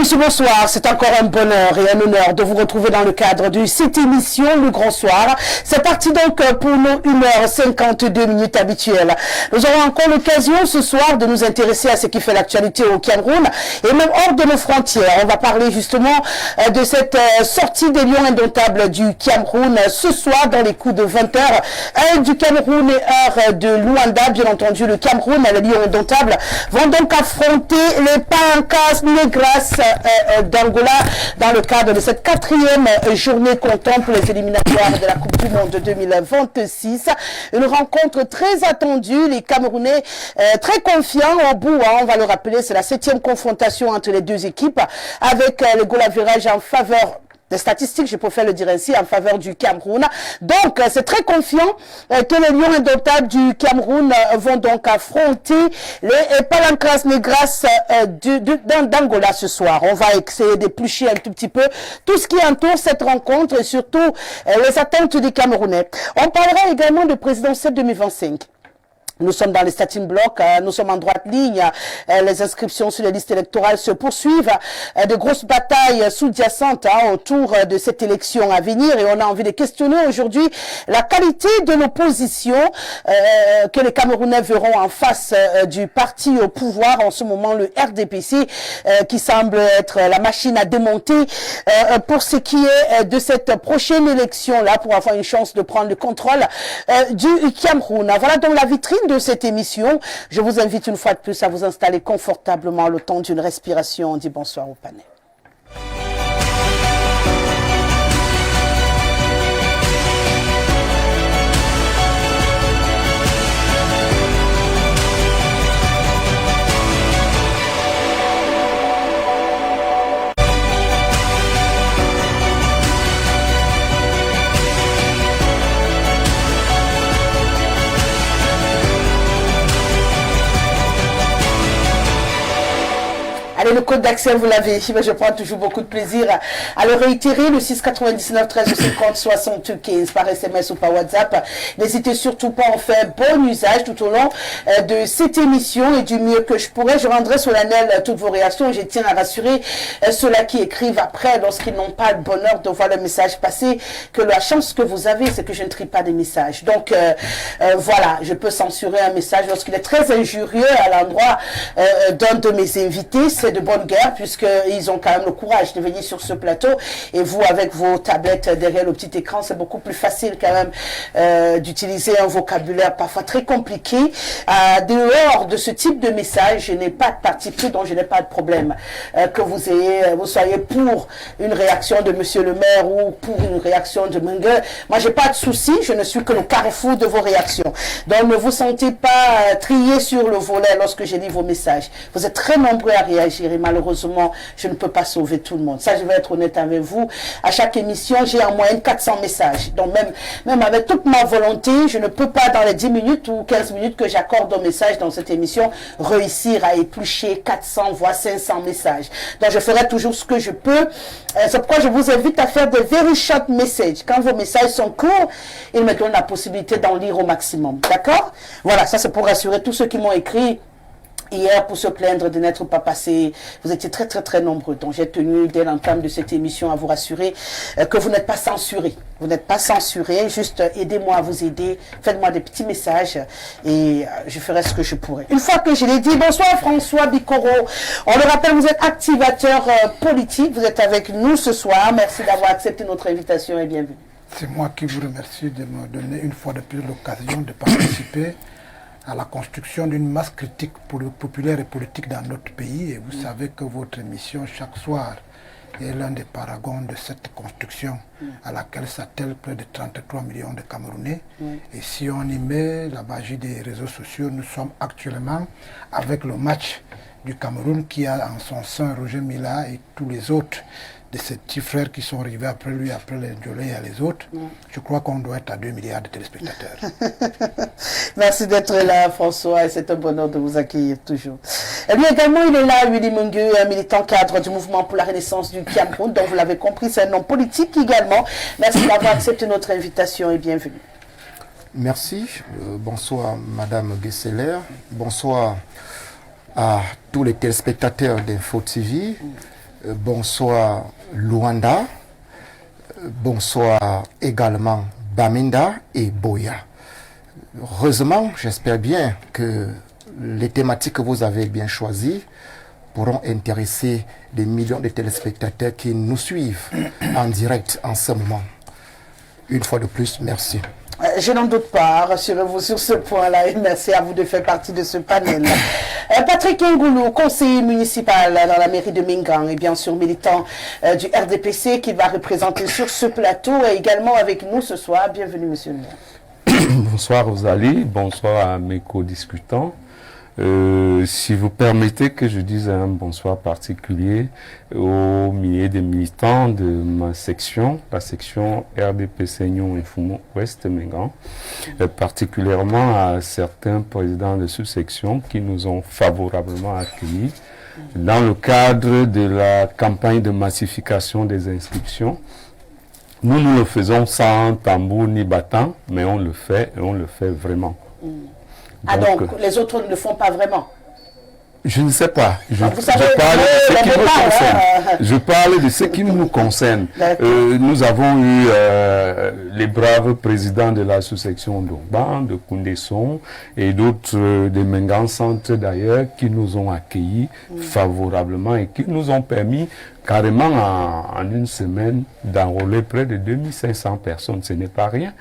messieurs, bonsoir. C'est encore un bonheur et un honneur de vous retrouver dans le cadre de cette émission, Le Grand Soir. C'est parti donc pour nos 1h52 habituelles. Nous aurons encore l'occasion ce soir de nous intéresser à ce qui fait l'actualité au Cameroun et même hors de nos frontières. On va parler justement de cette sortie des Lions indomptables du Cameroun ce soir dans les coups de 20h. Heure du Cameroun et heure de Luanda. Bien entendu, le Cameroun et les Lions indomptables vont donc affronter les Palancas Negras d'Angola dans le cadre de cette 4e journée comptant pour les éliminatoires de la Coupe du Monde de 2026. Une rencontre très attendue, les Camerounais très confiants au bout, on va le rappeler, c'est la 7e confrontation entre les deux équipes avec le goal average en faveur des statistiques, je préfère le dire ainsi, en faveur du Cameroun. Donc, c'est très confiant que les Lions indomptables du Cameroun vont donc affronter les Palancas Negras d'Angola ce soir. On va essayer d'éplucher un tout petit peu tout ce qui entoure cette rencontre et surtout les attentes des Camerounais. On parlera également de présidentielle 2025. Nous sommes dans les starting blocks, nous sommes en droite ligne, les inscriptions sur les listes électorales se poursuivent, de grosses batailles sous-jacentes autour de cette élection à venir et on a envie de questionner aujourd'hui la qualité de l'opposition que les Camerounais verront en face du parti au pouvoir, en ce moment le RDPC, qui semble être la machine à démonter pour ce qui est de cette prochaine élection-là, pour avoir une chance de prendre le contrôle du Cameroun. Voilà donc la vitrine de cette émission. Je vous invite une fois de plus à vous installer confortablement le temps d'une respiration. On dit bonsoir au panel. Allez, le code d'accès, vous l'avez. Je prends toujours beaucoup de plaisir à le réitérer. Le 699 13 50 75 par SMS ou par WhatsApp. N'hésitez surtout pas à en faire bon usage tout au long de cette émission et du mieux que je pourrais. Je rendrai solennel toutes vos réactions et je tiens à rassurer ceux-là qui écrivent après lorsqu'ils n'ont pas le bonheur de voir le message passer que la chance que vous avez, c'est que je ne trie pas des messages. Donc, voilà, je peux censurer un message lorsqu'il est très injurieux à l'endroit d'un de mes invités. C'est de bonne guerre puisqu'ils ont quand même le courage de venir sur ce plateau et vous avec vos tablettes derrière le petit écran c'est beaucoup plus facile quand même d'utiliser un vocabulaire parfois très compliqué. Dehors de ce type de message, je n'ai pas de parti pris, donc je n'ai pas de problème que vous soyez pour une réaction de monsieur le maire ou pour une réaction de Mengue. Moi j'ai pas de souci, je ne suis que le carrefour de vos réactions, donc ne vous sentez pas trié sur le volet lorsque je lis vos messages. Vous êtes très nombreux à réagir et malheureusement, je ne peux pas sauver tout le monde. Ça, je vais être honnête avec vous. À chaque émission, j'ai en moyenne 400 messages. Donc, même avec toute ma volonté, je ne peux pas, dans les 10 minutes ou 15 minutes que j'accorde aux messages dans cette émission, réussir à éplucher 400 voire 500 messages. Donc, je ferai toujours ce que je peux. C'est pourquoi je vous invite à faire des very short messages. Quand vos messages sont courts, ils me donnent la possibilité d'en lire au maximum. D'accord? Voilà, ça c'est pour rassurer tous ceux qui m'ont écrit hier pour se plaindre de n'être pas passé. Vous étiez très très très nombreux. Donc j'ai tenu dès l'entame de cette émission à vous rassurer que vous n'êtes pas censurés. Vous n'êtes pas censurés. Juste aidez-moi à vous aider. Faites-moi des petits messages et je ferai ce que je pourrai. Une fois que je l'ai dit, bonsoir François Bikoro. On le rappelle, vous êtes activateur politique. Vous êtes avec nous ce soir. Merci d'avoir accepté notre invitation et bienvenue. C'est moi qui vous remercie de me donner une fois de plus l'occasion de participer à la construction d'une masse critique populaire et politique dans notre pays. Et vous savez que votre émission, chaque soir, est l'un des paragons de cette construction à laquelle s'attellent près de 33 millions de Camerounais. Et si on y met la magie des réseaux sociaux, nous sommes actuellement avec le match du Cameroun qui a en son sein Roger Mila et tous les autres de ses petits frères qui sont arrivés après lui, après les Ndiolé et les autres. Je crois qu'on doit être à 2 milliards de téléspectateurs. Merci d'être là, François, et c'est un bonheur de vous accueillir toujours. Et lui également, il est là, Willy Mungu, un militant cadre du mouvement pour la renaissance du Cameroun, dont vous l'avez compris, c'est un homme politique également. Merci d'avoir accepté notre invitation et bienvenue. Merci. Bonsoir, Madame Gesseler. Bonsoir à tous les téléspectateurs d'Info TV. bonsoir Luanda, bonsoir également Baminda et Boya. Heureusement, j'espère bien que les thématiques que vous avez bien choisies pourront intéresser des millions de téléspectateurs qui nous suivent en direct en ce moment. Une fois de plus, merci. Je n'en doute pas, rassurez-vous sur ce point-là et merci à vous de faire partie de ce panel. Patrick Ngoulou, conseiller municipal dans la mairie de Mingang et bien sûr militant du RDPC qui va représenter sur ce plateau et également avec nous ce soir. Bienvenue monsieur le maire. Bonsoir Rosalie, bonsoir à mes co-discutants. Si vous permettez que je dise un bonsoir particulier aux milliers de militants de ma section, la section RDPC Nyon et Fumo Ouest Mingan, particulièrement à certains présidents de sous-section qui nous ont favorablement accueillis dans le cadre de la campagne de massification des inscriptions. Nous le faisons sans tambour ni battant, mais on le fait et on le fait vraiment. Donc les autres ne le font pas vraiment? Je ne sais pas. Je parle de ce qui nous concerne. Nous avons eu les braves présidents de la sous-section d'Orban, de Koundesson et d'autres de Mingan Centre d'ailleurs qui nous ont accueillis favorablement et qui nous ont permis carrément en une semaine d'enrôler près de 2500 personnes. Ce n'est pas rien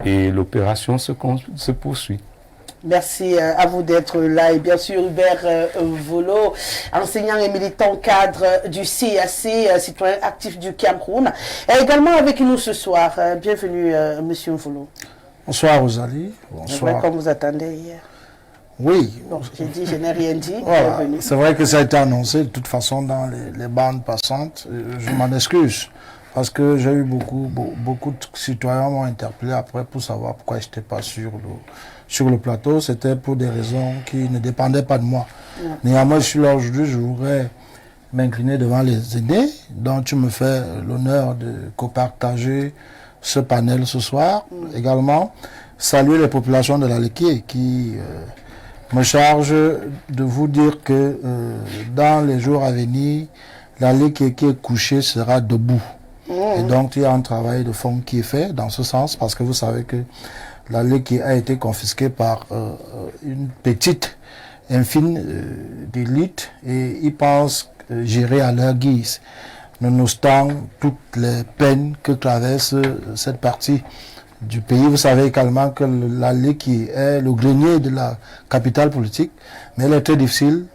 et l'opération se poursuit. Merci à vous d'être là et bien sûr Hubert Volo, enseignant et militant cadre du CAC, citoyen actif du Cameroun, est également avec nous ce soir. Bienvenue monsieur Volo. Bonsoir Rosalie. Bonsoir. Comme vous attendez hier. Oui. Bon, j'ai dit, je n'ai rien dit. Voilà. C'est vrai que ça a été annoncé de toute façon dans les bandes passantes. Je m'en excuse parce que j'ai eu beaucoup de citoyens m'ont interpellé après pour savoir pourquoi je n'étais pas sur le plateau. C'était pour des raisons qui ne dépendaient pas de moi. Néanmoins, je suis là aujourd'hui, je voudrais m'incliner devant les aînés, dont tu me fais l'honneur de copartager ce panel ce soir. Également, saluer les populations de la Léquié qui me chargent de vous dire que dans les jours à venir, la Léquié qui est couchée sera debout. Et donc, il y a un travail de fond qui est fait dans ce sens, parce que vous savez que la Léquié a été confisquée par une petite, infime d'élite, et ils pensent gérer à leur guise, nonobstant toutes les peines que traverse cette partie du pays. Vous savez également que la Léquié est le grenier de la capitale politique, mais elle est très difficile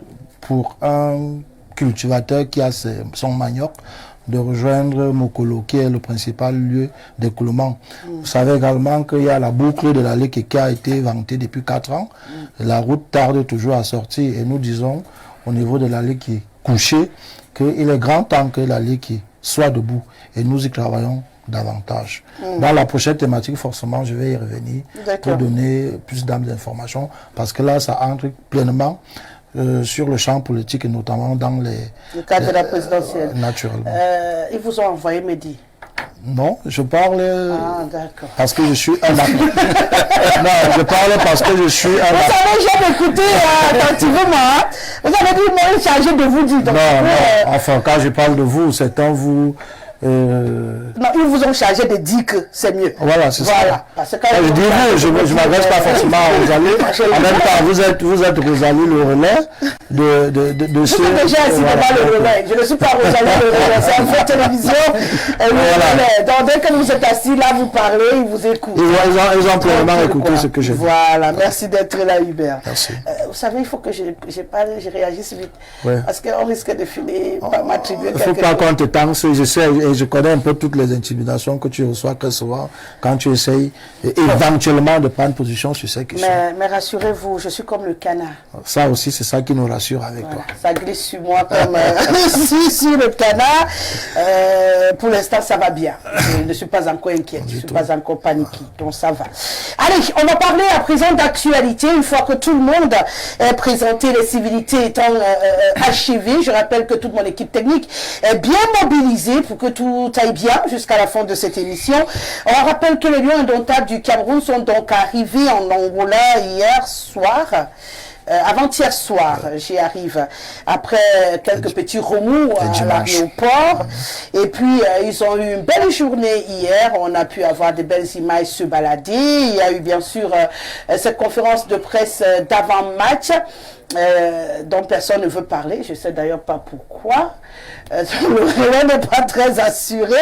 pour un cultivateur qui a son manioc de rejoindre Mokolo, qui est le principal lieu d'écoulement. Vous savez également qu'il y a la boucle de la Léquié qui a été vantée depuis 4 ans. La route tarde toujours à sortir et nous disons au niveau de la Léquié couchée qu'il est grand temps que la Léquié soit debout et nous y travaillons davantage. Dans la prochaine thématique, forcément, je vais y revenir pour donner plus d'informations parce que là, ça entre pleinement sur le champ politique et notamment dans le cadre de la présidentielle. Naturellement. Ils vous ont envoyé Mehdi? Non, je parle parce que je suis un Non, je parle parce que je suis un Vous savez, j'ai écouté attentivement. Vous avez dit, moi, chargé de vous dire. Non, enfin, quand je parle de vous, c'est un vous... Non, ils vous ont chargé de dire que c'est mieux. Voilà, c'est ça. Parce que je dis vous, je ne m'adresse pas forcément à Rosalie. En même temps, vous êtes Rosalie le relais de ce... Vous êtes déjà assis devant le relais. Je ne suis pas Rosalie le relais. C'est un fait télévision. Donc, dès que vous êtes assis là, vous parlez, ils vous écoutent. Ils ont pleinement écouté ce que je dis. Voilà, merci d'être là, Hubert. Merci. Vous savez, il faut que je réagisse vite. Ouais. Parce qu'on risque de finir par m'attribuer quelque chose. Il ne faut pas qu'on te tanse, je sais. Et je connais un peu toutes les intimidations que tu reçois très souvent quand tu essayes éventuellement de prendre position sur ces questions. Mais rassurez-vous, je suis comme le canard. Ça aussi, c'est ça qui nous rassure avec toi. Ça glisse sur moi comme sur le canard. Pour l'instant, ça va bien. Je ne suis pas encore inquiète, je ne suis pas encore paniquée. Donc ça va. Allez, on va parler à présent d'actualité. Une fois que tout le monde est présenté, les civilités étant achevées, je rappelle que toute mon équipe technique est bien mobilisée pour que tout aille bien jusqu'à la fin de cette émission. On rappelle que les Lions indomptables du Cameroun sont donc arrivés en Angola hier soir. avant-hier soir, j'y arrive, après quelques petits remous à l'aéroport. Et puis, ils ont eu une belle journée hier. On a pu avoir de belles images se balader. Il y a eu bien sûr cette conférence de presse d'avant-match. Dont personne ne veut parler, je ne sais d'ailleurs pas pourquoi. Le réel n'est pas très assuré.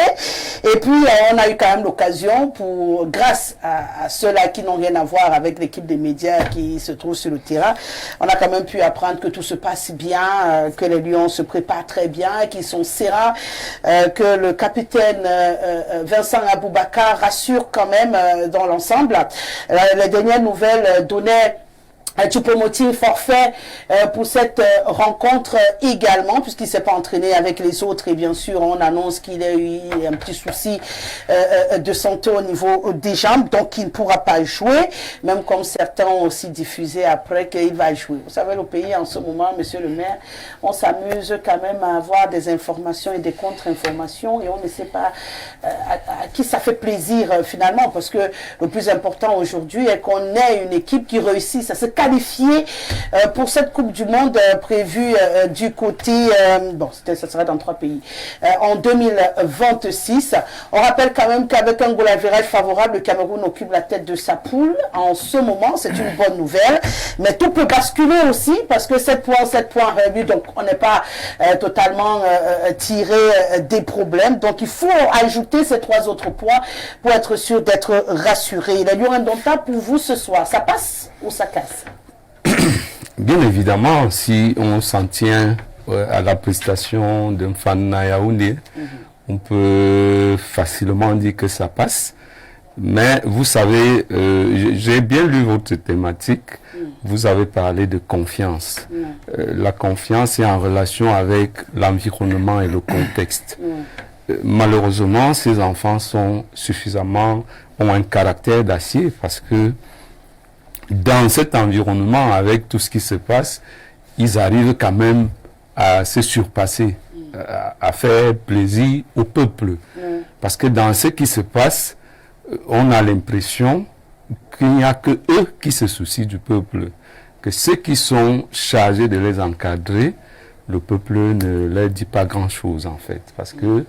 Et puis, on a eu quand même l'occasion, grâce à ceux-là qui n'ont rien à voir avec l'équipe des médias qui se trouve sur le terrain, on a quand même pu apprendre que tout se passe bien, que les Lions se préparent très bien, qu'ils sont sereins, que le capitaine Vincent Aboubakar rassure quand même dans l'ensemble. Les dernières nouvelles donnaient Choupo-Moting forfait pour cette rencontre également, puisqu'il ne s'est pas entraîné avec les autres. Et bien sûr, on annonce qu'il a eu un petit souci de santé au niveau des jambes, donc il ne pourra pas jouer, même comme certains ont aussi diffusé après qu'il va jouer. Vous savez, le pays en ce moment, monsieur le maire, on s'amuse quand même à avoir des informations et des contre-informations, et on ne sait pas à qui ça fait plaisir finalement, parce que le plus important aujourd'hui est qu'on ait une équipe qui réussisse à se qualifier pour cette Coupe du Monde prévue du côté, ça serait dans 3 pays, en 2026. On rappelle quand même qu'avec un goal average favorable, le Cameroun occupe la tête de sa poule en ce moment. C'est une bonne nouvelle, mais tout peut basculer aussi, parce que 7 points réunis, donc on n'est pas totalement tiré des problèmes. Donc il faut ajouter ces 3 autres points pour être sûr d'être rassuré. Les Lions indomptables pour vous ce soir, ça passe ou ça casse? Bien évidemment, si on s'en tient à la prestation d'un fan à Yaoundé, on peut facilement dire que ça passe. Mais vous savez, j'ai bien lu votre thématique. Vous avez parlé de confiance. La confiance est en relation avec l'environnement et le contexte. Malheureusement, ces enfants ont un caractère d'acier, parce que dans cet environnement, avec tout ce qui se passe, ils arrivent quand même à se surpasser, à faire plaisir au peuple. Parce que dans ce qui se passe, on a l'impression qu'il n'y a que eux qui se soucient du peuple. Que ceux qui sont chargés de les encadrer, le peuple ne leur dit pas grand-chose en fait. Parce que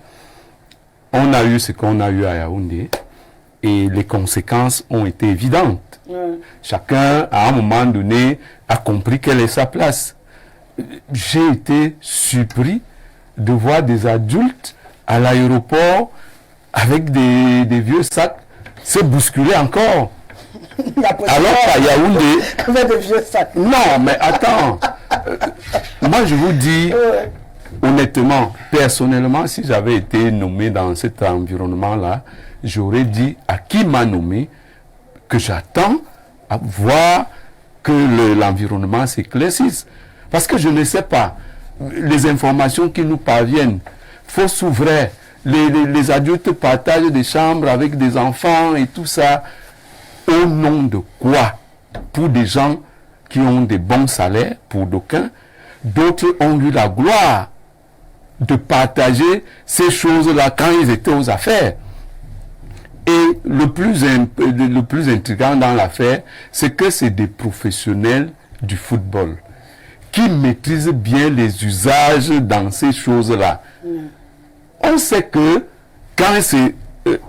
on a eu ce qu'on a eu à Yaoundé, et les conséquences ont été évidentes. Chacun, à un moment donné, a compris quelle est sa place. J'ai été surpris de voir des adultes à l'aéroport avec des vieux sacs se bousculer encore. Alors qu'à Yaoundé... Avec des vieux sacs. Non, mais attends. Moi, je vous dis... Honnêtement, personnellement, si j'avais été nommé dans cet environnement-là, j'aurais dit à qui m'a nommé que j'attends à voir que l'environnement s'éclaircisse. Parce que je ne sais pas, les informations qui nous parviennent, fausses ou vraies, les adultes partagent des chambres avec des enfants et tout ça, au nom de quoi? Pour des gens qui ont des bons salaires, pour d'aucuns, d'autres ont eu la gloire de partager ces choses-là quand ils étaient aux affaires. Et le plus intriguant dans l'affaire, c'est que c'est des professionnels du football qui maîtrisent bien les usages dans ces choses-là. On sait que quand c'est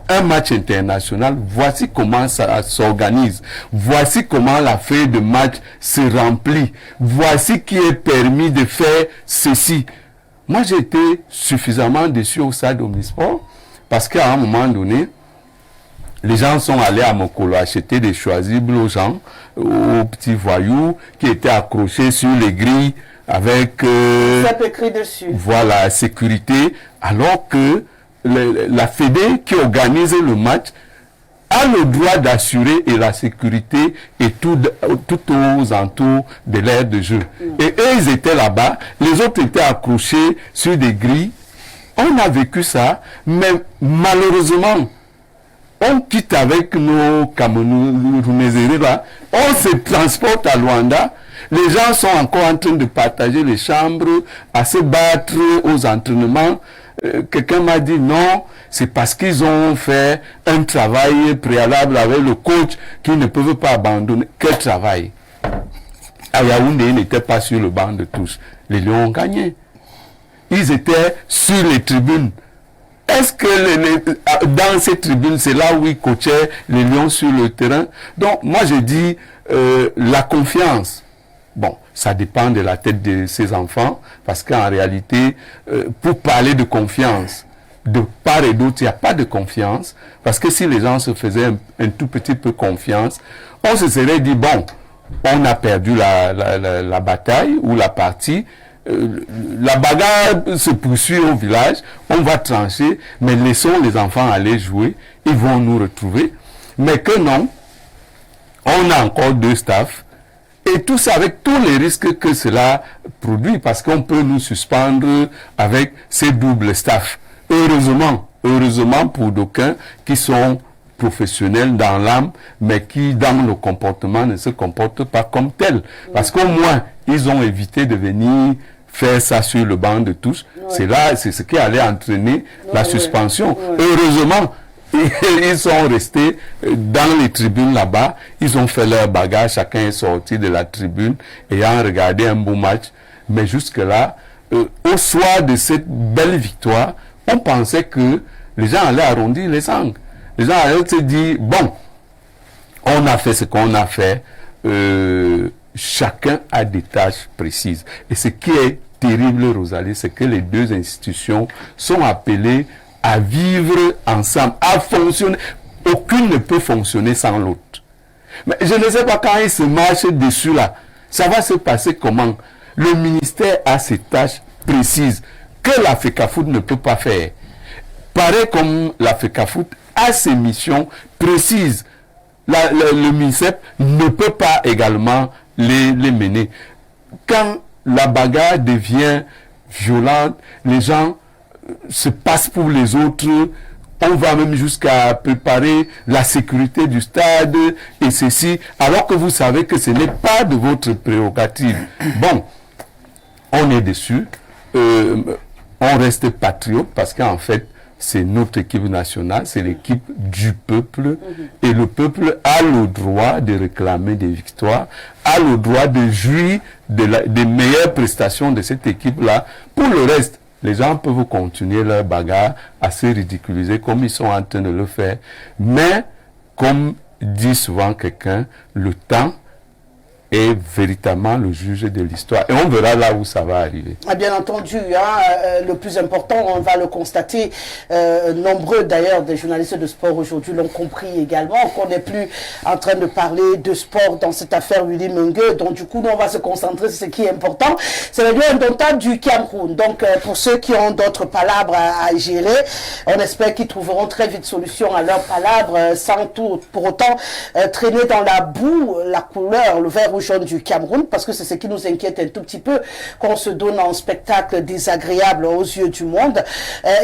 un match international, voici comment ça s'organise, voici comment la feuille de match se remplit, voici qui est permis de faire ceci. Moi, j'ai été suffisamment déçu au stade Omnisport, parce qu'à un moment donné, les gens sont allés à Mokolo acheter des choisibles aux gens, aux petits voyous qui étaient accrochés sur les grilles avec écrit dessus. Voilà, sécurité, alors que la Fédé qui organise le match a le droit d'assurer et la sécurité et tout aux entours de l'aire de jeu. Et eux, ils étaient là-bas, les autres étaient accrochés sur des grilles. On a vécu ça, mais malheureusement, on quitte avec nos Camerounais là, on se transporte à Luanda, les gens sont encore en train de partager les chambres, à se battre aux entraînements. Quelqu'un m'a dit non, c'est parce qu'ils ont fait un travail préalable avec le coach qu'ils ne peuvent pas abandonner. Quel travail? à Yaoundé, ils n'étaient pas sur le banc de touche. Les Lions ont gagné. Ils étaient sur les tribunes. Est-ce que dans ces tribunes, c'est là où ils coachaient les Lions sur le terrain? Donc, moi, je dis la confiance. Bon, ça dépend de la tête de ces enfants, parce qu'en réalité, pour parler de confiance, de part et d'autre, il n'y a pas de confiance, parce que si les gens se faisaient un tout petit peu confiance, on se serait dit, bon, on a perdu la bataille ou la partie, la bagarre se poursuit au village, on va trancher, mais laissons les enfants aller jouer, ils vont nous retrouver. Mais que non, on a encore 2 staffs, et tout ça avec tous les risques que cela produit, parce qu'on peut nous suspendre avec ces doubles staffs. Heureusement pour d'aucuns qui sont professionnels dans l'âme, mais qui dans le comportement ne se comportent pas comme tels. Parce qu'au moins, ils ont évité de venir faire ça sur le banc de touche. C'est ce qui allait entraîner la suspension. Heureusement, ils sont restés dans les tribunes là-bas, ils ont fait leur bagage, chacun est sorti de la tribune ayant regardé un beau match. Mais jusque-là, au soir de cette belle victoire, on pensait que les gens allaient arrondir les angles. Les gens allaient se dire, bon, on a fait ce qu'on a fait, chacun a des tâches précises. Et ce qui est terrible, Rosalie, c'est que les 2 institutions sont appelées à vivre ensemble, à fonctionner. Aucune ne peut fonctionner sans l'autre. Mais je ne sais pas quand ils se marchent dessus là, ça va se passer comment? Le ministère a ses tâches précises que la FECAFOOT ne peut pas faire. Pareil comme la FECAFOOT a ses missions précises. Le MINSEP ne peut pas également les mener. Quand la bagarre devient violente, les gens se passent pour les autres, on va même jusqu'à préparer la sécurité du stade et ceci, alors que vous savez que ce n'est pas de votre prérogative. Bon, on est déçus, on reste patriote parce qu'en fait, c'est notre équipe nationale, c'est l'équipe du peuple, et le peuple a le droit de réclamer des victoires, a le droit de jouir des meilleures prestations de cette équipe-là. Pour le reste, les gens peuvent continuer leur bagarre à se ridiculiser comme ils sont en train de le faire. Mais, comme dit souvent quelqu'un, le temps est véritablement le juge de l'histoire. Et on verra là où ça va arriver. Bien entendu, le plus important, on va le constater, nombreux d'ailleurs des journalistes de sport aujourd'hui l'ont compris également, qu'on n'est plus en train de parler de sport dans cette affaire Willy Mengue. Donc du coup, nous, on va se concentrer sur ce qui est important. C'est le lieu indomptable du Cameroun. Donc pour ceux qui ont d'autres palabres à gérer, on espère qu'ils trouveront très vite solution à leurs palabres, sans tout pour autant traîner dans la boue la couleur, le vert ou jaune du Cameroun, parce que c'est ce qui nous inquiète un tout petit peu, qu'on se donne en spectacle désagréable aux yeux du monde.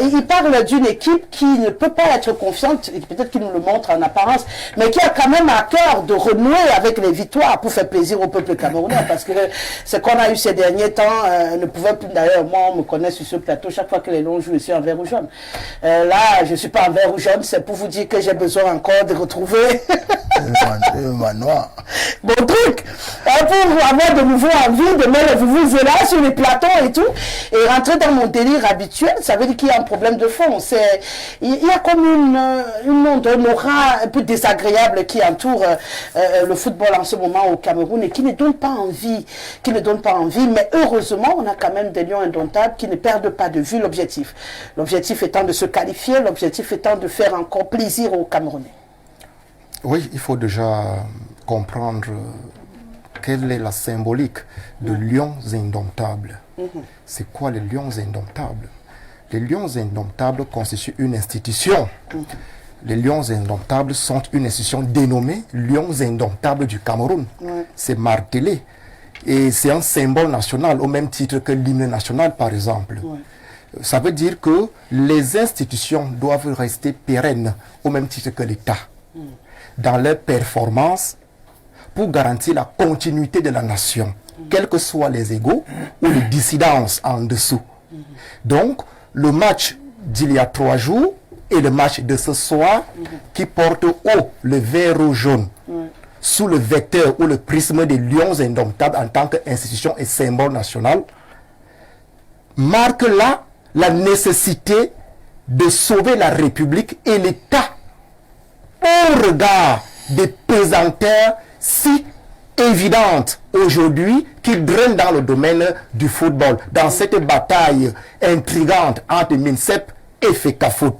Il parle d'une équipe qui ne peut pas être confiante, et peut-être qu'il nous le montre en apparence, mais qui a quand même à cœur de renouer avec les victoires pour faire plaisir au peuple camerounais, parce que ce qu'on a eu ces derniers temps ne pouvait plus, d'ailleurs, moi on me connaît sur ce plateau, chaque fois que les Lions jouent, je suis en vert ou jaune. Là, je ne suis pas en vert ou jaune, c'est pour vous dire que j'ai besoin encore de retrouver le manoir. Bon truc, pour avoir de nouveau envie de mettre vous là sur les plateaux et tout, et rentrer dans mon délire habituel, ça veut dire qu'il y a un problème de fond. Il y a comme une aura un peu désagréable qui entoure le football en ce moment au Cameroun et qui ne donne pas envie, mais heureusement, on a quand même des Lions indomptables qui ne perdent pas de vue l'objectif. L'objectif étant de se qualifier, l'objectif étant de faire encore plaisir aux Camerounais. Oui, il faut déjà comprendre quelle est la symbolique de Lions indomptables. C'est quoi les Lions indomptables? Les Lions indomptables constituent une institution. Les Lions indomptables sont une institution dénommée Lions indomptables du Cameroun. C'est martelé. Et c'est un symbole national, au même titre que l'hymne national, par exemple. Ça veut dire que les institutions doivent rester pérennes, au même titre que l'État, dans leurs performances, pour garantir la continuité de la nation, quels que soient les égaux ou les dissidences en dessous. Donc, le match d'il y a 3 jours et le match de ce soir, qui porte haut le vert ou jaune, sous le vecteur ou le prisme des Lions indomptables en tant qu'institution et symbole national, marque là la nécessité de sauver la République et l'État au regard des pesanteurs si évidentes aujourd'hui qui drainent dans le domaine du football, dans cette bataille intrigante entre MINSEP et FECAFOOT.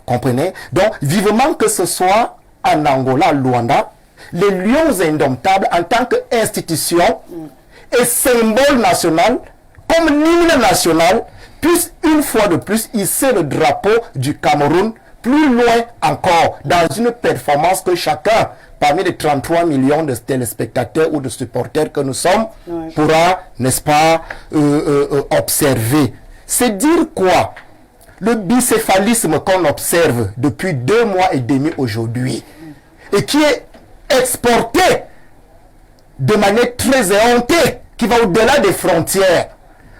Comprenez? Donc, vivement que ce soit en Angola, Luanda, les Lions indomptables en tant qu'institution et symbole national, comme l'hymne national, puissent une fois de plus hisser le drapeau du Cameroun plus loin encore, dans une performance que chacun, parmi les 33 millions de téléspectateurs ou de supporters que nous sommes, pourra, n'est-ce pas, observer. C'est dire quoi? Le bicéphalisme qu'on observe depuis 2 mois et demi aujourd'hui, et qui est exporté de manière très éhontée, qui va au-delà des frontières.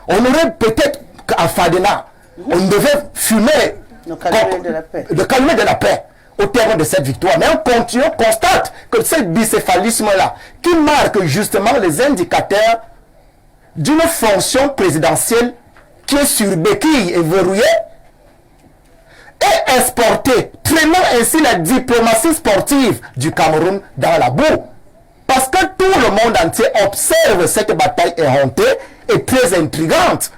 On aurait peut-être qu'à Fadena, on devait fumer le calumet de la paix. Le calumet de la paix au terme de cette victoire. Mais on continue, on constate que ce bicéphalisme-là, qui marque justement les indicateurs d'une fonction présidentielle qui est sur béquille et verrouillée, est exporté, traînant ainsi la diplomatie sportive du Cameroun dans la boue. Parce que tout le monde entier observe cette bataille éhontée et très intrigante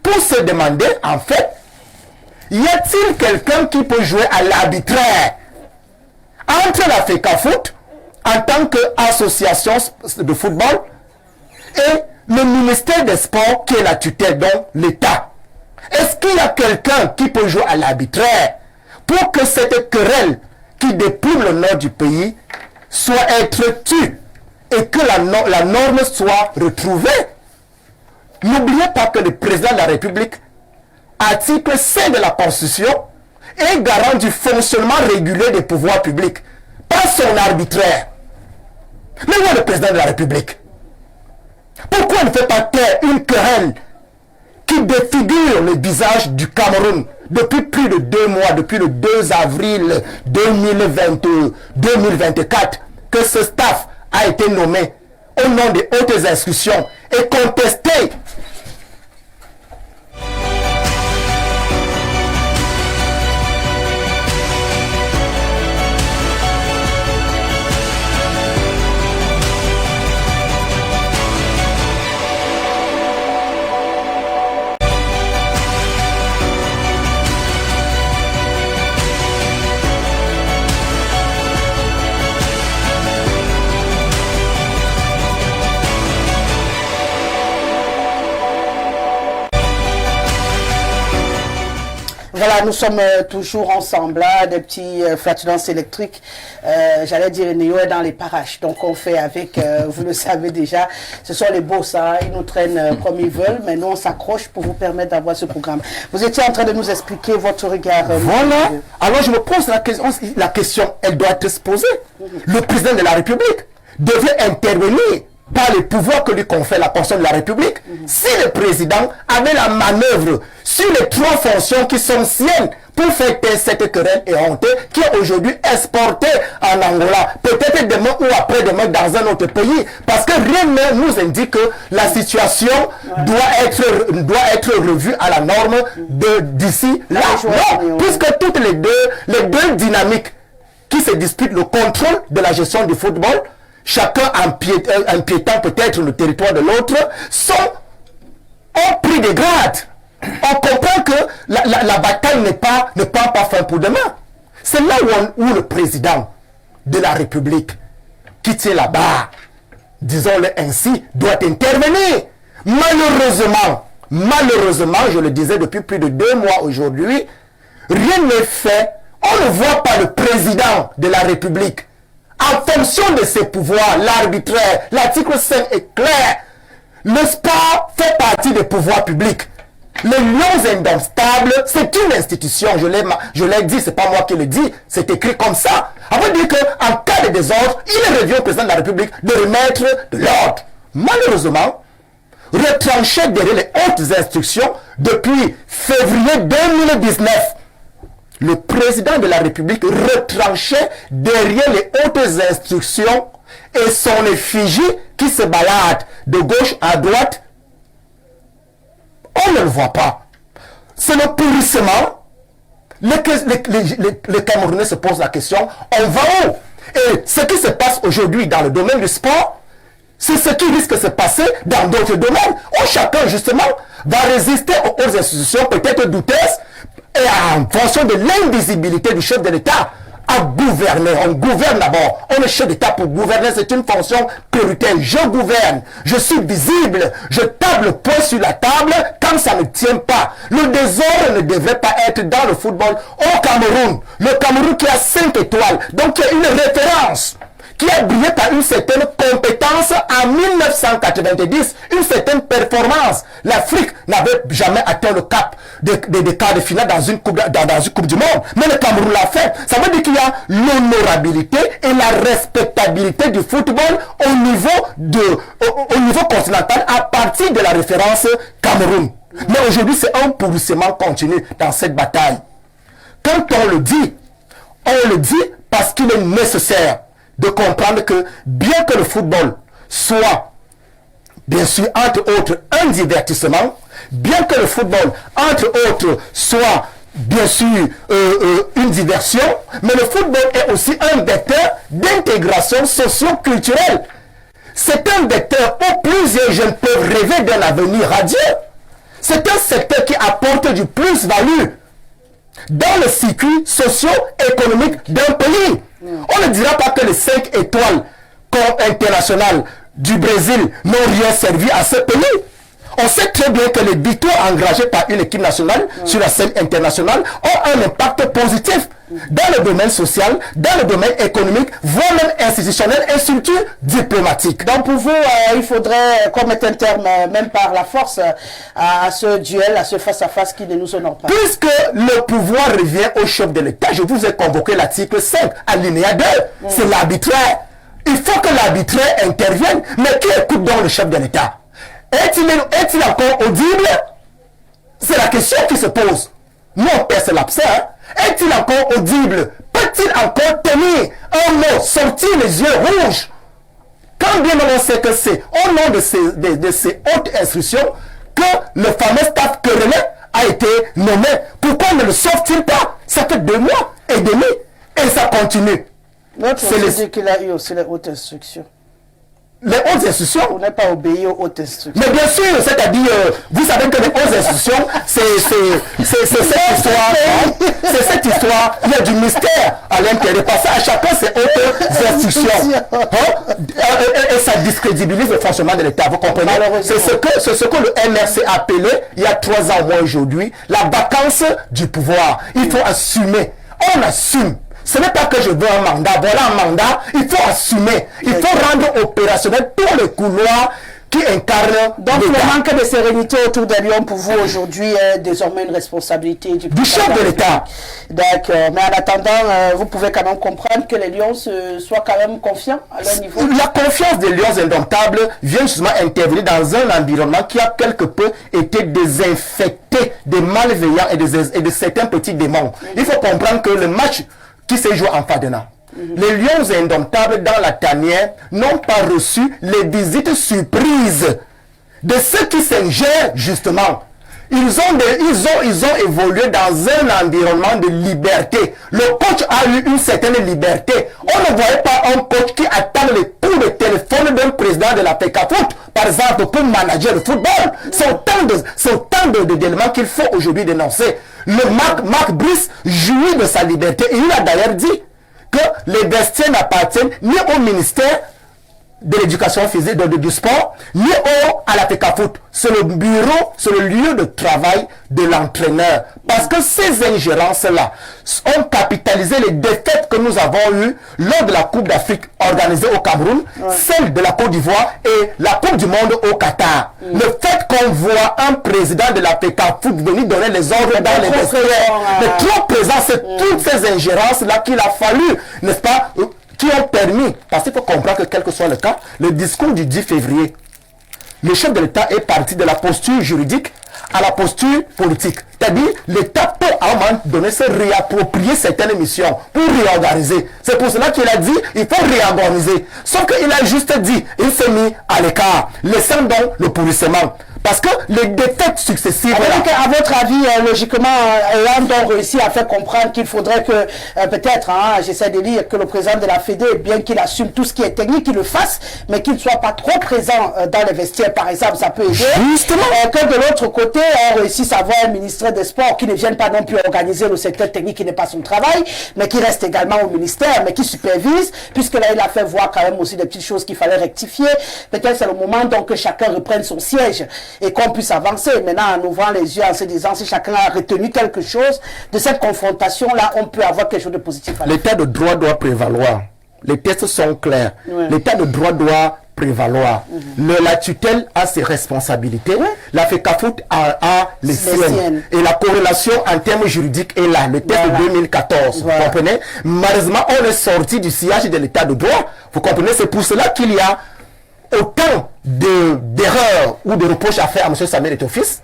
pour se demander, en fait, y a-t-il quelqu'un qui peut jouer à l'arbitraire entre la FECAFOOT en tant qu'association de football et le ministère des Sports qui est la tutelle, donc l'État? Est-ce qu'il y a quelqu'un qui peut jouer à l'arbitraire pour que cette querelle qui déplume le nord du pays soit être tue et que la norme soit retrouvée? N'oubliez pas que le président de la République, article 5 de la Constitution, est garant du fonctionnement régulier des pouvoirs publics, pas son arbitraire. Mais où est le président de la République? Pourquoi ne fait pas taire une querelle qui défigure le visage du Cameroun depuis plus de 2 mois, depuis le 2 avril 2024, que ce staff a été nommé au nom des hautes institutions et contesté? Voilà, nous sommes toujours ensemble, là, des petits flatulences électriques, j'allais dire Néo est dans les parages, donc on fait avec, vous le savez déjà, ce sont les boss, hein, ils nous traînent comme ils veulent, mais nous on s'accroche pour vous permettre d'avoir ce programme. Vous étiez en train de nous expliquer votre regard. Voilà, alors je me pose la question, elle doit être se poser. Le président de la République devait intervenir par les pouvoirs que lui confère la Constitution de la République. Si le président avait la manœuvre sur les 3 fonctions qui sont siennes pour faire taire cette querelle éhontée qui est aujourd'hui exportée en Angola, peut-être demain ou après-demain dans un autre pays, parce que rien ne nous indique que la situation doit être revue à la norme d'ici là. Non, puisque toutes les deux dynamiques qui se disputent le contrôle de la gestion du football, chacun empiétant peut-être le territoire de l'autre, ont pris des grades. On comprend que la bataille ne prend pas fin pour demain. C'est là où le président de la République, qui tient la barre, disons-le ainsi, doit intervenir. Malheureusement, je le disais depuis plus de 2 mois aujourd'hui, rien n'est fait. On ne voit pas le président de la République. En fonction de ses pouvoirs, l'arbitraire, l'article 5 est clair. Le sport fait partie des pouvoirs publics. Les Lions indomptables, c'est une institution, je l'ai dit, c'est pas moi qui le dis, c'est écrit comme ça. On veut dire qu'en cas de désordre, il revient au président de la République de remettre de l'ordre. Malheureusement, retranché derrière les hautes instructions depuis février 2019, le président de la République retranchait derrière les hautes instructions et son effigie qui se balade de gauche à droite, on ne le voit pas. C'est le pourrissement. Les Camerounais se posent la question, on va où? Et ce qui se passe aujourd'hui dans le domaine du sport, c'est ce qui risque de se passer dans d'autres domaines, où chacun justement va résister aux hautes institutions peut-être douteuses, et en fonction de l'invisibilité du chef de l'État, à gouverner. On gouverne d'abord. On est chef d'État pour gouverner. C'est une fonction prioritaire. Je gouverne. Je suis visible. Je tape le poing sur la table quand ça ne tient pas. Le désordre ne devrait pas être dans le football au Cameroun. Le Cameroun qui a 5 étoiles. Donc il y a une référence qui a brillé par une certaine compétence en 1990, une certaine performance. L'Afrique n'avait jamais atteint le cap des quarts de finale dans une coupe du monde. Mais le Cameroun l'a fait. Ça veut dire qu'il y a l'honorabilité et la respectabilité du football au niveau continental à partir de la référence Cameroun. Mais aujourd'hui, c'est un pourrissement continu dans cette bataille. Quand on le dit parce qu'il est nécessaire de comprendre que bien que le football soit, bien sûr, entre autres, un divertissement, bien que le football, entre autres, soit, bien sûr, une diversion, mais le football est aussi un vecteur d'intégration socio-culturelle. C'est un vecteur où plusieurs jeunes peuvent rêver d'un avenir radieux. C'est un secteur qui apporte du plus-value dans le circuit socio-économique d'un pays. On ne dira pas que les 5 étoiles internationales du Brésil n'ont rien servi à ce pays. On sait très bien que les victoires engagées par une équipe nationale sur la scène internationale ont un impact positif dans le domaine social, dans le domaine économique, voire même institutionnel et surtout diplomatique. Donc pour vous, il faudrait qu'on mette un terme, même par la force, à ce duel, à ce face-à-face qui ne nous honore pas. Puisque le pouvoir revient au chef de l'État, je vous ai convoqué l'article 5, alinéa 2, c'est l'arbitraire. Il faut que l'arbitraire intervienne, mais qui écoute donc le chef de l'État? Est-il encore audible? C'est la question qui se pose. Nous, on perce l'abcès. Est-il encore audible? Peut-il encore tenir un mot, sortir les yeux rouges? Quand bien on sait que c'est au nom de ces hautes instructions que le fameux staff querellé a été nommé. Pourquoi ne le sauve-t-il pas? Ça fait 2 mois et demi et ça continue. C'est dit qu'il a eu aussi les hautes instructions. Les hautes institutions. On n'est pas obéi aux hautes instructions. Mais bien sûr, c'est-à-dire, vous savez que les hautes institutions, c'est cette histoire, il y a du mystère à l'intérieur. Parce qu'à chacun, c'est hautes instructions. Et ça discrédibilise le fonctionnement de l'État, vous comprenez? C'est ce que le MRC a appelé, il y a 3 ans au moins aujourd'hui, la vacance du pouvoir. Il faut assumer. On assume. Ce n'est pas que je veux un mandat. Voilà un mandat. Il faut assumer. Il faut rendre opérationnel tous les couloirs qui incarnent. Donc le manque de sérénité autour de Lyon pour vous aujourd'hui est désormais une responsabilité du chef de l'État. D'accord. Mais en attendant, vous pouvez quand même comprendre que les Lions soient quand même confiants à leur niveau. La confiance des Lions indomptables vient justement intervenir dans un environnement qui a quelque peu été désinfecté des malveillants et de certains petits démons. Il faut comprendre que le match qui s'est joué en Fadena. Les Lions indomptables dans la tanière n'ont pas reçu les visites surprises de ceux qui s'ingèrent justement. Ils ont évolué dans un environnement de liberté. Le coach a eu une certaine liberté. On ne voyait pas un coach qui attend les coups de téléphone d'un président de la FECAFOOT, par exemple, pour manager le football. C'est autant d'éléments qu'il faut aujourd'hui dénoncer. Le Marc Brice jouit de sa liberté. Et il a d'ailleurs dit que les vestiaires n'appartiennent ni au ministère de l'éducation physique, du sport, ni à la FECAFOOT. C'est le bureau, c'est le lieu de travail de l'entraîneur. Parce que ces ingérences-là ont capitalisé les défaites que nous avons eues lors de la Coupe d'Afrique organisée au Cameroun, celle de la Côte d'Ivoire et la Coupe du Monde au Qatar. Le fait qu'on voit un président de la FECAFOOT venir donner les ordres dans les vestiaires, mais trop présent, c'est toutes ces ingérences-là qu'il a fallu, n'est-ce pas, qui ont permis, parce qu'il faut comprendre que quel que soit le cas, le discours du 10 février, le chef de l'État est parti de la posture juridique à la posture politique. C'est-à-dire, l'État peut à un moment donné se réapproprier certaines missions pour réorganiser. C'est pour cela qu'il a dit il faut réorganiser. Sauf qu'il a juste dit, il s'est mis à l'écart, laissant donc le pourrissement. Parce que les défaites successives... Donc, à votre avis, logiquement, ayant donc réussi à faire comprendre qu'il faudrait que, peut-être, j'essaie de lire, que le président de la Fédé, bien qu'il assume tout ce qui est technique, qu'il le fasse, mais qu'il ne soit pas trop présent dans les vestiaires, par exemple, ça peut aider. Justement. Que de l'autre côté, on réussisse à avoir un ministre des Sports qui ne vienne pas non plus organiser le secteur technique qui n'est pas son travail, mais qui reste également au ministère, mais qui supervise, puisque là, il a fait voir quand même aussi des petites choses qu'il fallait rectifier. Peut-être c'est le moment donc que chacun reprenne son siège et qu'on puisse avancer. Maintenant, en ouvrant les yeux, en se disant si chacun a retenu quelque chose de cette confrontation-là, on peut avoir quelque chose de positif. L'état de droit doit prévaloir. Les textes sont clairs. Ouais. L'état de droit doit prévaloir. La tutelle a ses responsabilités. La FECAFOOT a les siennes. Et la corrélation en termes juridiques est là. Le texte de 2014. Vous comprenez? Malheureusement, on est sorti du sillage de l'état de droit. Vous comprenez? C'est pour cela qu'il y a autant d'erreurs ou de reproches à faire à M. Samuel Eto'o-Fils,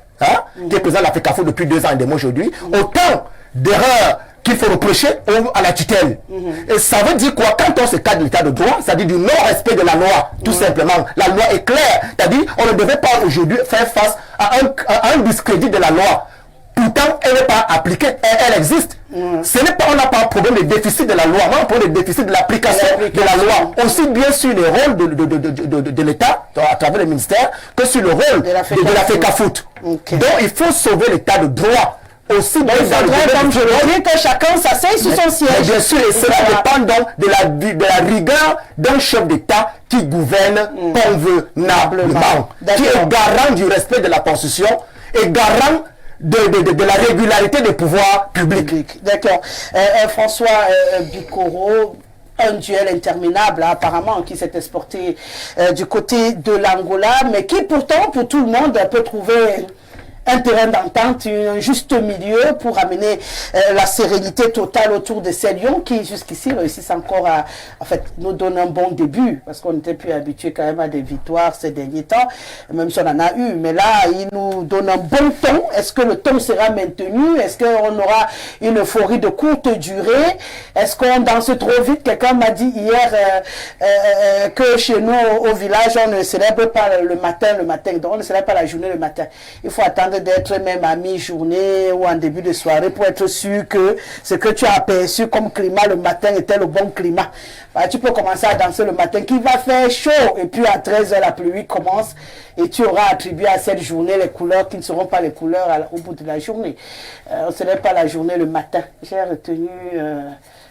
qui est président de la FECAFOOT depuis 2 ans et demi aujourd'hui, autant d'erreurs qu'il faut reprocher à la tutelle. Et ça veut dire quoi? Quand on se cadre de l'état de droit, ça dit du non-respect de la loi, tout simplement. La loi est claire. C'est-à-dire on ne devait pas aujourd'hui faire face à un discrédit de la loi. Pourtant, elle n'est pas appliquée, elle existe. Ce n'est pas, on n'a pas un problème de déficit de la loi, mais un problème de déficit de l'application de la loi. Aussi bien sur le rôle de l'État, à travers le ministère, que sur le rôle de la FECAFOOT. Donc il faut sauver l'état de droit. Aussi bien il faudrait, comme je le dis, que chacun s'asseye sur son siège. Bien sûr, et cela dépend donc de la rigueur d'un chef d'État qui gouverne convenablement, qui est garant du respect de la Constitution et garant de la régularité des pouvoirs publics. D'accord. François Bikoro, un duel interminable apparemment qui s'est exporté du côté de l'Angola, mais qui pourtant pour tout le monde peut trouver un terrain d'entente, un juste milieu pour amener la sérénité totale autour de ces lions qui jusqu'ici réussissent encore à nous donner un bon début, parce qu'on n'était plus habitué quand même à des victoires ces derniers temps, même si on en a eu, mais là ils nous donnent un bon ton. Est-ce que le ton sera maintenu? Est-ce qu'on aura une euphorie de courte durée? Est-ce qu'on danse trop vite? Quelqu'un m'a dit hier que chez nous au village on ne célèbre pas le matin, donc on ne célèbre pas la journée le matin. Il faut attendre d'être même à mi-journée ou en début de soirée pour être sûr que ce que tu as aperçu comme climat le matin était le bon climat. Tu peux commencer à danser le matin qu'il va faire chaud et puis à 13h la pluie commence et tu auras attribué à cette journée les couleurs qui ne seront pas les couleurs au bout de la journée. Ce n'est pas la journée le matin. J'ai retenu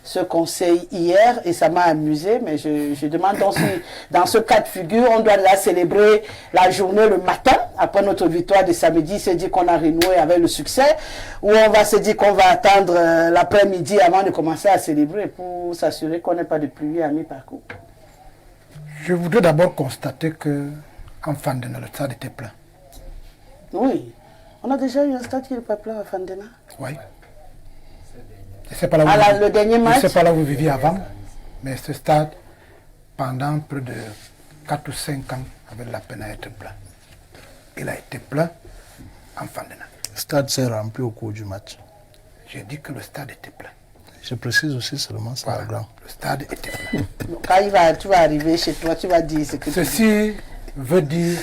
ce conseil hier et ça m'a amusé, mais je demande donc si dans ce cas de figure on doit là célébrer la journée le matin après notre victoire de samedi, se dire qu'on a renoué avec le succès, ou on va se dire qu'on va attendre l'après-midi avant de commencer à célébrer pour s'assurer qu'on n'ait pas de pluie à mi-parcours. Je voudrais d'abord constater que en Fandena, le stade était plein. Oui, on a déjà eu un stade qui n'est pas plein à Fandena. Oui. Je ne sais pas là où le dernier match. Je sais pas là où vous viviez avant, mais ce stade, pendant plus de 4 ou 5 ans, avait la peine à être plein. Il a été plein en Fandena. Le stade s'est rempli au cours du match. J'ai dit que le stade était plein. Je précise aussi seulement ça. Voilà, le stade était plein. Quand tu vas arriver chez toi, tu vas dire ce que Ceci veut dire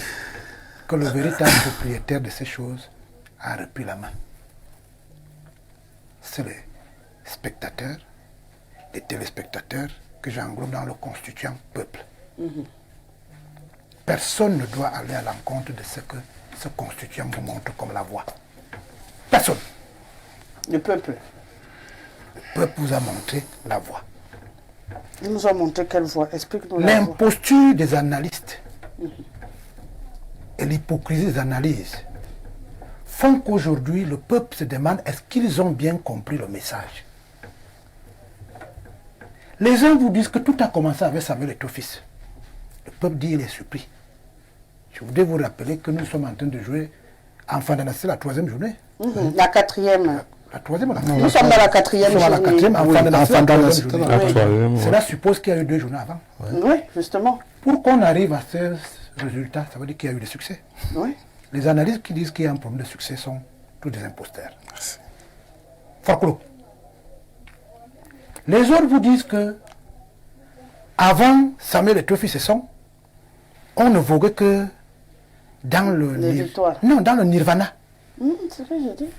que le véritable propriétaire de ces choses a repris la main. C'est les spectateurs, les téléspectateurs que j'englobe dans le constituant peuple. Personne ne doit aller à l'encontre de ce que ce constituant vous montre comme la voie. Personne. Le peuple. Le peuple vous a montré la voie. Il nous a montré quelle voie? Explique-nous. L'imposture des analystes et l'hypocrisie des analyses font qu'aujourd'hui le peuple se demande est-ce qu'ils ont bien compris le message. Les uns vous disent que tout a commencé avec Samuel Eto'o-Fils. Le peuple dit il est surpris. Je voudrais vous rappeler que nous sommes en train de jouer en Fandena, c'est la 3e journée. La 4e. La 3e ou la 4e? Nous sommes dans la 4e journée. La 4e, en Fandena, c'est la 3e journée. La 3e, Cela suppose qu'il y a eu 2 journées avant. Oui, justement. Pour qu'on arrive à ce résultat, ça veut dire qu'il y a eu des succès. Oui. Les analystes qui disent qu'il y a un problème de succès sont tous des imposteurs. Forclos. Les autres vous disent que avant Samuel Eto'o-Fils-Sesson, on ne voguait que dans le dans le nirvana. C'est ce que je dis.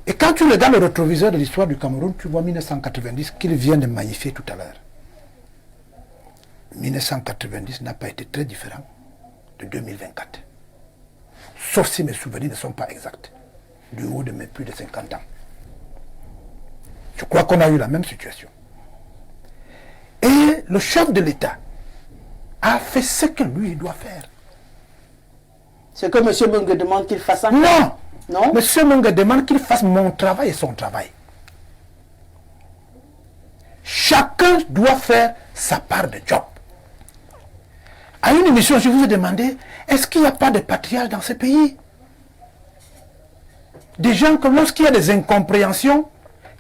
Et quand tu regardes le rétroviseur de l'histoire du Cameroun, tu vois 1990 qu'il vient de magnifier tout à l'heure. 1990 n'a pas été très différent de 2024. Sauf si mes souvenirs ne sont pas exacts. Du haut de mes plus de 50 ans. Je crois qu'on a eu la même situation. Et le chef de l'État a fait ce que lui il doit faire. Ce que M. Mungue demande qu'il fasse encore. Non. Non. M. Mungue demande qu'il fasse mon travail et son travail. Chacun doit faire sa part de job. À une émission, je vous ai demandé, est-ce qu'il n'y a pas de patriarches dans ce pays? Des gens que lorsqu'il y a des incompréhensions,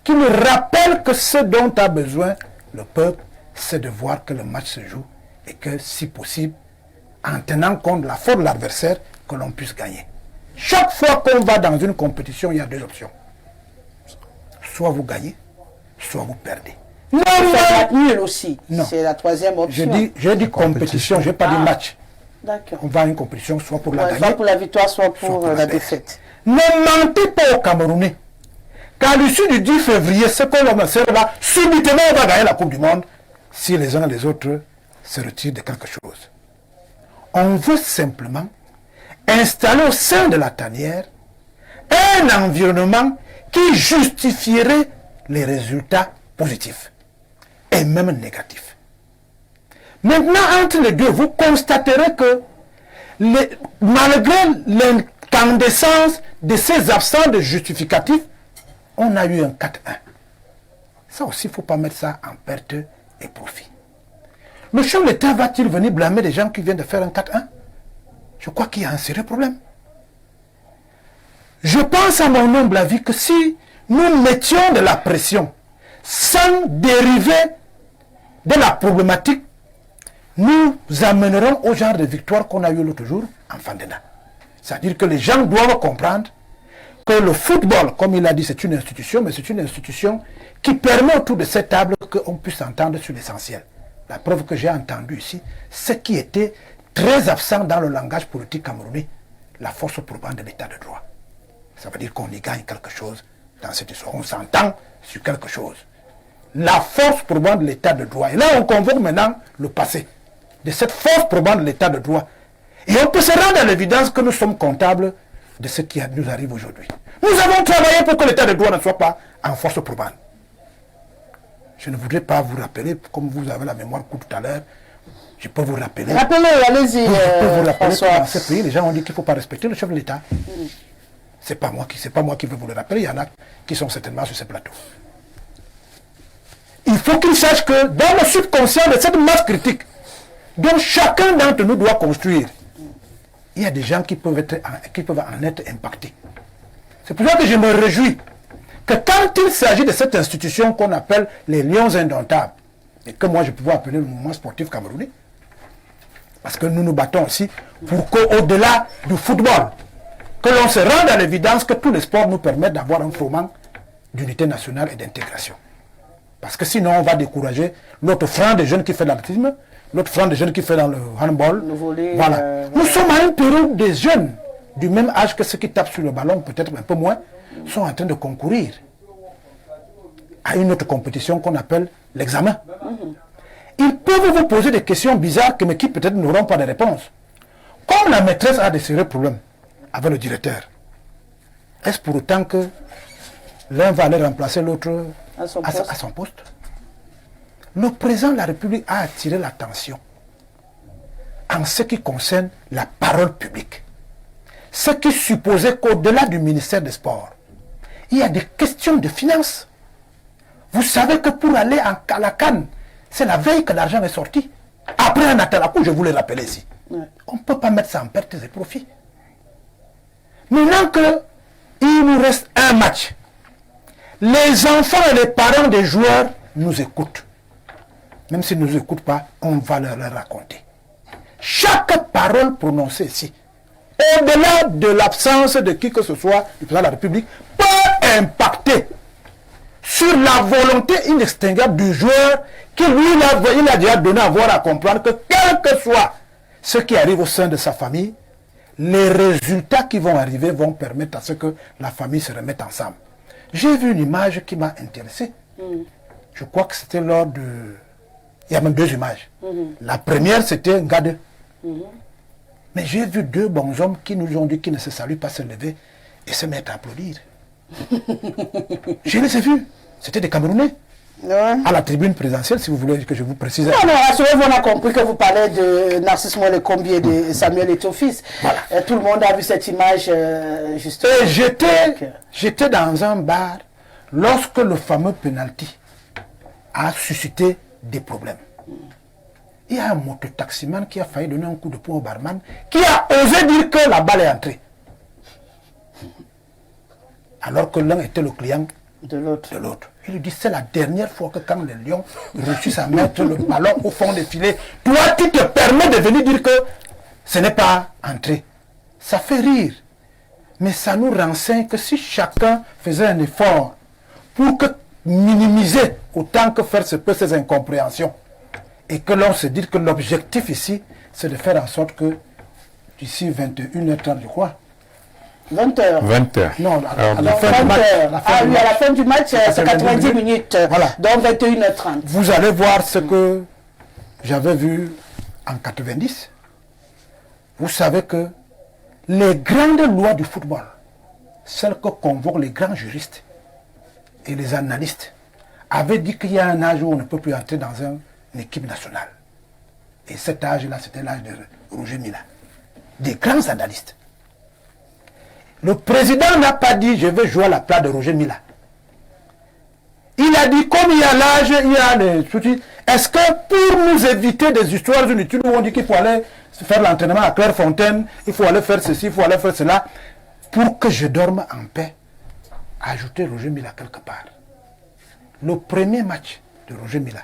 qui me rappellent que ce dont a besoin le peuple, c'est de voir que le match se joue et que, si possible, en tenant compte de la force de l'adversaire, que l'on puisse gagner. Chaque fois qu'on va dans une compétition, il y a deux options. Soit vous gagnez, soit vous perdez. Non, ça va nul aussi. Non. C'est la troisième option. J'ai dit compétition, je n'ai pas dit match. D'accord. On va à une compétition, soit pour la Soit gagner, pour la victoire, soit pour soit la défaite. Ne mentez pas aux Camerounais qu'à l'issue du 10 février, ce qu'on va faire là, subitement on va gagner la Coupe du Monde si les uns et les autres se retirent de quelque chose. On veut simplement installer au sein de la tanière un environnement qui justifierait les résultats positifs et même négatifs. Maintenant, entre les deux, vous constaterez que malgré l'incandescence de ces absents de justificatifs, on a eu un 4-1. Ça aussi, il ne faut pas mettre ça en perte et profit. Le chef de l'État va-t-il venir blâmer les gens qui viennent de faire un 4-1? Je crois qu'il y a un sérieux problème. Je pense à mon humble avis que si nous mettions de la pression sans dériver de la problématique, nous amènerons au genre de victoire qu'on a eu l'autre jour en Fandena. C'est-à-dire que les gens doivent comprendre que le football, comme il a dit, c'est une institution, mais c'est une institution qui permet autour de cette table qu'on puisse s'entendre sur l'essentiel. La preuve que j'ai entendue ici, c'est qui était très absent dans le langage politique camerounais, la force probante de l'état de droit. Ça veut dire qu'on y gagne quelque chose dans cette histoire. On s'entend sur quelque chose. La force probante de l'état de droit. Et là, on convoque maintenant le passé de cette force probante de l'état de droit. Et on peut se rendre à l'évidence que nous sommes comptables de ce qui nous arrive aujourd'hui. Nous avons travaillé pour que l'état de droit ne soit pas en force probante. Je ne voudrais pas vous rappeler, comme vous avez la mémoire courte tout à l'heure, je peux vous rappeler. Rappelez, allez-y, je peux vous rappeler François. que dans ce pays, les gens ont dit qu'il ne faut pas respecter le chef de l'État. C'est pas moi qui veux vous le rappeler, il y en a qui sont certainement sur ce plateau. Il faut qu'ils sachent que dans le subconscient de cette masse critique, dont chacun d'entre nous doit construire, il y a des gens qui peuvent en être impactés. C'est pour ça que je me réjouis que quand il s'agit de cette institution qu'on appelle les Lions Indomptables, et que moi je peux appeler le mouvement sportif camerounais, parce que nous nous battons aussi pour qu'au-delà du football, que l'on se rende à l'évidence que tous les sports nous permettent d'avoir un fondement d'unité nationale et d'intégration. Parce que sinon on va décourager l'autre franc des jeunes qui fait l'athlétisme, l'autre franc des jeunes qui fait dans le handball. Le volley, voilà. Nous sommes à une période des jeunes du même âge que ceux qui tapent sur le ballon, peut-être un peu moins, sont en train de concourir à une autre compétition qu'on appelle l'examen. Ils peuvent vous poser des questions bizarres mais qui peut-être n'auront pas de réponse. Comme la maîtresse a des sérieux problèmes avec le directeur, est-ce pour autant que l'un va aller remplacer l'autre à son poste? Le président de la République a attiré l'attention en ce qui concerne la parole publique. Ce qui supposait qu'au-delà du ministère des Sports, il y a des questions de finances. Vous savez que pour aller à la CAN, c'est la veille que l'argent est sorti. Après un Atalakou, je vous l'ai rappelé ici. On ne peut pas mettre ça en perte et profit. Maintenant qu'il nous reste un match, les enfants et les parents des joueurs nous écoutent. Même s'ils ne nous écoutent pas, on va leur raconter. Chaque parole prononcée ici, au-delà de l'absence de qui que ce soit du président de la République, peut a impacté sur la volonté inextinguible du joueur qui lui, il a déjà donné à voir à comprendre que quel que soit ce qui arrive au sein de sa famille, les résultats qui vont arriver vont permettre à ce que la famille se remette ensemble. J'ai vu une image qui m'a intéressé. Je crois que c'était lors de... Il y a même 2 images. La première, c'était Ngade. Mais j'ai vu 2 bons hommes qui nous ont dit qu'ils ne se saluent pas se lever et se mettre à applaudir. Je les ai vus. C'était des Camerounais. Ouais. À la tribune présidentielle, si vous voulez que je vous précise. Non, non, rassurez-vous, on a compris que vous parlez de Narcisse Molekombi et de Samuel Eto'o-Fils. Voilà. Tout le monde a vu cette image, justement. Et j'étais dans un bar lorsque le fameux penalty a suscité des problèmes. Il y a un mototaximan qui a failli donner un coup de poing au barman, qui a osé dire que la balle est entrée. Alors que l'un était le client De l'autre. Il lui dit, c'est la dernière fois que quand les Lions réussissent à mettre le ballon au fond des filets, toi tu te permets de venir dire que ce n'est pas entré. Ça fait rire. Mais ça nous renseigne que si chacun faisait un effort pour que minimiser autant que faire se peut ces incompréhensions, et que l'on se dit que l'objectif ici, c'est de faire en sorte que d'ici 21h30, je crois, 20h. 20h. non, à la Donc, fin du match, 20h. Ah oui, à la fin du match, c'est 90 minutes. Voilà. Donc 21h30. vous allez voir ce que j'avais vu en 90. Vous savez que les grandes lois du football, celles que convoquent les grands juristes et les analystes, avaient dit qu'il y a un âge où on ne peut plus entrer dans une équipe nationale. Et cet âge-là, c'était l'âge de Roger Mila. Des grands analystes. Le président n'a pas dit « je vais jouer à la place de Roger Mila ». Il a dit, comme il y a l'âge, il y a les soucis, est-ce que pour nous éviter des histoires inutiles où on dit qu'il faut aller faire l'entraînement à Clairefontaine, il faut aller faire ceci, il faut aller faire cela, pour que je dorme en paix, ajouter Roger Mila quelque part. Le premier match de Roger Mila,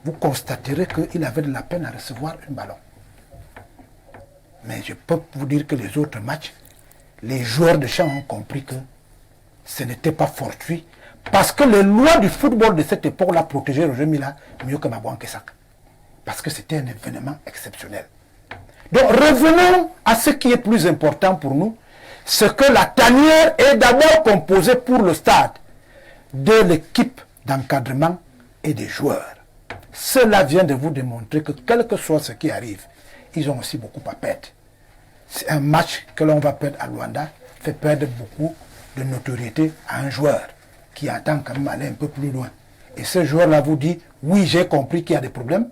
vous constaterez qu'il avait de la peine à recevoir un ballon. Mais je peux vous dire que les autres matchs, les joueurs de champ ont compris que ce n'était pas fortuit, parce que les lois du football de cette époque-là protégeaient Roger Mila mieux que Mabouan Kesak. Parce que c'était un événement exceptionnel. Donc revenons à ce qui est plus important pour nous, c'est que la tanière est d'abord composée pour le stade de l'équipe d'encadrement et des joueurs. Cela vient de vous démontrer que quel que soit ce qui arrive, ils ont aussi beaucoup à perdre. C'est un match que l'on va perdre à Luanda, fait perdre beaucoup de notoriété à un joueur qui attend quand même aller un peu plus loin. Et ce joueur-là vous dit, oui, j'ai compris qu'il y a des problèmes,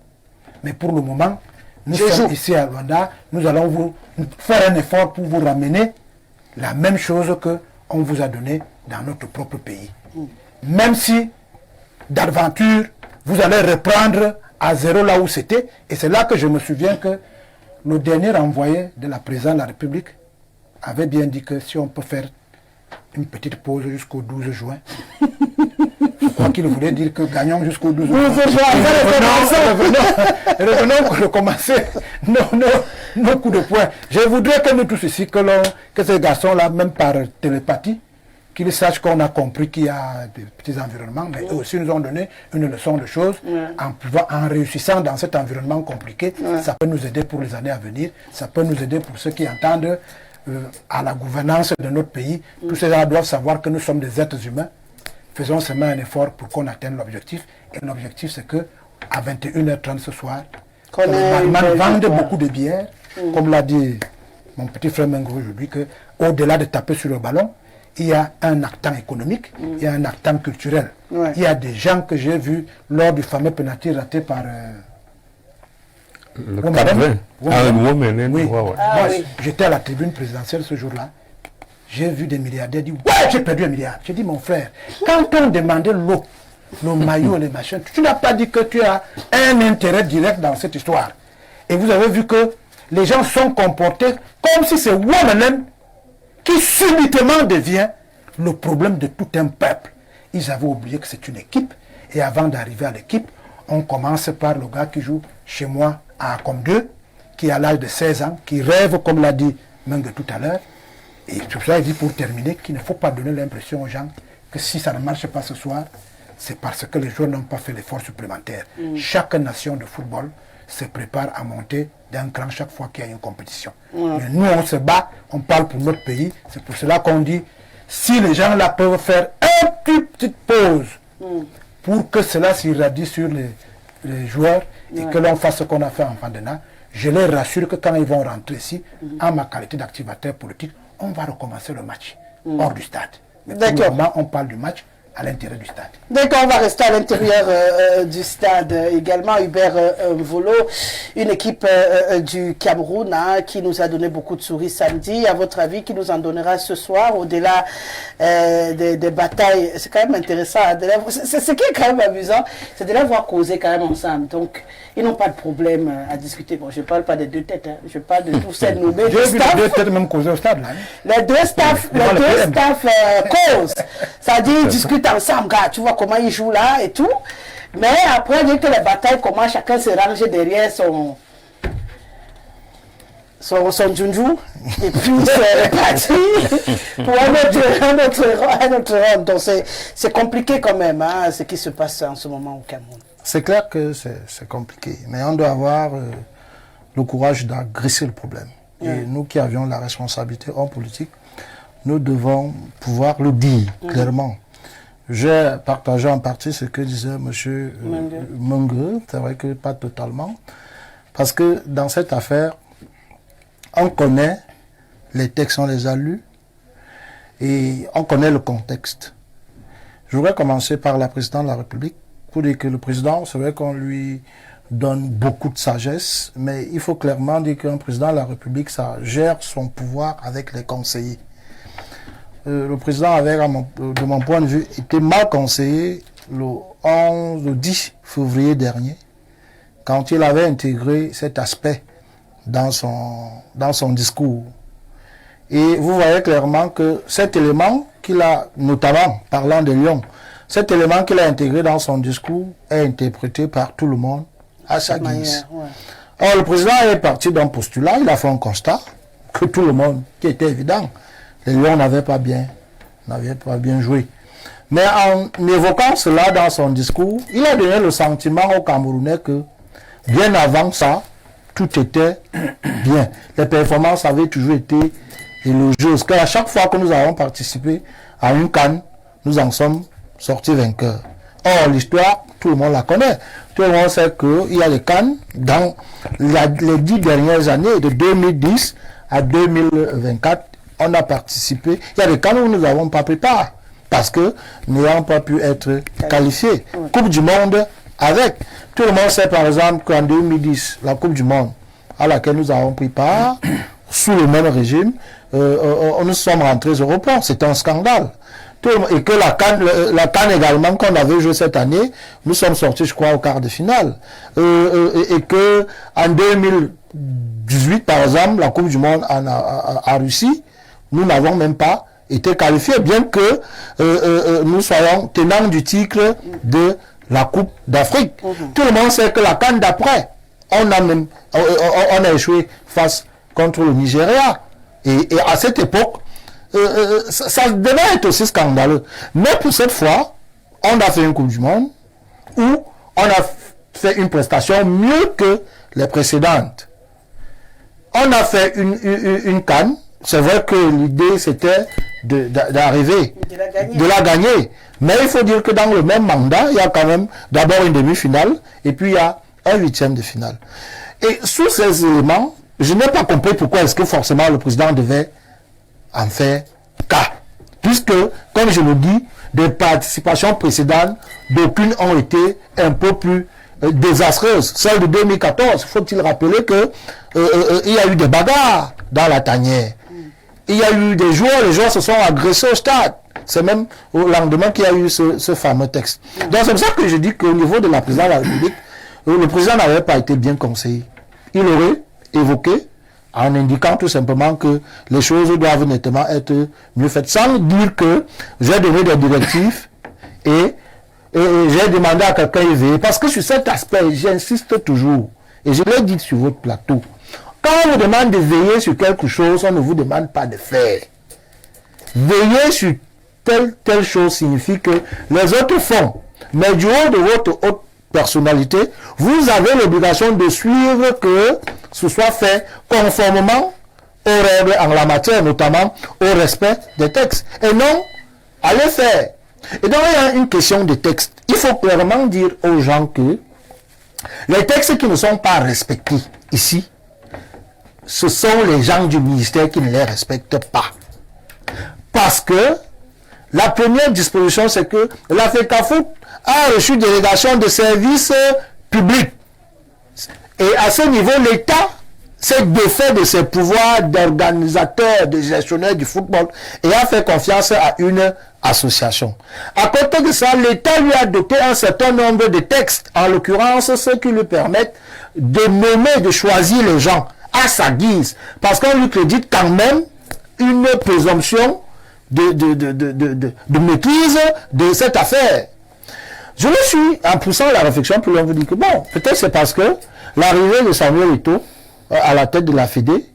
mais pour le moment, nous sommes ici à Luanda, nous allons vous faire un effort pour vous ramener la même chose qu'on vous a donné dans notre propre pays. Même si, d'aventure, vous allez reprendre à zéro là où c'était, et c'est là que je me souviens que le dernier envoyé de la présidente de la République avait bien dit que si on peut faire une petite pause jusqu'au 12 juin, je crois qu'il voulait dire que gagnons jusqu'au 12 juin. Revenons pour commencer nos coups de poing. Je voudrais que nous tous ici, que ces garçons-là, même par télépathie, qu'ils sachent qu'on a compris qu'il y a des petits environnements, mais eux aussi nous ont donné une leçon de choses. En réussissant dans cet environnement compliqué, ça peut nous aider pour les années à venir, ça peut nous aider pour ceux qui entendent à la gouvernance de notre pays. Tous ces gens doivent savoir que nous sommes des êtres humains. Faisons seulement un effort pour qu'on atteigne l'objectif. Et l'objectif, c'est que à 21h30 ce soir, les barman vendent beaucoup de bières, comme l'a dit mon petit frère Mengo aujourd'hui, qu'au-delà de taper sur le ballon, il y a un actant économique, il y a un actant culturel. Il y a des gens que j'ai vus lors du fameux penalty raté par... le Cap-Vert. Moi, j'étais à la tribune présidentielle ce jour-là. J'ai vu des milliardaires dire « Ouais, j'ai perdu 1 milliard ». J'ai dit « Mon frère, quand on demandait l'eau, le maillot, les machins, tu n'as pas dit que tu as un intérêt direct dans cette histoire. » Et vous avez vu que les gens sont comportés comme si c'est Wamanen qui subitement devient le problème de tout un peuple. Ils avaient oublié que c'est une équipe. Et avant d'arriver à l'équipe, on commence par le gars qui joue chez moi à Comme2, qui a l'âge de 16 ans, qui rêve, comme l'a dit Mengue tout à l'heure. Et tout ça, il dit pour terminer qu'il ne faut pas donner l'impression aux gens que si ça ne marche pas ce soir, c'est parce que les joueurs n'ont pas fait l'effort supplémentaire. Chaque nation de football se prépare à monter d'un cran chaque fois qu'il y a une compétition. Mais nous, on se bat, on parle pour notre pays. C'est pour cela qu'on dit, si les gens là peuvent faire une petite pause pour que cela s'irradie sur les joueurs et que l'on fasse ce qu'on a fait en Fandena, je les rassure que quand ils vont rentrer ici, en ma qualité d'activateur politique, on va recommencer le match hors du stade. Mais pour le moment, on parle du match à l'intérieur du stade. D'accord, on va rester à l'intérieur du stade également. Hubert Mvolo, une équipe du Cameroun qui nous a donné beaucoup de souris samedi. À votre avis, qui nous en donnera ce soir au-delà des batailles? C'est quand même intéressant. Ce qui est quand même amusant, c'est de les voir causer quand même ensemble. Donc, ils n'ont pas de problème à discuter. Bon, je ne parle pas des deux têtes, hein. Je parle de tous ces nommés. J'ai vu les deux têtes même causer au stade. Là, hein. Les deux staffs causent. C'est-à-dire, ils discutent ensemble, gars, tu vois comment ils jouent là et tout. Mais après, dès que les batailles commencent, chacun se range derrière son junju. Et puis, c'est reparti pour un autre round. Donc, c'est compliqué quand même, hein, ce qui se passe en ce moment au Cameroun. C'est clair que c'est compliqué. Mais on doit avoir le courage d'agresser le problème. Et nous qui avions la responsabilité en politique, nous devons pouvoir le dire clairement. J'ai partagé en partie ce que disait M. Mengue, c'est vrai que pas totalement, parce que dans cette affaire, on connaît les textes, on les a lus, et on connaît le contexte. Je voudrais commencer par la présidente de la République, pour dire que le président, c'est vrai qu'on lui donne beaucoup de sagesse, mais il faut clairement dire qu'un président de la République, ça gère son pouvoir avec les conseillers. Le président avait, de mon point de vue, été mal conseillé le 10 février dernier, quand il avait intégré cet aspect dans son discours. Et vous voyez clairement que cet élément qu'il a, notamment parlant de Lyon, cet élément qu'il a intégré dans son discours est interprété par tout le monde à sa guise. Or, le président est parti d'un postulat, il a fait un constat que tout le monde, qui était évident, les Lions n'avaient pas bien joué. Mais en évoquant cela dans son discours, il a donné le sentiment aux Camerounais que, bien avant ça, tout était bien. Les performances avaient toujours été élogieuses. Qu'à chaque fois que nous avons participé à une CAN, nous en sommes sortis vainqueurs. Or, l'histoire, tout le monde la connaît. Tout le monde sait qu'il y a des CAN dans les 10 dernières années, de 2010 à 2024. On a participé. Il y a des cas où nous n'avons pas pris part parce que nous n'avons pas pu être qualifiés. Coupe du Monde avec. Tout le monde sait par exemple qu'en 2010, la Coupe du Monde à laquelle nous avons pris part, sous le même régime, nous sommes rentrés européens. C'est un scandale. Et que la CAN également qu'on avait joué cette année, nous sommes sortis, je crois, au quart de finale. Et que en 2018, par exemple, la Coupe du Monde en Russie, nous n'avons même pas été qualifiés, bien que nous soyons tenants du titre de la Coupe d'Afrique. Tout le monde sait que la CAN d'après, on a échoué face contre le Nigeria. Et à cette époque, ça devait être aussi scandaleux. Mais pour cette fois, on a fait une Coupe du Monde où on a fait une prestation mieux que les précédentes. On a fait une CAN. C'est vrai que l'idée c'était d'arriver, de la gagner. Mais il faut dire que dans le même mandat, il y a quand même d'abord une demi-finale et puis il y a un 8e de finale. Et sous ces éléments, je n'ai pas compris pourquoi est-ce que forcément le président devait en faire cas. Puisque, comme je le dis, des participations précédentes, d'aucunes ont été un peu plus désastreuses. Celle de 2014, faut-il rappeler que il y a eu des bagarres dans la tanière. Il y a eu des joueurs, les joueurs se sont agressés au stade. C'est même au lendemain qu'il y a eu ce fameux texte. Donc c'est pour ça que je dis qu'au niveau de la présidence de la République, le président n'avait pas été bien conseillé. Il aurait évoqué en indiquant tout simplement que les choses doivent nettement être mieux faites, sans dire que j'ai donné des directives et j'ai demandé à quelqu'un de veiller. Parce que sur cet aspect, j'insiste toujours, et je l'ai dit sur votre plateau, quand on vous demande de veiller sur quelque chose, on ne vous demande pas de faire. Veiller sur telle chose signifie que les autres font. Mais du haut de votre haute personnalité, vous avez l'obligation de suivre que ce soit fait conformément aux règles en la matière, notamment au respect des textes. Et non, allez faire. Et donc, il y a une question de texte. Il faut clairement dire aux gens que les textes qui ne sont pas respectés ici, ce sont les gens du ministère qui ne les respectent pas. Parce que la première disposition, c'est que la FECAFOOT a reçu délégation de services publics. Et à ce niveau, l'État s'est défait de ses pouvoirs d'organisateur, de gestionnaire du football et a fait confiance à une association. À côté de ça, l'État lui a doté un certain nombre de textes, en l'occurrence ceux qui lui permettent de nommer, de choisir les gens à sa guise. Parce qu'on lui crédite quand même une présomption de maîtrise de cette affaire. Je me suis, en poussant la réflexion, puis on vous dit que bon, peut-être c'est parce que l'arrivée de Samuel Eto'o à la tête de la Fédé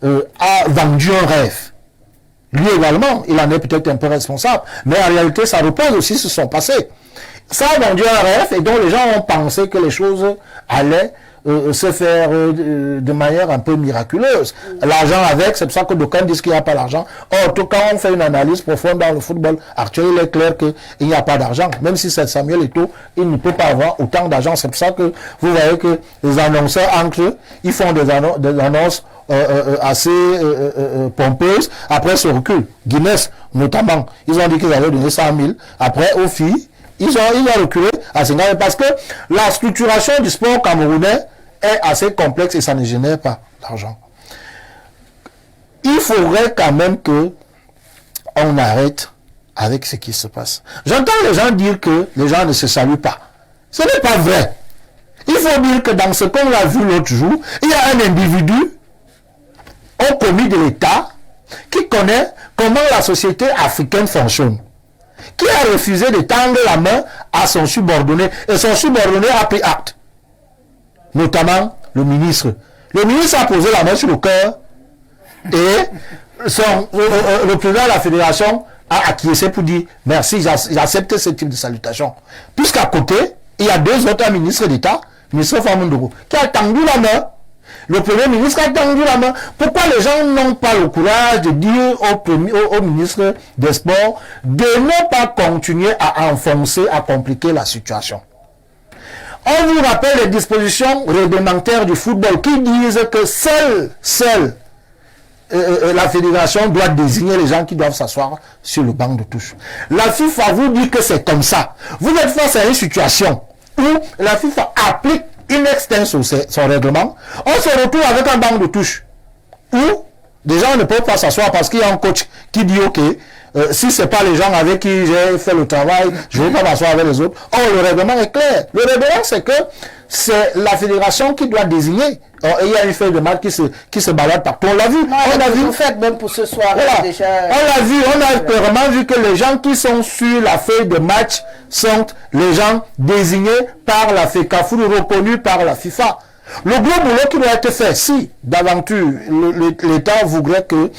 a vendu un rêve. Lui également, il en est peut-être un peu responsable, mais en réalité, ça repose aussi sur son passé. Ça a vendu un rêve et donc les gens ont pensé que les choses allaient se faire de manière un peu miraculeuse. L'argent avec, c'est pour ça que d'aucuns disent qu'il n'y a pas d'argent. Or, tout quand on fait une analyse profonde dans le football actuel, il est clair qu'il n'y a pas d'argent. Même si c'est Samuel Eto'o, il ne peut pas avoir autant d'argent. C'est pour ça que vous voyez que les annonceurs entre eux, ils font des annonces assez pompeuses. Après, ce recul. Guinness, notamment, ils ont dit qu'ils avaient donné 100 000. Après, aux filles, ils ont reculé à 50 000 parce que la structuration du sport camerounais est assez complexe et ça ne génère pas d'argent. Il faudrait quand même que on arrête avec ce qui se passe. J'entends les gens dire que les gens ne se saluent pas. Ce n'est pas vrai. Il faut dire que dans ce qu'on a vu l'autre jour, il y a un individu au commis de l'État qui connaît comment la société africaine fonctionne, qui a refusé de tendre la main à son subordonné. Et son subordonné a pris acte. Notamment le ministre. Le ministre a posé la main sur le cœur et le président de la fédération a acquiescé pour dire merci, j'accepte ce type de salutation. Puisqu'à côté, il y a deux autres ministres d'État, le ministre Famundoro, qui a tendu la main. Le premier ministre a tendu la main. Pourquoi les gens n'ont pas le courage de dire au ministre des Sports de ne pas continuer à enfoncer, à compliquer la situation? On vous rappelle les dispositions réglementaires du football qui disent que seule la fédération doit désigner les gens qui doivent s'asseoir sur le banc de touche. La FIFA vous dit que c'est comme ça. Vous êtes face à une situation où la FIFA applique in extenso son règlement. On se retrouve avec un banc de touche où des gens ne peuvent pas s'asseoir parce qu'il y a un coach qui dit ok, si ce n'est pas les gens avec qui j'ai fait le travail, je ne vais pas m'asseoir avec les autres. Or, le règlement est clair. Le règlement, c'est que c'est la fédération qui doit désigner. Or, il y a une feuille de match qui se balade partout. On l'a vu. On a vu. En fait, même pour ce soir, voilà. déjà. On l'a vu. On a clairement vu que les gens qui sont sur la feuille de match sont les gens désignés par la FECAFOOT, reconnus par la FIFA. Le gros boulot qui doit être fait, si d'aventure l'État voudrait que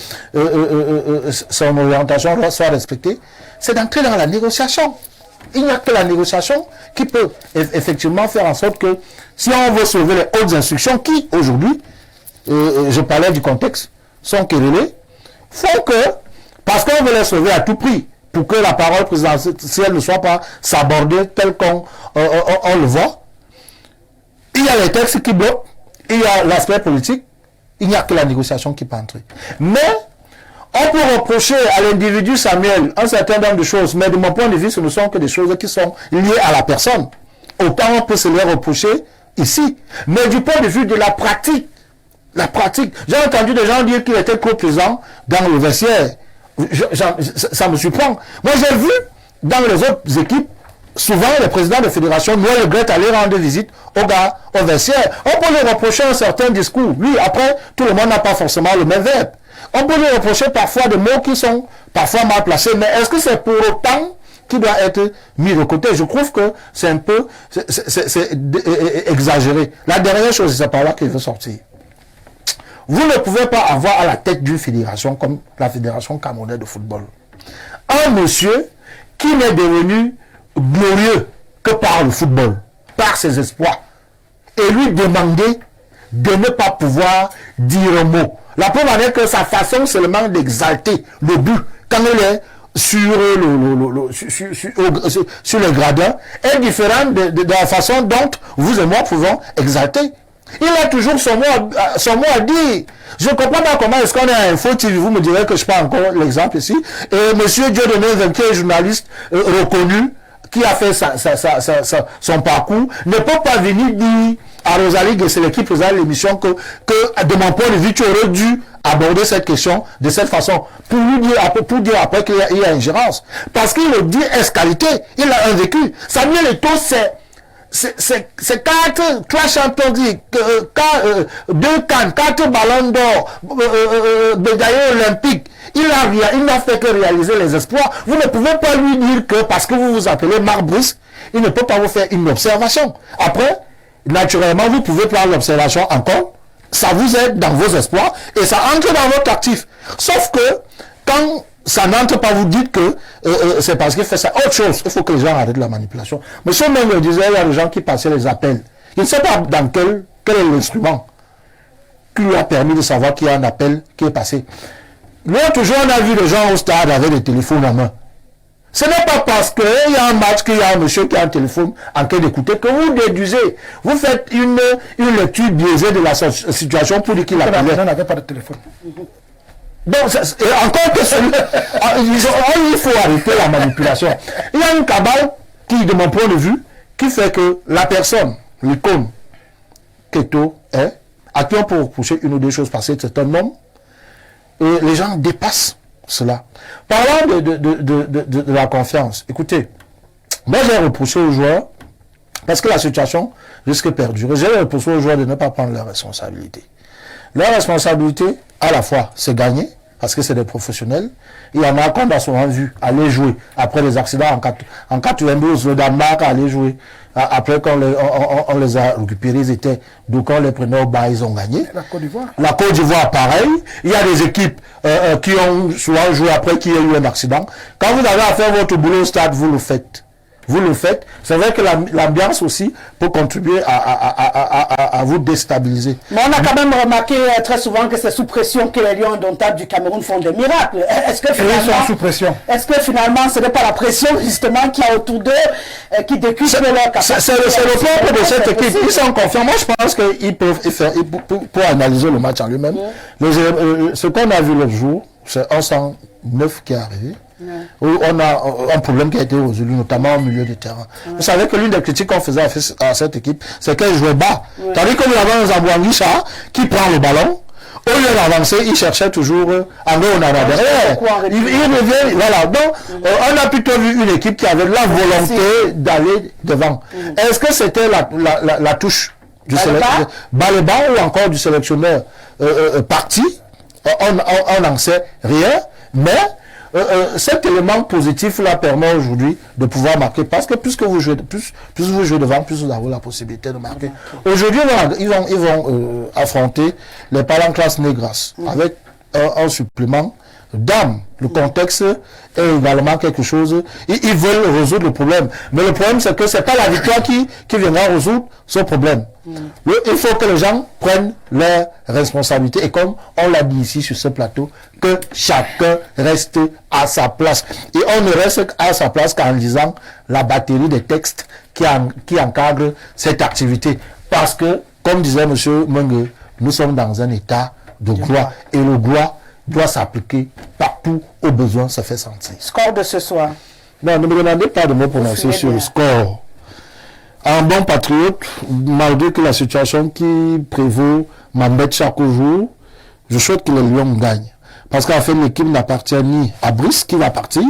son orientation soit respectée, c'est d'entrer dans la négociation. Il n'y a que la négociation qui peut effectivement faire en sorte que si on veut sauver les hautes instructions qui aujourd'hui, je parlais du contexte, sont querellées, font que, parce qu'on veut les sauver à tout prix, pour que la parole présidentielle ne soit pas sabordée tel qu'on le voit, il y a les textes qui bloquent, il y a l'aspect politique, il n'y a que la négociation qui peut entrer. Mais on peut reprocher à l'individu Samuel un certain nombre de choses, mais de mon point de vue, ce ne sont que des choses qui sont liées à la personne. Autant on peut se les reprocher ici. Mais du point de vue de la pratique, j'ai entendu des gens dire qu'il était co-président dans le vestiaire. Ça me surprend. Moi, j'ai vu dans les autres équipes, souvent, les présidents de fédération, Noël Le Gret allait rendre visite aux gars, au vestiaire. On peut lui reprocher un certain discours. Lui, après, tout le monde n'a pas forcément le même verbe. On peut lui reprocher parfois des mots qui sont parfois mal placés. Mais est-ce que c'est pour autant qu'il doit être mis de côté? Je trouve que c'est un peu exagéré. La dernière chose, c'est par là qu'il veut sortir. Vous ne pouvez pas avoir à la tête d'une fédération comme la Fédération camerounaise de football un monsieur qui n'est devenu glorieux que par le football, par ses espoirs, et lui demander de ne pas pouvoir dire un mot. La preuve en est que sa façon seulement d'exalter le but quand il est sur le gradin est différente de la façon dont vous et moi pouvons exalter. Il a toujours son mot à dire. Je ne comprends pas comment est-ce qu'on est à Info TV, vous me direz que je prends encore l'exemple ici, et monsieur Dieudonné Vainqueur, journaliste reconnu, qui a fait son parcours, ne peut pas venir dire à Rosalie, et c'est l'équipe Rosalie l'émission, que de mon point de vue, tu aurais dû aborder cette question de cette façon, pour dire après qu'il y a ingérence. Parce qu'il le dit qualité, il a un vécu. Samuel Eto'o, c'est 3 champions League, 2 Cannes, 4 ballons d'or, médaillé olympique. Il n'a fait que réaliser les espoirs. Vous ne pouvez pas lui dire que parce que vous vous appelez Marc Brice, il ne peut pas vous faire une observation. Après, naturellement, vous pouvez prendre l'observation en compte. Ça vous aide dans vos espoirs et ça entre dans votre actif. Sauf que quand ça n'entre pas, vous dites que c'est parce qu'il fait ça. Autre chose, il faut que les gens arrêtent la manipulation. Monsieur même le disait, il y a des gens qui passaient les appels. Il ne sait pas dans quel est l'instrument qui lui a permis de savoir qu'il y a un appel qui est passé. L'autre jour, on a vu les gens au stade avec des téléphones en main. Ce n'est pas parce qu'il y a un match, qu'il y a un monsieur qui a un téléphone en train d'écouter que vous déduisez. Vous faites une lecture biaisée de la situation pour dire qu'il a appelé. On n'avait pas de téléphone. Donc, encore que il faut arrêter la manipulation. Il y a une cabale qui, de mon point de vue, qui fait que la personne, l'icône qu'Eto'o est, à qui on peut reprocher une ou deux choses parce que c'est un homme, et les gens dépassent cela. Parlant de la confiance, écoutez, moi j'ai reproché aux joueurs, parce que la situation risque de perdurer, j'ai reproché aux joueurs de ne pas prendre leurs responsabilités. Leur responsabilité, à la fois, c'est gagner, parce que c'est des professionnels. Il y en a qu'on a souvent vu aller jouer après les accidents en 92, le Danemark allait jouer. Après qu'on on les a récupérés, ils étaient, donc on les prenait au bas, ils ont gagné. La Côte d'Ivoire. La Côte d'Ivoire, pareil. Il y a des équipes qui ont souvent joué après qu'il y a eu un accident. Quand vous avez à faire votre boulot au stade, vous le faites. Vous le faites. C'est vrai que l'ambiance aussi peut contribuer à vous déstabiliser. Mais on a quand même remarqué très souvent que c'est sous pression que les Lions indomptables du Cameroun font des miracles. Est-ce que finalement, ce n'est pas la pression justement qu'il y a autour d'eux qui décuple leur capacité? C'est le propre de cette équipe. Ils sont confiants. Moi, je pense qu'ils peuvent faire, pour analyser le match en lui-même. Ce qu'on a vu l'autre jour, c'est un 109 qui est arrivé. Où on a un problème qui a été résolu, notamment au milieu du terrain. Vous savez que l'une des critiques qu'on faisait à cette équipe, c'est qu'elle jouait bas. Tandis que vous avez un Zambouanguisha qui prend le ballon, au lieu d'avancer, il cherchait toujours en haut, en arrière. Il revient, voilà. Donc, on a plutôt vu une équipe qui avait la volonté d'aller devant. Est-ce que c'était la touche du sélectionneur Baleba ou encore du sélectionneur parti? On n'en sait rien, mais cet élément positif là permet aujourd'hui de pouvoir marquer, parce que plus vous jouez devant, plus vous avez la possibilité de marquer. Aujourd'hui, ils vont affronter les Palanclas Negras avec un supplément d'âme. Le contexte est également quelque chose. Ils veulent résoudre le problème. Mais le problème, c'est que ce n'est pas la victoire qui viendra résoudre ce problème. Il faut que les gens prennent leurs responsabilités. Et comme on l'a dit ici sur ce plateau, que chacun reste à sa place. Et on ne reste à sa place qu'en lisant la batterie des textes qui encadrent cette activité. Parce que, comme disait M. Mengue, nous sommes dans un état de gloire. Et le gloire doit s'appliquer partout au besoin se fait sentir. Score de ce soir. Non, ne me demandez pas de me prononcer sur le score. Un bon patriote, malgré que la situation qui prévaut m'embête chaque jour, je souhaite que les Lions gagnent. Parce qu'en fait, l'équipe n'appartient ni à Brice, qui va partir,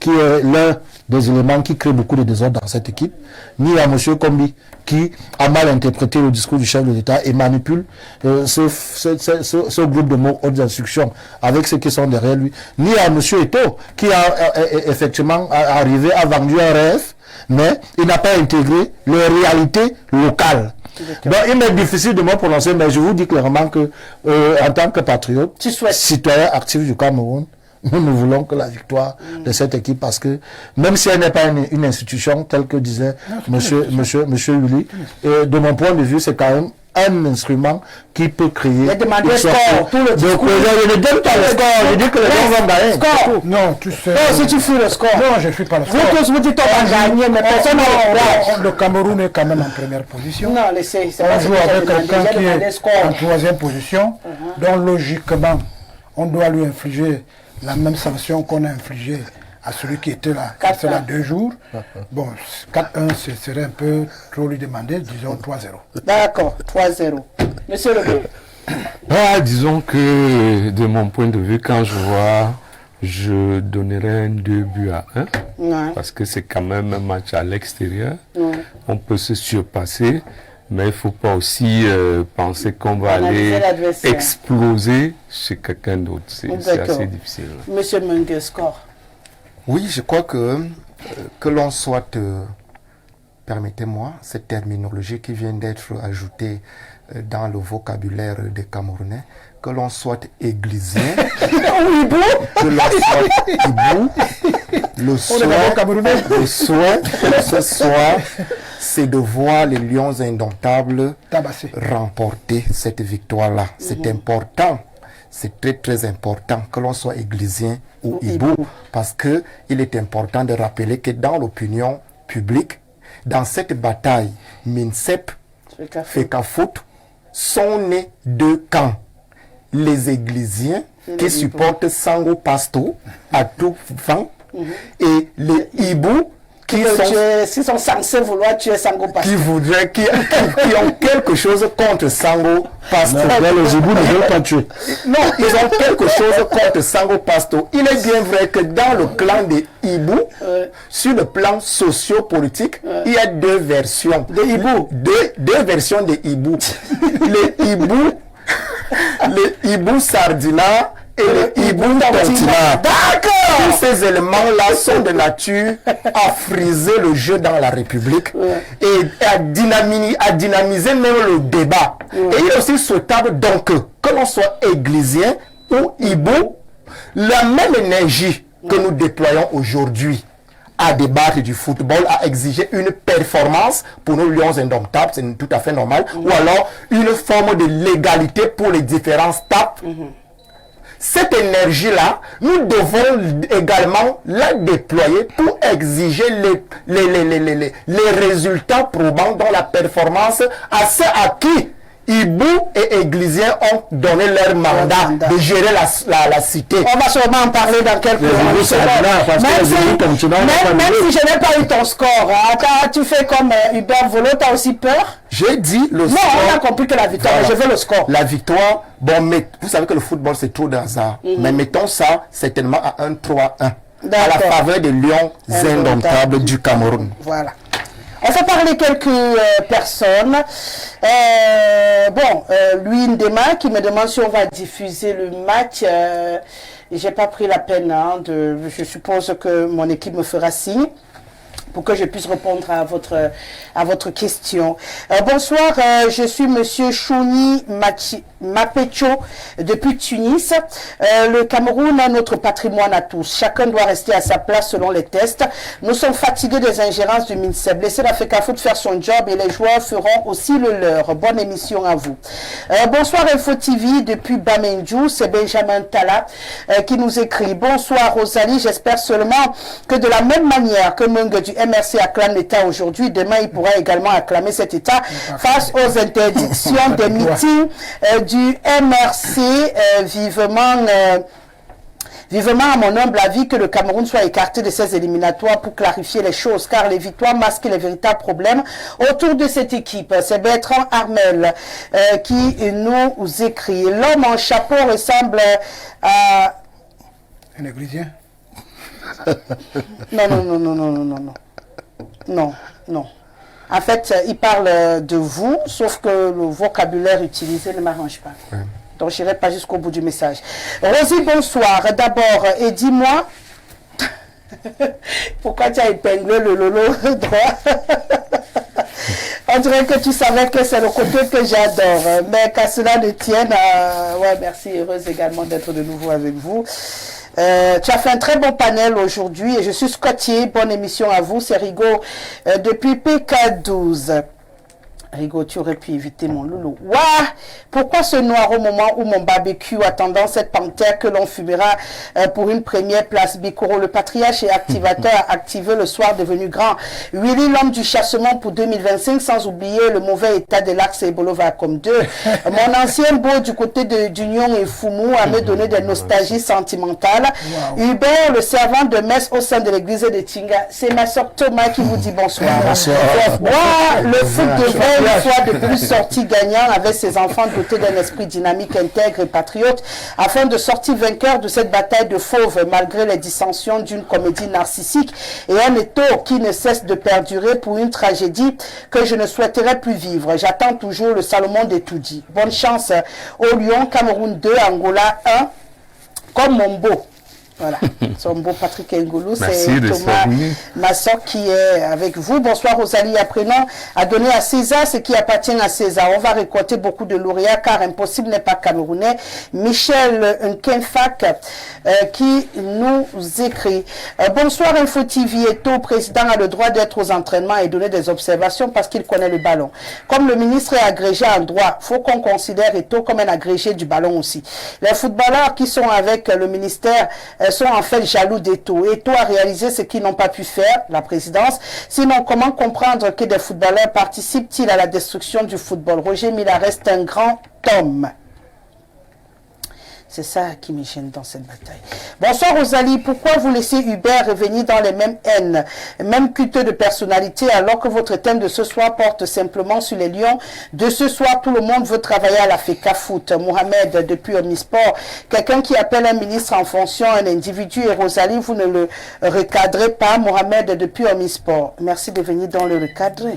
qui est l'un des éléments qui créent beaucoup de désordre dans cette équipe, ni à M. Kombi, qui a mal interprété le discours du chef de l'État et manipule ce groupe de mots hautes instructions avec ceux qui sont derrière lui, ni à M. Eto'o, qui a effectivement arrivé à vendre un rêve, mais il n'a pas intégré les réalités locales. Donc il m'est difficile de me prononcer, mais je vous dis clairement que en tant que patriote, citoyen actif du Cameroun, Nous voulons que la victoire de cette équipe, parce que même si elle n'est pas une institution, telle que disait monsieur Uli, et de mon point de vue, c'est quand même un instrument qui peut créer... Il a demandé le score, tout le discours. Je ne donne pas le score, je dis que les gens vont gagner. Score. Non, tu sais... Non, si tu fous le score. Non, je ne suis pas le score. Vous tous vous dites on va gagner, mais personne n'a Le Cameroun est quand même en première position. Non, laissez. On joue avec quelqu'un qui est en troisième position. Donc logiquement, on doit lui infliger la même sanction qu'on a infligée à celui qui était là. C'est là 2 jours. Bon, 4-1, ce serait un peu trop lui demander, disons 3-0. D'accord, 3-0. Monsieur Lebé. Disons que de mon point de vue, quand je vois, je donnerais un 2 buts à 1. Ouais. Parce que c'est quand même un match à l'extérieur. Ouais. On peut se surpasser, mais il ne faut pas aussi penser qu'on va aller exploser chez quelqu'un d'autre. C'est assez difficile. Monsieur Mengue, score. Oui, je crois que l'on soit, permettez-moi, cette terminologie qui vient d'être ajoutée dans le vocabulaire des Camerounais, que l'on soit églisien, que l'on soit hibou, ce soir, c'est de voir les Lions indomptables remporter cette victoire-là. C'est important. C'est très très important que l'on soit églisien ou hibou, parce que il est important de rappeler que dans l'opinion publique, dans cette bataille, Minsep, Fekafoot sont nés 2 camps. Les églisiens qui supportent Sango Pasto à tout vent et les hibous qui sont censés vouloir tuer Sango Pasto. Qui voudraient, qui ont quelque chose contre Sango Pasto. Les hibous ne veulent pas tuer. Non, ils ont quelque chose contre Sango Pasto. Il est bien vrai que dans le clan des hibous, sur le plan socio-politique, il y a 2 versions. Des hibous. Deux versions des hibous. Les hibous Sardina et les hibous Tontina. D'accord. Tous ces éléments-là sont de nature à friser le jeu dans la République et à dynamiser même le débat. Et il est aussi souhaitable donc que l'on soit églisien ou hibou, la même énergie que nous déployons aujourd'hui à débattre du football, à exiger une performance pour nos Lions indomptables, c'est tout à fait normal, ou alors une forme de légalité pour les différents staffs. Cette énergie-là, nous devons également la déployer pour exiger les résultats probants dans la performance à ceux à qui Hibou et Églisiens ont donné leur mandat de gérer la cité. On va sûrement en parler dans quelques minutes. Même si je n'ai pas eu ton score, quand tu fais comme Hubert Volo, tu as aussi peur? J'ai dit le score. Non, on a compris que la victoire, mais je veux le score. La victoire, bon, mais vous savez que le football c'est trop d'hasard. Mais mettons ça certainement à un 3-1. À la faveur des Lions indomptables du Cameroun. Voilà. On fait parler quelques personnes. Louis Ndema qui me demande si on va diffuser le match. J'ai pas pris la peine je suppose que mon équipe me fera signe pour que je puisse répondre à votre question. Bonsoir, je suis monsieur Chouni Mapecho depuis Tunis. Le Cameroun a notre patrimoine à tous. Chacun doit rester à sa place selon les tests. Nous sommes fatigués des ingérences du MINSEP. Laissez la FECAFOOT faire son job et les joueurs feront aussi le leur. Bonne émission à vous. Bonsoir Info TV depuis Bamenjou. C'est Benjamin Tala qui nous écrit. Bonsoir Rosalie. J'espère seulement que de la même manière que Mungue du MRC acclame l'État aujourd'hui, demain il pourra également acclamer cet État face aux interdictions des meetings du MRC. Vivement à mon humble avis que le Cameroun soit écarté de ces éliminatoires pour clarifier les choses, car les victoires masquent les véritables problèmes autour de cette équipe. C'est Bertrand Armel qui nous écrit. L'homme en chapeau ressemble à... Un églisien? Non. En fait, il parle de vous, sauf que le vocabulaire utilisé ne m'arrange pas. Donc, je n'irai pas jusqu'au bout du message. Rosie, bonsoir. D'abord, et dis-moi, pourquoi tu as épinglé le lolo droit? On dirait que tu savais que c'est le côté que j'adore. Mais qu'à cela ne tienne, ouais, merci, heureuse également d'être de nouveau avec vous. Tu as fait un très bon panel aujourd'hui et je suis scottier. Bonne émission à vous, c'est Rigo depuis PK12. Rigo, tu aurais pu éviter mon loulou. Ouah! Pourquoi ce noir au moment où mon barbecue attendant cette panthère que l'on fumera pour une première place? Bikoro, le patriarche et activateur activé le soir devenu grand. Willy, l'homme du chassement pour 2025, sans oublier le mauvais état de l'axe et Bolova comme 2. Mon ancien beau du côté d'Union et Foumou a me donné des nostalgies sentimentales. Wow. Hubert, le servant de messe au sein de l'église de Tinga. C'est ma soeur Thomas qui vous dit bonsoir. Bonsoir. Wow, le foot devrait une fois de plus sorti gagnant avec ses enfants dotés d'un esprit dynamique, intègre et patriote afin de sortir vainqueur de cette bataille de fauves malgré les dissensions d'une comédie narcissique et un étau qui ne cesse de perdurer pour une tragédie que je ne souhaiterais plus vivre. J'attends toujours le Salomon des Toudi. Bonne chance au Lyon, Cameroun 2, Angola 1, comme mon beau. Voilà, son beau Patrick Ngoulou, c'est Thomas Massok qui est avec vous. Bonsoir Rosalie, apprenant à donner à César ce qui appartient à César. On va récolter beaucoup de lauréats car impossible n'est pas camerounais. Michel Nkenfak qui nous écrit bonsoir Info TV. Eto'o, président a le droit d'être aux entraînements et donner des observations parce qu'il connaît le ballon. Comme le ministre est agrégé en droit, faut qu'on considère Eto'o comme un agrégé du ballon aussi. Les footballeurs qui sont avec le ministère sont en fait jaloux d'Eto'o. Eto'o a réalisé ce qu'ils n'ont pas pu faire, la présidence. Sinon, comment comprendre que des footballeurs participent-ils à la destruction du football? Roger Mila reste un grand homme. C'est ça qui me gêne dans cette bataille. Bonsoir Rosalie, pourquoi vous laissez Hubert revenir dans les mêmes haines, même culte de personnalité, alors que votre thème de ce soir porte simplement sur les Lions? De ce soir, tout le monde veut travailler à la FECA Foot. Mohamed, depuis Omnisport, quelqu'un qui appelle un ministre en fonction, un individu, et Rosalie, vous ne le recadrez pas. Mohamed, depuis Omnisport. Merci de venir dans le recadrer.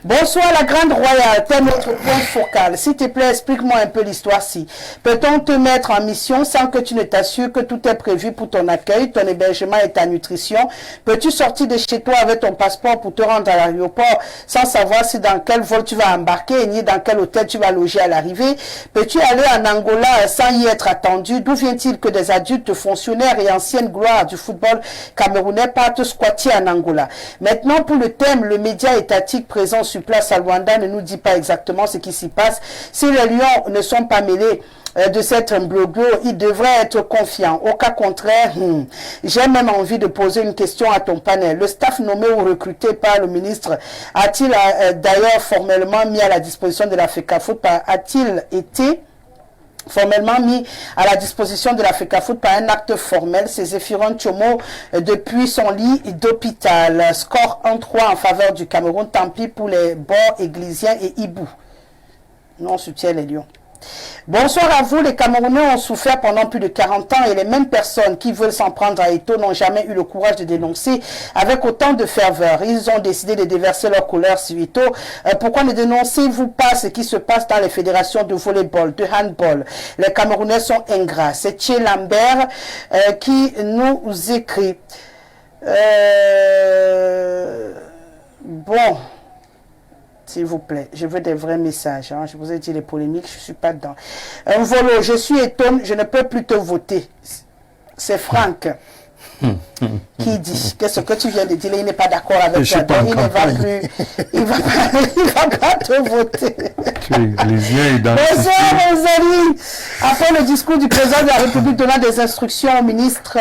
Bonsoir la Grande Royale, tel notre point focal. S'il te plaît, explique-moi un peu l'histoire-ci. Peut-on te mettre en mission sans que tu ne t'assures que tout est prévu pour ton accueil, ton hébergement et ta nutrition? Peux-tu sortir de chez toi avec ton passeport pour te rendre à l'aéroport sans savoir si dans quel vol tu vas embarquer ni dans quel hôtel tu vas loger à l'arrivée? Peux-tu aller en Angola sans y être attendu? D'où vient-il que des adultes fonctionnaires et anciennes gloires du football camerounais partent squatter en Angola? Maintenant, pour le thème, le média étatique présent sur place à Luanda ne nous dit pas exactement ce qui s'y passe. Si les Lions ne sont pas mêlés de cet imbroglio, il devrait être confiant. Au cas contraire, j'ai même envie de poser une question à ton panel. Le staff nommé ou recruté par le ministre a-t-il d'ailleurs formellement mis à la disposition de la FECAFOOT, a-t-il été formellement mis à la disposition de la FECAFOOT par un acte formel? C'est Zéphiron Tchomo depuis son lit d'hôpital. Score 1-3 en faveur du Cameroun. Tant pis pour les bords églisiens et Hibou. Nous, on soutient les Lions. Bonsoir à vous, les Camerounais ont souffert pendant plus de 40 ans et les mêmes personnes qui veulent s'en prendre à Eto'o n'ont jamais eu le courage de dénoncer avec autant de ferveur. Ils ont décidé de déverser leur couleur sur Eto'o. Pourquoi ne dénoncez-vous pas ce qui se passe dans les fédérations de volleyball, de handball? Les Camerounais sont ingrats. C'est Thierry Lambert qui nous écrit. Bon... S'il vous plaît, je veux des vrais messages. Hein. Je vous ai dit les polémiques, je ne suis pas dedans. Un volo, je suis étonné, je ne peux plus te voter. C'est Franck qui dit qu'est-ce que tu viens de dire. Il n'est pas d'accord avec toi. Il ne va plus. Il va pas te voter. Bonsoir, Rosalie. Après le discours du président de la République donnant des instructions au ministre.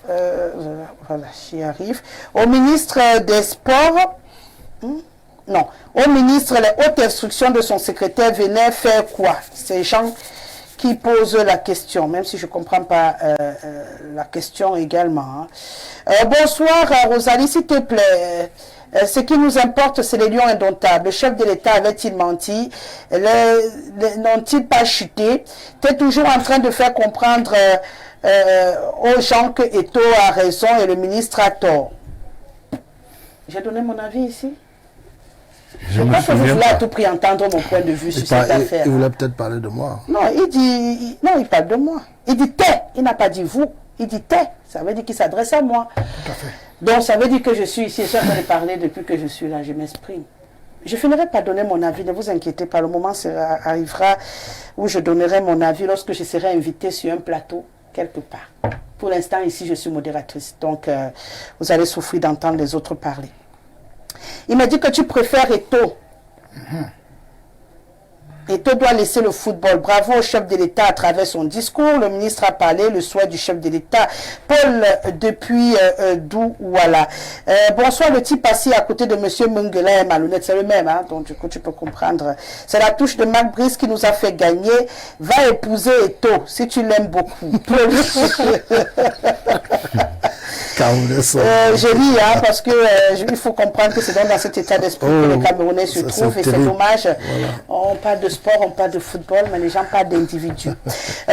Voilà, j'y arrive. Au ministre des Sports. Non, au ministre, les hautes instructions de son secrétaire venaient faire quoi? Ces gens qui posent la question, même si je ne comprends pas la question également. Hein. Bonsoir Rosalie, s'il te plaît. Ce qui nous importe, c'est les Lions indomptables. Le chef de l'État avait-il menti? N'ont-ils pas chuté? Tu es toujours en train de faire comprendre aux gens que Eto'o a raison et le ministre a tort. J'ai donné mon avis ici. Je crois que vous voulez à tout prix entendre mon point de vue sur cette affaire. Il voulait peut-être parler de moi. Non, il parle de moi. Il dit t'es. Il n'a pas dit vous. Il dit t'es. Ça veut dire qu'il s'adresse à moi. Tout à fait. Donc ça veut dire que je suis ici. Je suis en train de parler depuis que je suis là. Je m'exprime. Je finirai par donner mon avis. Ne vous inquiétez pas. Le moment arrivera où je donnerai mon avis lorsque je serai invité sur un plateau quelque part. Pour l'instant, ici, je suis modératrice. Donc, vous allez souffrir d'entendre les autres parler. Il m'a dit que tu préfères Eto'o. Eto'o doit laisser le football. Bravo au chef de l'État à travers son discours. Le ministre a parlé, le souhait du chef de l'État. Paul, depuis Douala. Bonsoir, le type assis à côté de M. Mungela et Malhonnête, c'est le même, hein, donc du coup tu peux comprendre. C'est la touche de Marc Brice qui nous a fait gagner. Va épouser Eto'o, si tu l'aimes beaucoup. Je lis, hein, parce que il faut comprendre que c'est dans cet état d'esprit que les Camerounais se trouvent et c'est dommage. Voilà. On parle de sport, on parle de football, mais les gens parlent d'individus.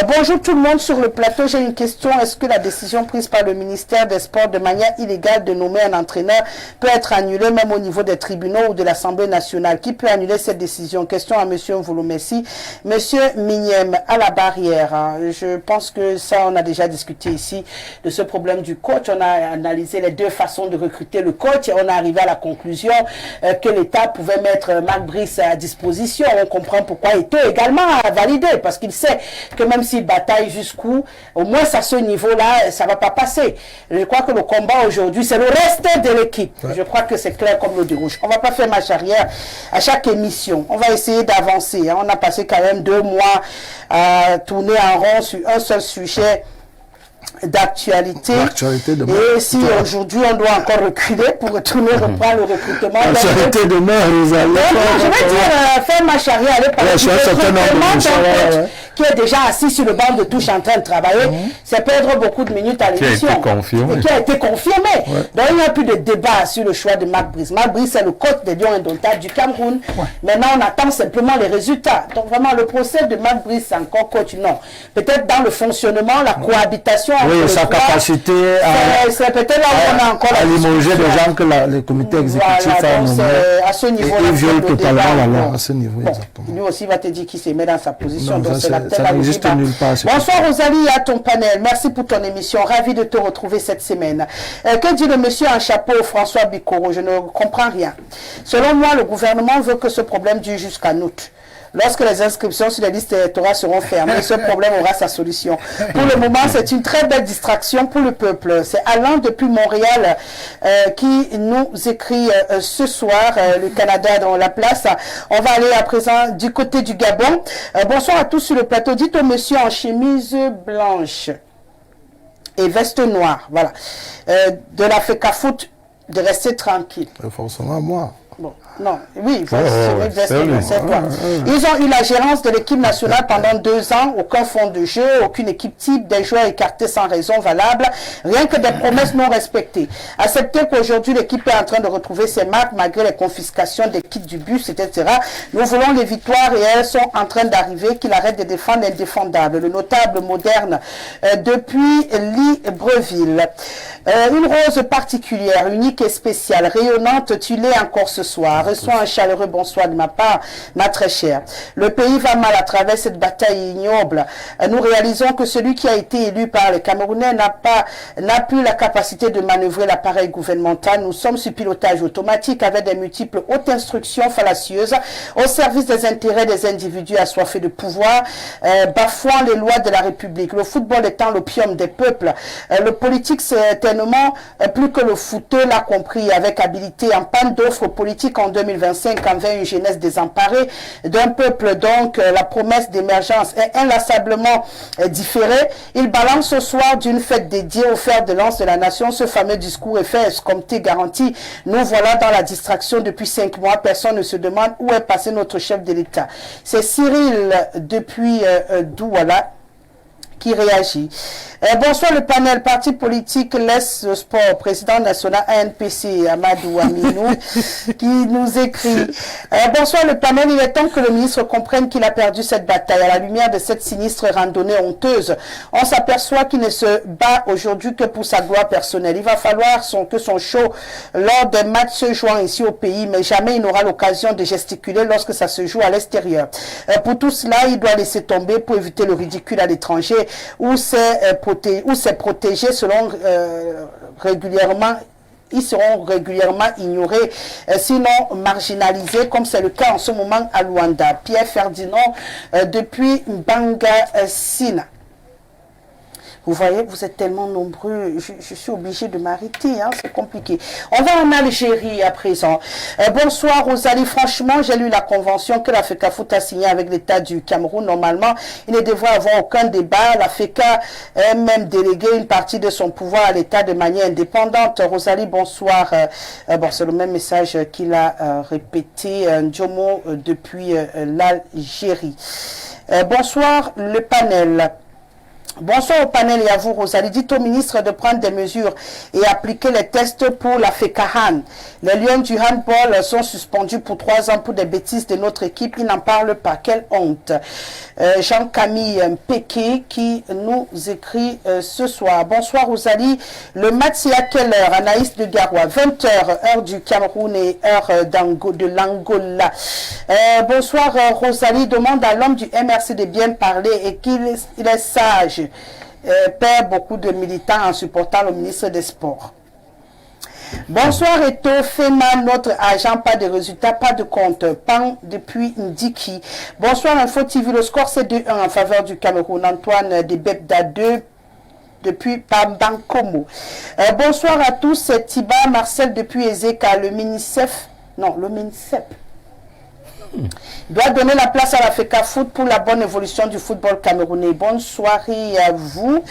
Bonjour tout le monde sur le plateau. J'ai une question. Est-ce que la décision prise par le ministère des Sports de manière illégale de nommer un entraîneur peut être annulée même au niveau des tribunaux ou de l'Assemblée nationale? Qui peut annuler cette décision? Question à M. Mvolomessi. Monsieur Mignem, à la barrière. Hein, je pense que ça, on a déjà discuté ici de ce problème du coach. On a analysé les deux façons de recruter le coach et on est arrivé à la conclusion que l'État pouvait mettre Marc Brice à disposition. On comprend pourquoi Eto'o également a validé, parce qu'il sait que même s'il bataille jusqu'où, au moins à ce niveau-là, ça ne va pas passer. Je crois que le combat aujourd'hui, c'est le reste de l'équipe. Ouais. Je crois que c'est clair comme l'eau de rouge. On ne va pas faire marche arrière à chaque émission. On va essayer d'avancer. Hein. On a passé quand même 2 mois à tourner en rond sur un seul sujet d'actualité. Et si aujourd'hui on doit encore reculer pour retourner reprendre le recrutement. L'actualité demain, je vais dire, faire marche arrière, aller parler du recrutement qui est déjà assis sur le banc de touche en train de travailler, c'est perdre beaucoup de minutes à l'émission. Qui a été confirmé. Donc il n'y a plus de débat sur le choix de Marc Brice. Marc Brice est le coach des Lions indomptables du Cameroun. Maintenant on attend simplement les résultats. Donc vraiment le procès de Marc Brice, c'est encore coach, non. Peut-être dans le fonctionnement, la cohabitation. Oui, sa capacité c'est peut-être là où on a encore à limoger des gens que le comité exécutif a nommé. À ce niveau-là, il viole totalement la loi à ce niveau. Bon, lui aussi va te dire qu'il se met dans sa position. Non, donc c'est la ça n'existe nulle part. Bonsoir Rosalie, à ton panel. Merci pour ton émission. Ravi de te retrouver cette semaine. Que dit le monsieur en chapeau, François Bikoro? Je ne comprends rien. Selon moi, le gouvernement veut que ce problème dure jusqu'à août. Lorsque les inscriptions sur les listes électorales seront fermées, ce problème aura sa solution. Pour le moment, c'est une très belle distraction pour le peuple. C'est Alain depuis Montréal qui nous écrit ce soir, le Canada dans la place. On va aller à présent du côté du Gabon. Bonsoir à tous sur le plateau. Dites au monsieur en chemise blanche et veste noire, voilà, de la FECAFOOT de rester tranquille. Forcément, moi. Bon, non, oui, c'est toi. Ils ont eu la gérance de l'équipe nationale pendant 2 ans, aucun fond de jeu, aucune équipe type, des joueurs écartés sans raison valable, rien que des promesses non respectées. Accepter qu'aujourd'hui l'équipe est en train de retrouver ses marques malgré les confiscations des kits du bus, etc. Nous voulons les victoires et elles sont en train d'arriver, qu'il arrête de défendre l'indéfendable. Le notable moderne depuis Libreville. Une rose particulière, unique et spéciale, rayonnante, tu l'es encore ce soir. Reçois un chaleureux bonsoir de ma part, ma très chère. Le pays va mal à travers cette bataille ignoble. Nous réalisons que celui qui a été élu par les Camerounais n'a plus la capacité de manœuvrer l'appareil gouvernemental. Nous sommes sur pilotage automatique avec des multiples hautes instructions fallacieuses au service des intérêts des individus assoiffés de pouvoir, bafouant les lois de la République. Le football étant l'opium des peuples. Le politique, c'est tellement plus que le footeux l'a compris avec habilité en panne d'offres politiques en 2025 envers une jeunesse désemparée d'un peuple. Donc la promesse d'émergence est inlassablement différée. Il balance ce soir d'une fête dédiée au fer de lance de la nation ce fameux discours et fait escompté garanti. Nous voilà dans la distraction depuis 5 mois. Personne ne se demande où est passé notre chef de l'État. C'est Cyril depuis Douala qui réagit. Bonsoir le panel. Parti politique Laisse le Sport, président national ANPC, Amadou Aminou, qui nous écrit. Bonsoir le panel. Il est temps que le ministre comprenne qu'il a perdu cette bataille. À la lumière de cette sinistre randonnée honteuse, on s'aperçoit qu'il ne se bat aujourd'hui que pour sa gloire personnelle. Il va falloir que son show lors des matchs se jouant ici au pays, mais jamais il n'aura l'occasion de gesticuler lorsque ça se joue à l'extérieur. Pour tout cela, il doit laisser tomber pour éviter le ridicule à l'étranger, où c'est protégé selon régulièrement. Ils seront régulièrement ignorés, sinon marginalisés, comme c'est le cas en ce moment à Luanda. Pierre Ferdinand, depuis Mbanga Sina. Vous voyez, vous êtes tellement nombreux, je suis obligée de m'arrêter, hein, c'est compliqué. On va en Algérie à présent. Bonsoir Rosalie, franchement, j'ai lu la convention que la FECAFOOT a signée avec l'État du Cameroun. Normalement, il ne devrait avoir aucun débat. La FECA a même délégué une partie de son pouvoir à l'État de manière indépendante. Rosalie, bonsoir. Bon, c'est le même message qu'il a répété, Ndjomo, depuis l'Algérie. Bonsoir le panel. Bonsoir au panel et à vous Rosalie. Dites au ministre de prendre des mesures et appliquer les tests pour la FECAHAN. Les Lions du handball sont suspendus pour 3 ans pour des bêtises de notre équipe. Ils n'en parlent pas. Quelle honte. Jean-Camille Péquet qui nous écrit ce soir. Bonsoir Rosalie. Le match c'est à quelle heure? Anaïs de Garoua. 20h, heure du Cameroun et heure de l'Angola. Bonsoir Rosalie. Demande à l'homme du MRC de bien parler et qu'il est sage. Perd beaucoup de militants en supportant le ministre des Sports. Bonsoir Eto, FEMA, notre agent, pas de résultats, pas de compte. Pan depuis Ndiki. Bonsoir Info TV, le score c'est 2-1 en faveur du Cameroun. Antoine de Bebda 2 depuis Pambankomo. Bonsoir à tous, c'est Tiba Marcel depuis Ezeka, le MINICEF. Non, le MINICEP doit donner la place à la FECAFOOT pour la bonne évolution du football camerounais. Bonne soirée à vous.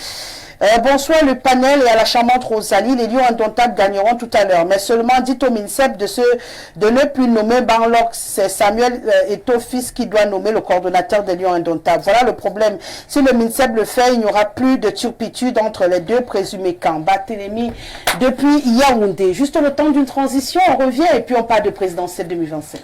Bonsoir le panel et à la charmante Rosalie. Les Lions indomptables gagneront tout à l'heure. Mais seulement dites au MINCEP de ne plus nommer Banlock. C'est Samuel Eto'o fils qui doit nommer le coordonnateur des Lions indomptables. Voilà le problème. Si le MINCEP le fait, il n'y aura plus de turpitude entre les deux présumés camps. Barthélémy depuis Yaoundé. Juste le temps d'une transition, on revient et puis on parle de présidentielle 2027.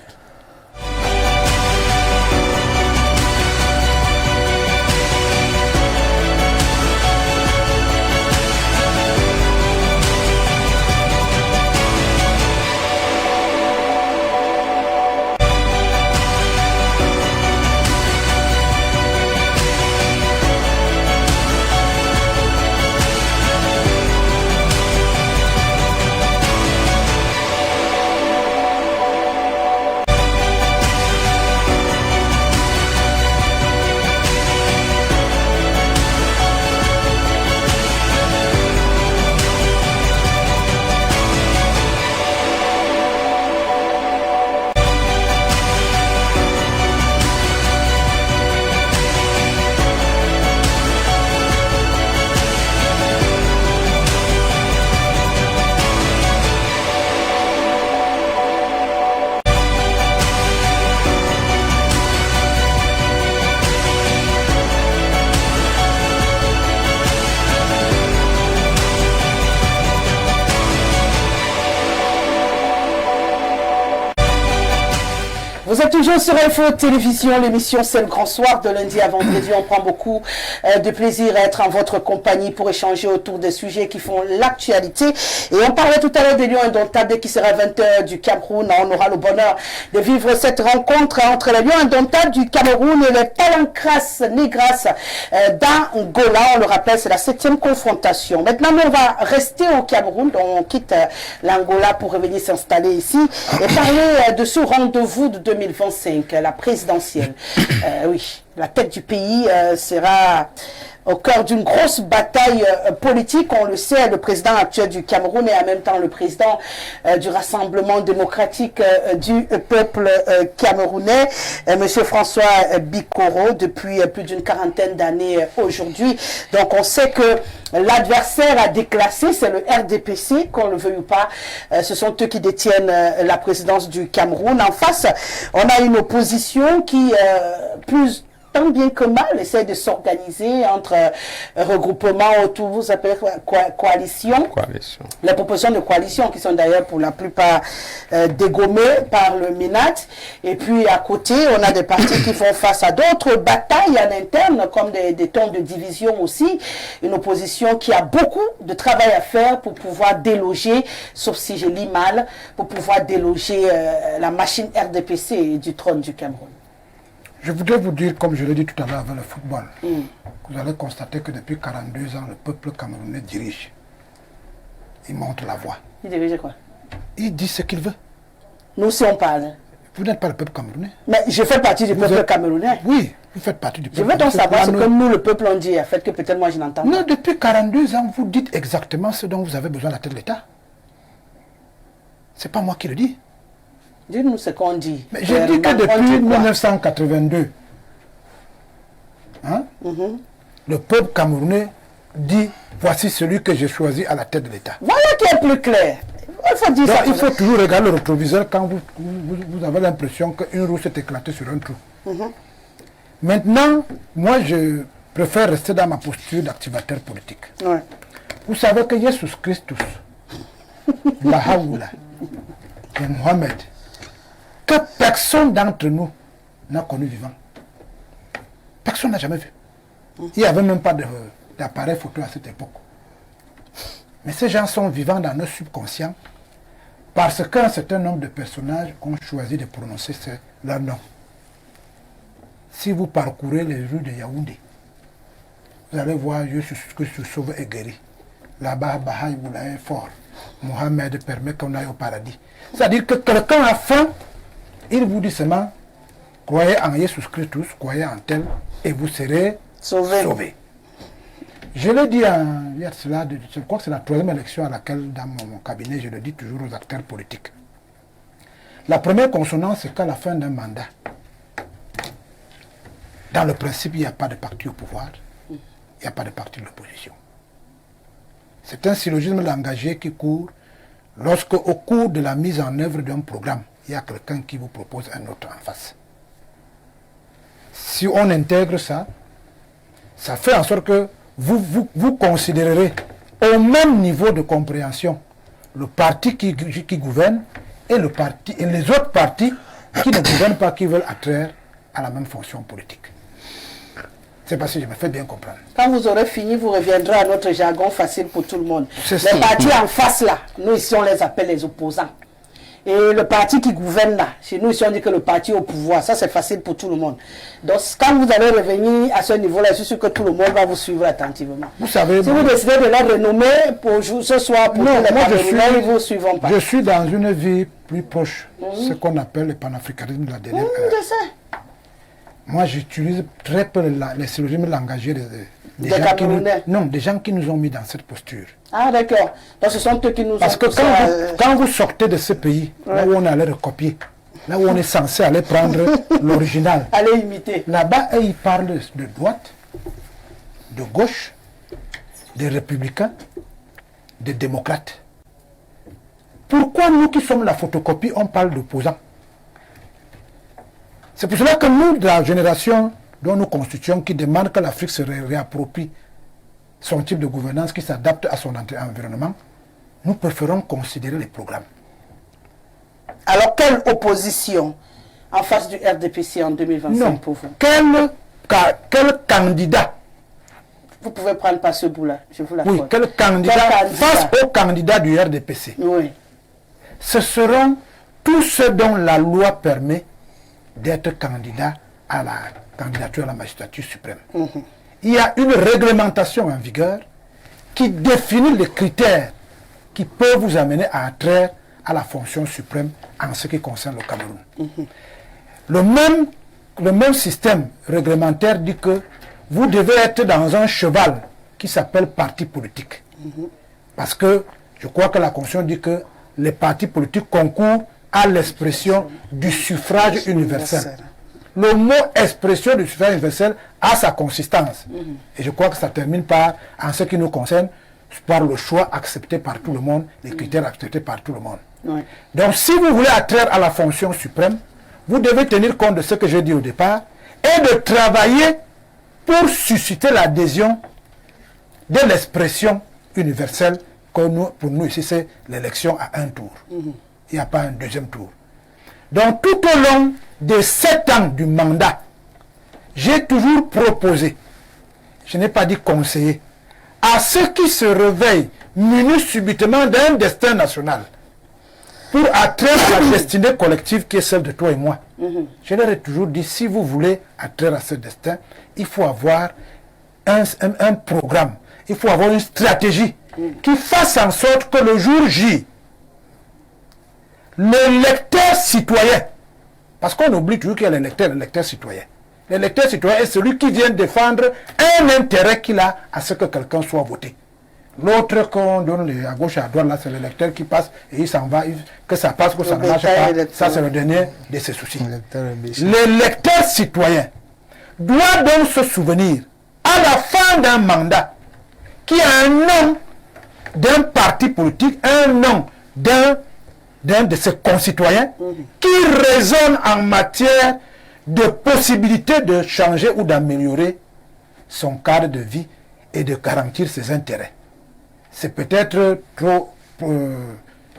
Vous êtes toujours sur Info Télévision, l'émission C'est le Grand Soir de lundi à vendredi. On prend beaucoup de plaisir à être en votre compagnie pour échanger autour des sujets qui font l'actualité. Et on parlait tout à l'heure des Lions indomptables qui sera 20h du Cameroun. On aura le bonheur de vivre cette rencontre entre les Lions indomptables du Cameroun et les Palancras Negras d'Angola. On le rappelle, c'est la 7e confrontation. Maintenant, on va rester au Cameroun. On quitte l'Angola pour revenir s'installer ici et parler de ce rendez-vous de 2025, la présidentielle. Oui, la tête du pays sera au cœur d'une grosse bataille politique. On le sait, le président actuel du Cameroun et en même temps le président du Rassemblement démocratique du peuple camerounais, Monsieur François Bikoro, depuis plus d'une quarantaine d'années aujourd'hui. Donc on sait que l'adversaire à déclasser, c'est le RDPC, qu'on le veuille ou pas. Ce sont eux qui détiennent la présidence du Cameroun. En face, on a une opposition qui, plus tant bien que mal, essaie de s'organiser entre regroupements autour, vous appelez coalition. Les propositions de coalition qui sont d'ailleurs pour la plupart dégommées par le MINAT. Et puis à côté, on a des partis qui font face à d'autres batailles en interne, comme des tons de division aussi. Une opposition qui a beaucoup de travail à faire pour pouvoir déloger, sauf si je lis mal, pour pouvoir déloger la machine RDPC du trône du Cameroun. Je voudrais vous dire, comme je l'ai dit tout à l'heure avec le football, vous allez constater que depuis 42 ans, le peuple camerounais dirige. Il montre la voie. Il dirige quoi? Il dit ce qu'il veut. Nous, si on parle. Vous n'êtes pas le peuple camerounais. Mais je fais partie du peuple camerounais. Oui, vous faites partie du peuple. Je veux donc savoir ce que nous, le peuple, on dit, en fait, que peut-être moi je n'entends pas. Non, depuis 42 ans, vous dites exactement ce dont vous avez besoin à la tête de l'État. C'est pas moi qui le dis. Dites-nous ce qu'on dit. Mais je dis que depuis 1982, hein, le peuple camerounais dit voici celui que j'ai choisi à la tête de l'État. Voilà qui est plus clair. Il faut dire Donc, ça. il faut toujours regarder le rétroviseur quand vous avez l'impression qu'une roue s'est éclatée sur un trou. Maintenant, moi je préfère rester dans ma posture d'activateur politique. Ouais. Vous savez que Jésus Christus, Bahá'u'lláh et Mohamed, que personne d'entre nous n'a connu vivant. Personne n'a jamais vu. Il n'y avait même pas d'appareil photo à cette époque. Mais ces gens sont vivants dans nos subconscients parce qu'un certain nombre de personnages ont choisi de prononcer leur nom. Si vous parcourez les rues de Yaoundé, vous allez voir Jésus Christus sauve et guéri. Là-bas, Bahá'u'lláh est fort. Mohamed permet qu'on aille au paradis. C'est-à-dire que quelqu'un a faim, il vous dit seulement, croyez en Jésus Christus, croyez en tel, et vous serez sauvés. Je l'ai dit hier, je crois que c'est la troisième élection à laquelle, dans mon cabinet, je le dis toujours aux acteurs politiques. La première consonance, c'est qu'à la fin d'un mandat, dans le principe, il n'y a pas de parti au pouvoir, il n'y a pas de parti de l'opposition. C'est un syllogisme langagier qui court lorsque, au cours de la mise en œuvre d'un programme, il y a quelqu'un qui vous propose un autre en face. Si on intègre ça, ça fait en sorte que vous considérerez au même niveau de compréhension le parti qui gouverne et les autres partis qui ne gouvernent pas, qui veulent attraire à la même fonction politique. C'est parce que je me fais bien comprendre. Quand vous aurez fini, vous reviendrez à notre jargon facile pour tout le monde. C'est les partis en face là, nous ici on les appelle les opposants. Et le parti qui gouverne là, chez nous ici on dit que le parti au pouvoir, ça c'est facile pour tout le monde. Donc quand vous allez revenir à ce niveau-là, je suis sûr que tout le monde va vous suivre attentivement. Vous savez, si vous décidez de les renommer pour ce soir, pour non, les moi Camerounais, ils ne vous suivront pas. Je suis dans une vie plus proche, ce qu'on appelle le panafricanisme de la dernière ère. Je sais. Moi, j'utilise très peu les syllogismes langagiers des gens qui nous ont mis dans cette posture. Ah d'accord. Donc ce sont eux qui nous Parce ont... que quand vous sortez de ce pays, là où on allait recopier, là où on est censé aller prendre l'original, allez imiter. Là-bas, ils parlent de droite, de gauche, des républicains, des démocrates. Pourquoi nous qui sommes la photocopie, on parle d'opposants? C'est pour cela que nous, de la génération dont nous constituons, qui demande que l'Afrique se réapproprie son type de gouvernance qui s'adapte à son environnement, nous préférons considérer les programmes. Alors, quelle opposition en face du RDPC en 2025 pour vous? Quel candidat? Vous pouvez prendre par ce bout-là, je vous l'accorde. Oui, quel candidat face au candidat du RDPC? Oui. Ce seront tous ceux dont la loi permet d'être candidat à la candidature à la magistrature suprême. Il y a une réglementation en vigueur qui définit les critères qui peuvent vous amener à attraire à la fonction suprême en ce qui concerne le Cameroun. Le même système réglementaire dit que vous devez être dans un cheval qui s'appelle parti politique. Parce que je crois que la Constitution dit que les partis politiques concourent à l'expression du suffrage universel. Le mot expression du suffrage universel a sa consistance. Et je crois que ça termine par, en ce qui nous concerne, par le choix accepté par tout le monde, les critères acceptés par tout le monde. Donc si vous voulez attraire à la fonction suprême, vous devez tenir compte de ce que j'ai dit au départ et de travailler pour susciter l'adhésion de l'expression universelle que pour nous ici c'est l'élection à un tour. Il n'y a pas un deuxième tour. Donc tout au long des 7 ans du mandat, j'ai toujours proposé, je n'ai pas dit conseiller, à ceux qui se réveillent munis subitement d'un destin national pour attraire la destinée collective qui est celle de toi et moi. Je leur ai toujours dit, si vous voulez attraire à ce destin, il faut avoir un programme, il faut avoir une stratégie qui fasse en sorte que le jour J, le lecteur citoyen Parce qu'on oublie toujours qu'il y a l'électeur citoyen. L'électeur citoyen est celui qui vient défendre un intérêt qu'il a à ce que quelqu'un soit voté. L'autre qu'on donne à gauche et à droite, là, c'est l'électeur qui passe et il s'en va, que ça passe, que ça ne marche pas. Ça, c'est le dernier de ses soucis. L'électeur citoyen doit donc se souvenir, à la fin d'un mandat, qu'il y a un nom d'un parti politique, un nom d'un de ses concitoyens qui résonne en matière de possibilité de changer ou d'améliorer son cadre de vie et de garantir ses intérêts. C'est peut-être trop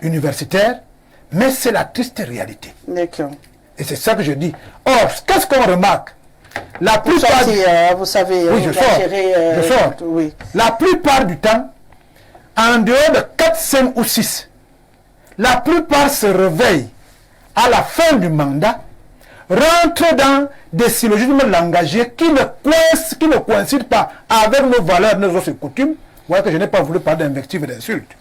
universitaire, mais c'est la triste réalité. D'accord. Et c'est ça que je dis. Or, qu'est-ce qu'on remarque? La plupart vous savez, oui, je sors. Oui. La plupart du temps, en dehors de 4, 5 ou 6, la plupart se réveillent à la fin du mandat, rentrent dans des syllogismes langagiers qui ne coïncident pas avec nos valeurs, nos autres coutumes. Vous voyez que je n'ai pas voulu parler d'invective et d'insulte.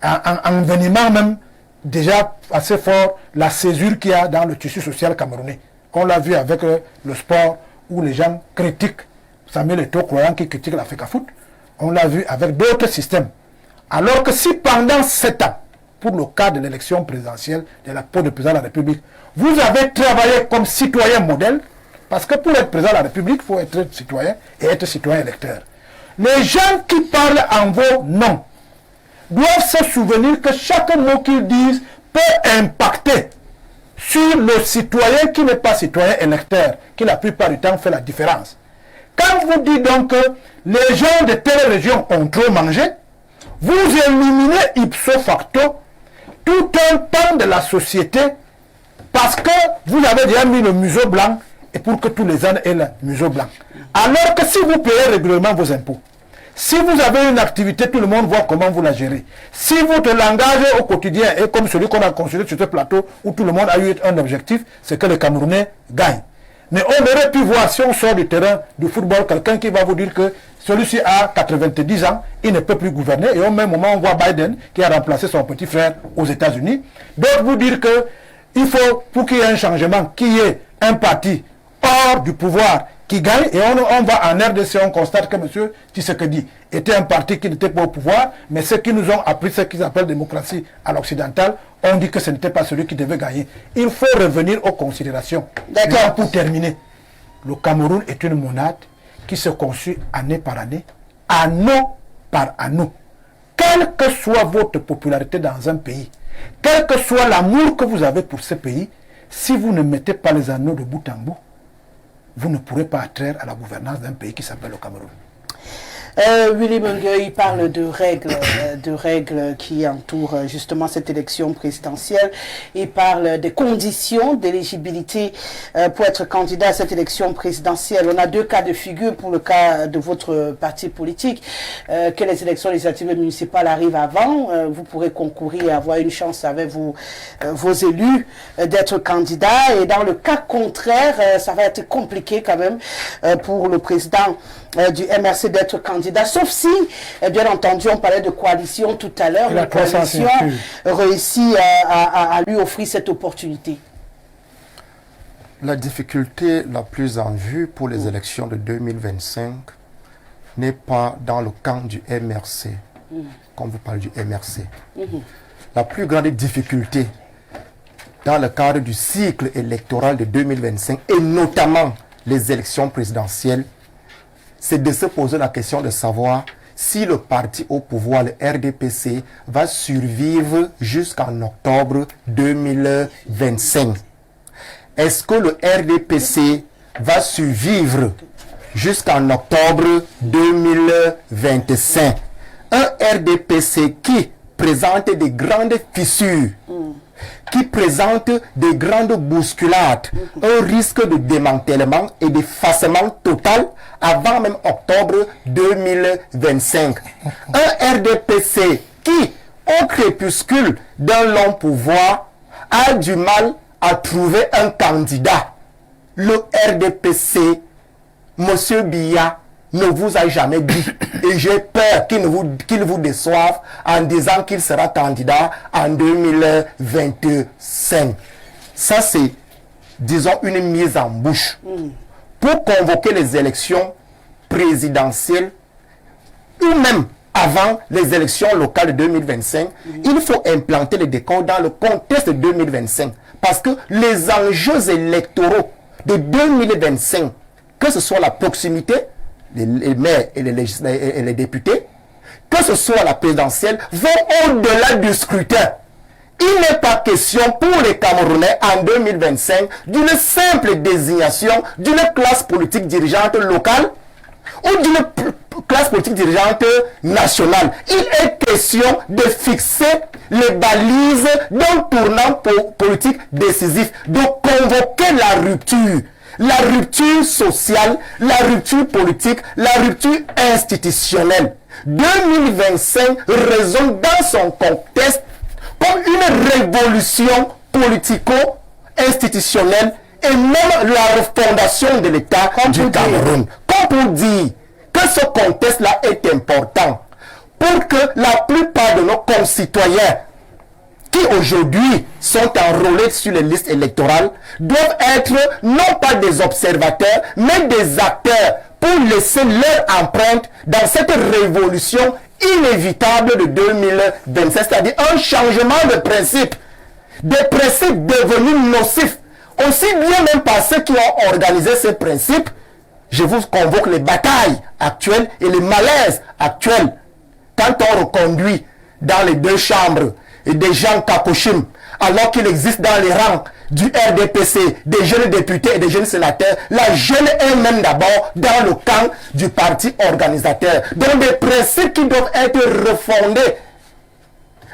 En venimant même déjà assez fort la césure qu'il y a dans le tissu social camerounais. On l'a vu avec le sport où les gens critiquent Samuel Eto'o croyant qui critique l'Africa Foot. On l'a vu avec d'autres systèmes. Alors que si pendant 7 ans, pour le cas de l'élection présidentielle de la peau de président de la République, vous avez travaillé comme citoyen modèle, parce que pour être président de la République, il faut être citoyen et être citoyen électeur. Les gens qui parlent en vos noms doivent se souvenir que chaque mot qu'ils disent peut impacter sur le citoyen qui n'est pas citoyen électeur, qui la plupart du temps fait la différence. Quand vous dites donc que les gens de telle région ont trop mangé, vous éliminez ipso facto tout un pan de la société parce que vous avez déjà mis le museau blanc et pour que tous les ans aient le museau blanc. Alors que si vous payez régulièrement vos impôts, si vous avez une activité, tout le monde voit comment vous la gérez. Si votre langage au quotidien est comme celui qu'on a consulté sur ce plateau où tout le monde a eu un objectif, c'est que les Camerounais gagnent. Mais on aurait pu voir, si on sort du terrain du football, quelqu'un qui va vous dire que celui-ci a 90 ans, il ne peut plus gouverner. Et au même moment, on voit Biden qui a remplacé son petit frère aux États-Unis. D'autres vous dire que il faut, pour qu'il y ait un changement, qu'il y ait un parti hors du pouvoir qui gagne. Et on va en RDC, on constate que M. Tshisekedi était un parti qui n'était pas au pouvoir, mais ceux qui nous ont appris ce qu'ils appellent démocratie à l'occidentale, on dit que ce n'était pas celui qui devait gagner. Il faut revenir aux considérations. D'accord. Pour terminer, le Cameroun est une monade qui se construit année par année, anneau par anneau. Quelle que soit votre popularité dans un pays, quel que soit l'amour que vous avez pour ce pays, si vous ne mettez pas les anneaux de bout en bout, vous ne pourrez pas attraire à la gouvernance d'un pays qui s'appelle le Cameroun. Willy Mungueuil parle de règles qui entourent justement cette élection présidentielle. Il parle des conditions d'éligibilité pour être candidat à cette élection présidentielle. On a 2 cas de figure pour le cas de votre parti politique. Que les élections législatives et municipales arrivent avant, vous pourrez concourir et avoir une chance avec vos élus d'être candidat. Et dans le cas contraire, ça va être compliqué quand même pour le président du MRC d'être candidat, sauf si, bien entendu, on parlait de coalition tout à l'heure, la coalition réussit à lui offrir cette opportunité. La difficulté la plus en vue pour les élections de 2025 n'est pas dans le camp du MRC, quand vous parlez du MRC. La plus grande difficulté dans le cadre du cycle électoral de 2025, et notamment les élections présidentielles, c'est de se poser la question de savoir si le parti au pouvoir, le RDPC, va survivre jusqu'en octobre 2025. Est-ce que le RDPC va survivre jusqu'en octobre 2025? Un RDPC qui présente des grandes fissures, qui présente des grandes bousculades, un risque de démantèlement et d'effacement total avant même octobre 2025. Un RDPC qui, au crépuscule d'un long pouvoir, a du mal à trouver un candidat. Le RDPC, Monsieur Biya, ne vous a jamais dit, et j'ai peur qu'il vous déçoive en disant qu'il sera candidat en 2025. Ça, c'est, disons, une mise en bouche. Pour convoquer les élections présidentielles ou même avant les élections locales de 2025, il faut implanter les décors dans le contexte de 2025. Parce que les enjeux électoraux de 2025, que ce soit la proximité, les maires et les députés, que ce soit la présidentielle, vont au-delà du scrutin. Il n'est pas question pour les Camerounais en 2025 d'une simple désignation d'une classe politique dirigeante locale ou d'une classe politique dirigeante nationale. Il est question de fixer les balises d'un tournant politique décisif, de convoquer la rupture sociale, la rupture politique, la rupture institutionnelle. 2025 résonne dans son contexte comme une révolution politico-institutionnelle et même la refondation de l'État du Cameroun. Comme pour dire que ce contexte-là est important pour que la plupart de nos concitoyens qui aujourd'hui sont enrôlés sur les listes électorales doivent être non pas des observateurs, mais des acteurs pour laisser leur empreinte dans cette révolution inévitable de 2027, c'est-à-dire un changement de principe, des principes devenus nocifs, aussi bien même par ceux qui ont organisé ces principes. Je vous convoque les batailles actuelles et les malaises actuels. Quand on reconduit dans les deux chambres des gens Kakoshim, alors qu'il existe dans les rangs du RDPC des jeunes députés et des jeunes sénateurs, la jeune est même d'abord dans le camp du parti organisateur. Donc des principes qui doivent être refondés.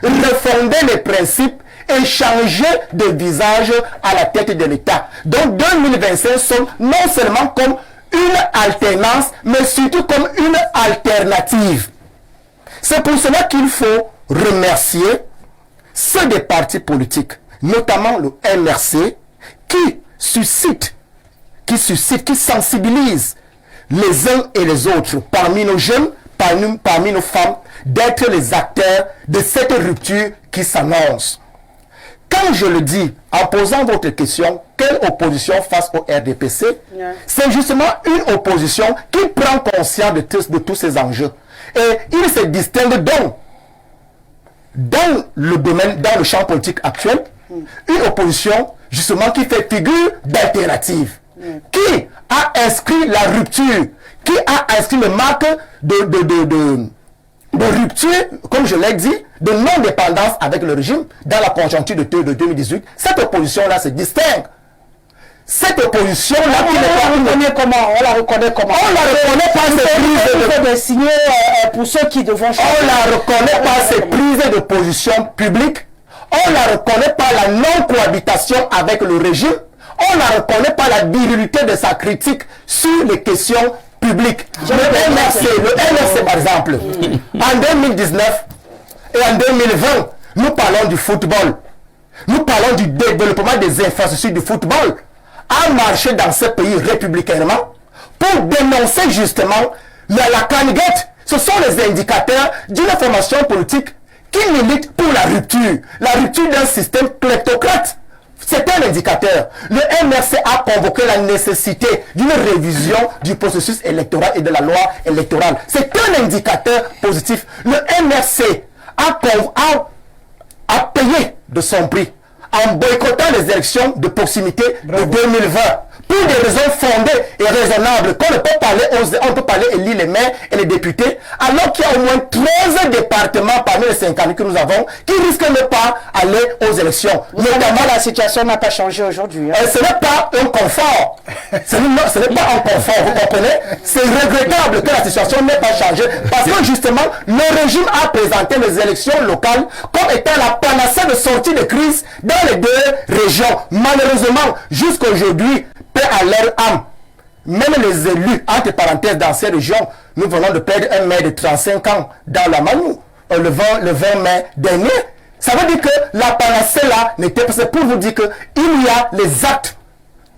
Refonder les principes et changer de visage à la tête de l'État. Donc 2025 sonne non seulement comme une alternance, mais surtout comme une alternative. C'est pour cela qu'il faut remercier ceux des partis politiques, notamment le MRC, qui sensibilise les uns et les autres, parmi nos jeunes, parmi nos femmes, d'être les acteurs de cette rupture qui s'annonce. Quand je le dis, en posant votre question, quelle opposition face au RDPC, c'est justement une opposition qui prend conscience de tous ces enjeux. Et il se distingue donc dans le domaine, dans le champ politique actuel, une opposition justement qui fait figure d'alternative, qui a inscrit la rupture, qui a inscrit le marque de rupture, comme je l'ai dit, de non-dépendance avec le régime dans la conjoncture de 2018. Cette opposition-là se distingue. Cette opposition-là, on la reconnaît comment? On la reconnaît par ses prises de pour ceux qui devront changer. On la reconnaît par ses prises de position publiques. On la reconnaît par la non-cohabitation avec le régime. On la reconnaît par la virilité de sa critique sur les questions publiques. Le MRC par exemple, en 2019 et en 2020, nous parlons du football. Nous parlons du développement des infrastructures du football. A marché dans ce pays républicainement pour dénoncer justement la caniguette. Ce sont les indicateurs d'une formation politique qui milite pour la rupture d'un système kleptocrate. C'est un indicateur. Le MRC a convoqué la nécessité d'une révision du processus électoral et de la loi électorale. C'est un indicateur positif. Le MRC a payé de son prix en boycottant les élections de proximité de 2020 pour des raisons fondées et raisonnables qu'on ne peut parler, on peut parler élire les maires et les députés, alors qu'il y a au moins 13 départements parmi les 50 que nous avons qui risquent de ne pas aller aux élections. Notamment, la situation n'a pas changé aujourd'hui. Ce n'est pas un confort. Ce n'est pas un confort, vous comprenez? C'est regrettable que la situation n'ait pas changé parce que justement, le régime a présenté les élections locales comme étant la panacée de sortie de crise dans les deux régions. Malheureusement, jusqu'à aujourd'hui, paix à leur âme. Même les élus, entre parenthèses, dans ces régions, nous venons de perdre un maire de 35 ans dans la Manou, le 20 mai dernier. Ça veut dire que la panacée là n'était pas. C'est pour vous dire qu'il y a les actes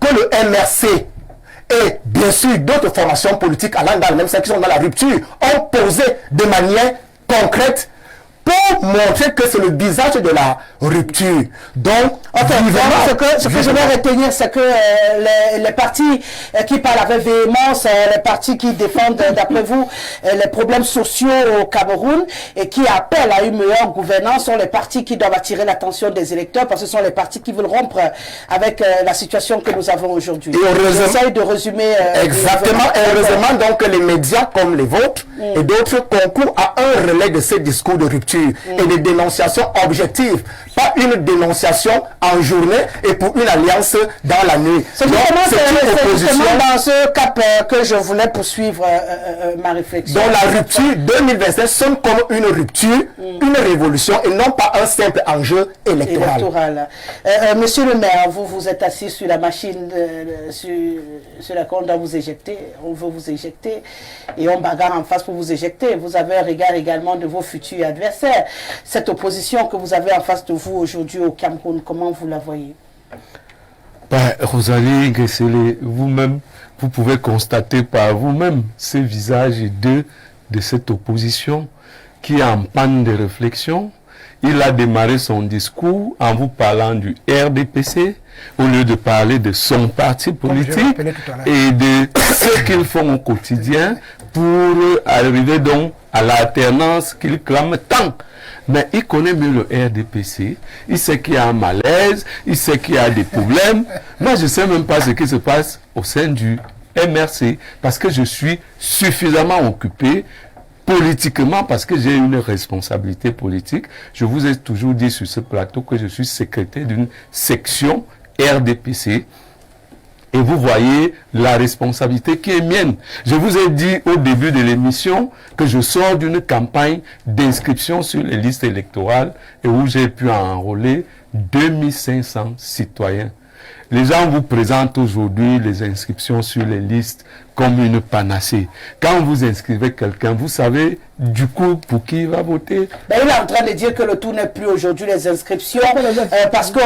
que le MRC et bien sûr d'autres formations politiques allant dans le même sens qui sont dans la rupture ont posé de manière concrète pour montrer que c'est le visage de la rupture. Donc, ce que je vais retenir, c'est que les partis qui parlent avec véhémence, les partis qui défendent, d'après vous, les problèmes sociaux au Cameroun et qui appellent à une meilleure gouvernance sont les partis qui doivent attirer l'attention des électeurs parce que ce sont les partis qui veulent rompre avec la situation que nous avons aujourd'hui. J'essaie de résumer. Exactement. Et heureusement, donc, les médias comme les vôtres et d'autres concourent à un relais de ces discours de rupture et de dénonciation objective, pas une dénonciation en journée et pour une alliance dans la nuit. C'est justement dans ce cap que je voulais poursuivre ma réflexion. Donc la rupture 2027 sonne comme une rupture, une révolution et non pas un simple enjeu électoral. Monsieur le maire, vous êtes assis sur la machine, sur laquelle on doit vous éjecter, on veut vous éjecter et on bagarre en face pour vous éjecter. Vous avez un regard également de vos futurs adversaires. Cette opposition que vous avez en face de vous aujourd'hui au Cameroun, comment vous la voyez? Rosalie Nguesele, vous-même, vous pouvez constater par vous-même ces visages de cette opposition qui est en panne de réflexion. Il a démarré son discours en vous parlant du RDPC au lieu de parler de son parti politique et de ce qu'ils font au quotidien pour arriver donc à l'alternance qu'il clame tant. Mais il connaît mieux le RDPC, il sait qu'il y a un malaise, il sait qu'il y a des problèmes. Moi, je ne sais même pas ce qui se passe au sein du MRC parce que je suis suffisamment occupé politiquement parce que j'ai une responsabilité politique. Je vous ai toujours dit sur ce plateau que je suis secrétaire d'une section RDPC. Et vous voyez la responsabilité qui est mienne. Je vous ai dit au début de l'émission que je sors d'une campagne d'inscription sur les listes électorales et où j'ai pu enrôler 2500 citoyens. Les gens vous présentent aujourd'hui les inscriptions sur les listes comme une panacée. Quand vous inscrivez quelqu'un, vous savez du coup pour qui il va voter. Ben, il est en train de dire que le tout n'est plus aujourd'hui les inscriptions parce qu'on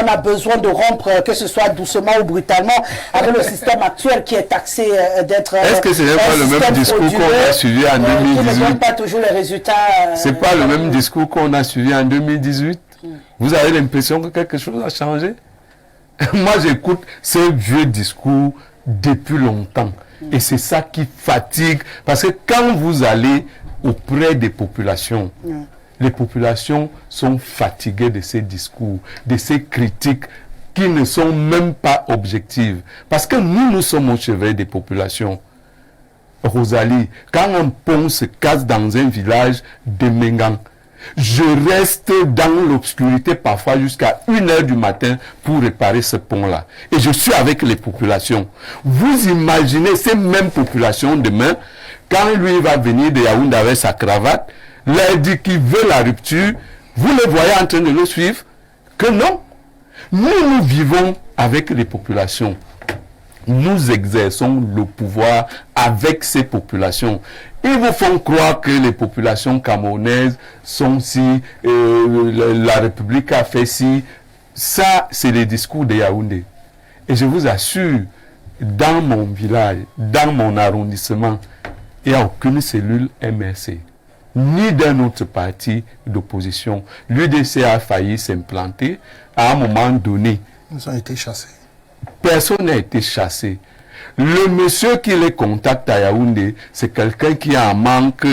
a besoin de rompre, que ce soit doucement ou brutalement, avec le système actuel qui est taxé d'être. Est-ce que ce n'est pas le même discours qu'on a suivi en 2018? Qui ne donne pas toujours les résultats. C'est pas le même discours qu'on a suivi en 2018. Vous avez l'impression que quelque chose a changé? Moi, j'écoute ces vieux discours depuis longtemps. Et c'est ça qui fatigue. Parce que quand vous allez auprès des populations, les populations sont fatiguées de ces discours, de ces critiques qui ne sont même pas objectives. Parce que nous sommes au chevet des populations. Rosalie, quand un pont se casse dans un village de Mengan, je reste dans l'obscurité parfois jusqu'à 1h du matin pour réparer ce pont-là. Et je suis avec les populations. Vous imaginez ces mêmes populations demain, quand lui va venir de Yaoundé avec sa cravate, leur dit qu'il veut la rupture, vous les voyez en train de le suivre? Que non. Nous vivons avec les populations. Nous exerçons le pouvoir avec ces populations. Ils vous font croire que les populations camerounaises sont si, la République a fait si. Ça, c'est les discours de Yaoundé. Et je vous assure, dans mon village, dans mon arrondissement, il n'y a aucune cellule MRC, ni d'un autre parti d'opposition. L'UDC a failli s'implanter à un moment donné. Ils ont été chassés. Personne n'a été chassé. Le monsieur qui les contacte à Yaoundé, c'est quelqu'un qui a un manque.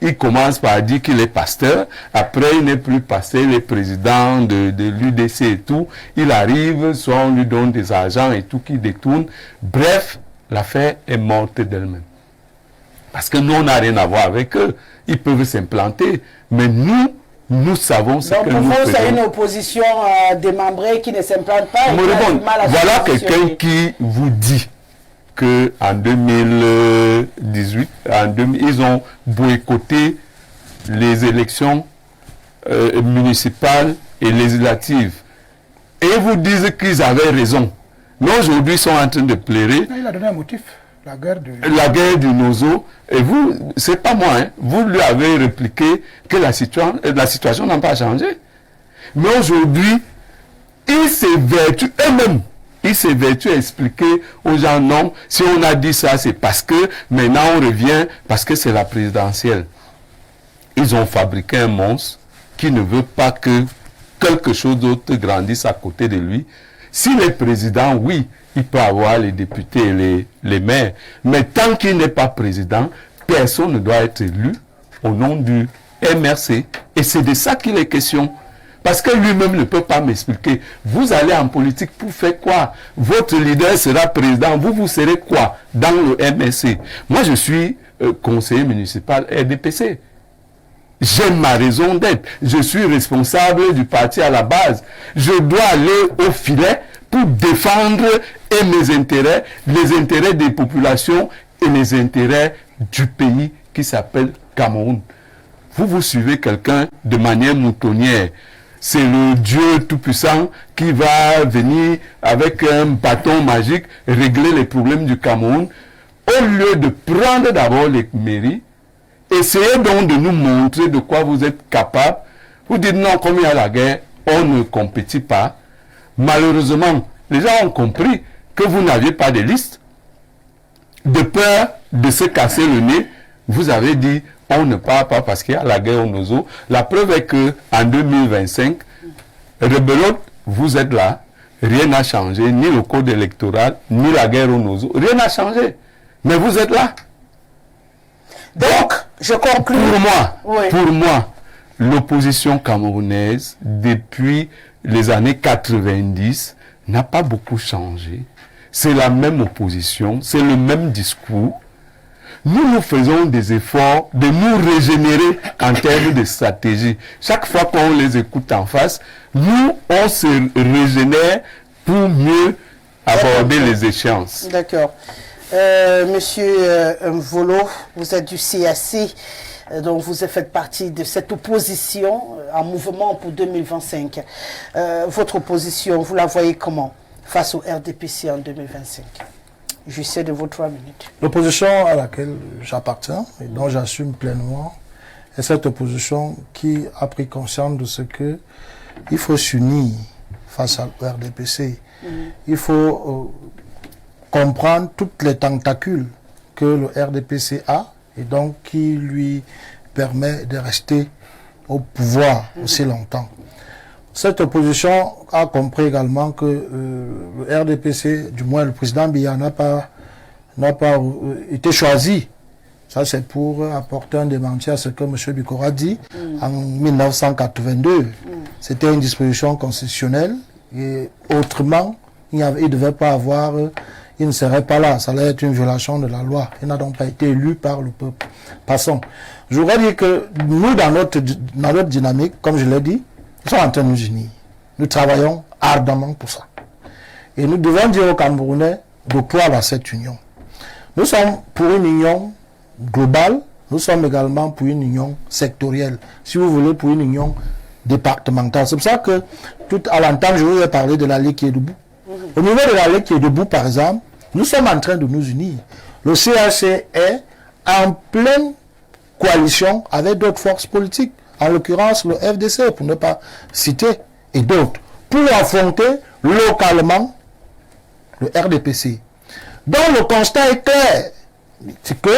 Il commence par dire qu'il est pasteur. Après, il n'est plus pasteur, il est président de l'UDC et tout. Il arrive, soit on lui donne des argents et tout, qui détourne. Bref, l'affaire est morte d'elle-même. Parce que nous, on n'a rien à voir avec eux. Ils peuvent s'implanter. Mais nous savons ce que nous faisons. C'est une opposition démembrée qui ne s'implante pas. Voilà quelqu'un qui vous dit qu'en 2018, ils ont boycotté les élections municipales et législatives. Et vous disent qu'ils avaient raison. Mais aujourd'hui, ils sont en train de pleurer. Il a donné un motif. La guerre du Nozo. Et vous, c'est pas moi, hein, vous lui avez répliqué que la situation n'a pas changé. Mais aujourd'hui, ils s'évertuent eux-mêmes. Ils s'évertuent à expliquer aux gens, non, si on a dit ça, c'est parce que maintenant on revient, parce que c'est la présidentielle. ils ont fabriqué un monstre qui ne veut pas que quelque chose d'autre grandisse à côté de lui. S'il est président, oui, il peut avoir les députés et les maires. Mais tant qu'il n'est pas président, personne ne doit être élu au nom du MRC. Et c'est de ça qu'il est question. Parce que lui-même ne peut pas m'expliquer. Vous allez en politique pour faire quoi? Votre leader sera président. Vous serez quoi dans le MRC? Moi, je suis conseiller municipal RDPC. J'ai ma raison d'être. Je suis responsable du parti à la base. Je dois aller au filet pour défendre mes intérêts, les intérêts des populations et les intérêts du pays qui s'appelle Cameroun. Vous suivez quelqu'un de manière moutonnière. C'est le Dieu tout-puissant qui va venir avec un bâton magique régler les problèmes du Cameroun. Au lieu de prendre d'abord les mairies, essayez donc de nous montrer de quoi vous êtes capable. Vous dites non, comme il y a la guerre, on ne compétit pas. Malheureusement, les gens ont compris que vous n'aviez pas de liste. De peur de se casser le nez, vous avez dit on ne part pas parce qu'il y a la guerre au Nozo. La preuve est que en 2025, rebelote, vous êtes là. Rien n'a changé, ni le code électoral, ni la guerre au Nozo. Rien n'a changé. Mais vous êtes là. Donc, je conclue. Pour moi, l'opposition camerounaise, depuis les années 90, n'a pas beaucoup changé. C'est la même opposition, c'est le même discours. Nous faisons des efforts de nous régénérer en termes de stratégie. Chaque fois qu'on les écoute en face, nous, on se régénère pour mieux aborder les échéances. D'accord. Monsieur Mvolo, vous êtes du CAC, donc vous faites partie de cette opposition en mouvement pour 2025. Votre opposition, vous la voyez comment face au RDPC en 2025? Je sais de vos 3 minutes. L'opposition à laquelle j'appartiens et dont j'assume pleinement est cette opposition qui a pris conscience de ce que il faut s'unir face à le RDPC. Il faut comprendre toutes les tentacules que le RDPC a et donc qui lui permet de rester au pouvoir aussi longtemps. Cette opposition a compris également que le RDPC, du moins le président Biya, n'a pas été choisi. Ça, c'est pour apporter un démenti à ce que M. Bikora dit en 1982. C'était une disposition constitutionnelle et autrement, il ne devait pas avoir, il ne serait pas là. Ça allait être une violation de la loi. Il n'a donc pas été élu par le peuple. Passons. Je voudrais dire que nous, dans notre dynamique, comme je l'ai dit, nous sommes en train de nous unir. Nous travaillons ardemment pour ça. Et nous devons dire aux Camerounais de croire à cette union. Nous sommes pour une union globale, nous sommes également pour une union sectorielle. Si vous voulez, pour une union départementale. C'est pour ça que, tout à l'entente, je vous ai parlé de la Ligue qui est debout. Au niveau de la Ligue qui est debout, par exemple, nous sommes en train de nous unir. Le CAC est en pleine coalition avec d'autres forces politiques. En l'occurrence le FDC, pour ne pas citer, et d'autres, pour affronter localement le RDPC. Donc le constat est clair, c'est que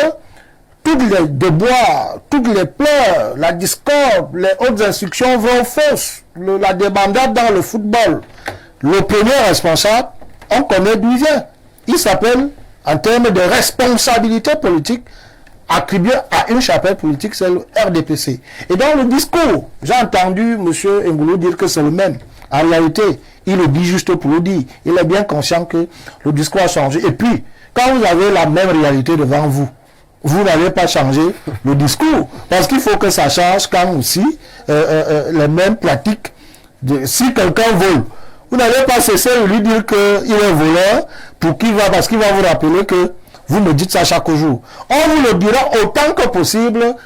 toutes les déboires, toutes les pleurs, la discorde, les hautes instructions vont fausses, la débandade dans le football. Le premier responsable, on connaît d'où il vient. Il s'appelle, en termes de responsabilité politique, attribué à une chapelle politique, c'est le RDPC. Et dans le discours, j'ai entendu M. Ngoulou dire que c'est le même. En réalité, il le dit juste pour le dire. Il est bien conscient que le discours a changé. Et puis, quand vous avez la même réalité devant vous, vous n'allez pas changer le discours. Parce qu'il faut que ça change quand aussi les mêmes pratiques. Si quelqu'un vole, vous n'allez pas cesser de lui dire qu'il est voleur parce qu'il va vous rappeler que vous me dites ça chaque jour. On vous le dira autant que possible,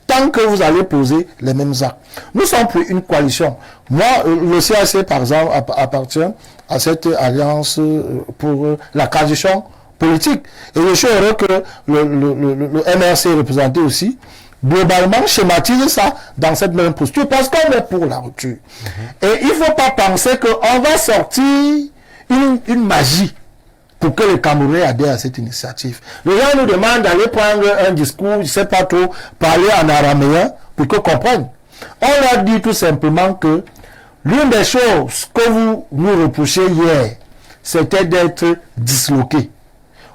tant que vous allez poser les mêmes actes. Nous sommes pour une coalition. Moi, le CAC, par exemple, appartient à cette alliance pour la transition politique. Et je suis heureux que le MRC représenté aussi, globalement, schématise ça dans cette même posture, parce qu'on est pour la rupture. Et il ne faut pas penser qu'on va sortir une magie pour que les Camerounais adhèrent à cette initiative. Les gens nous demandent d'aller prendre un discours, je ne sais pas trop, parler en araméen. pour qu'ils comprennent. On leur dit tout simplement que l'une des choses que vous nous reprochez hier, c'était d'être disloqués.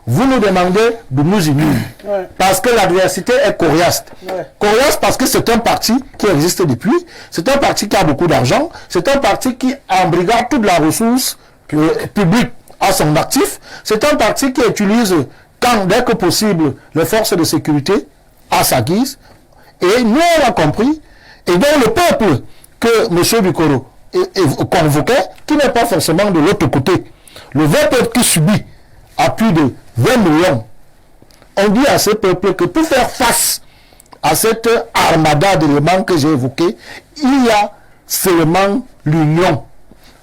Vous nous demandez de nous unir. Ouais. Parce que l'adversité est coriace. Ouais. Coriace parce que c'est un parti qui existe depuis. C'est un parti qui a beaucoup d'argent. C'est un parti qui embrigarde toute la ressource publique à son actif. C'est un parti qui utilise, dès que possible, les forces de sécurité à sa guise. Et nous, on a compris. Et donc, le peuple que M. Bikoro convoquait, qui n'est pas forcément de l'autre côté, le vrai peuple qui subit à plus de 20 millions, on dit à ce peuple que pour faire face à cette armada d'éléments que j'ai évoqués, il y a seulement l'union.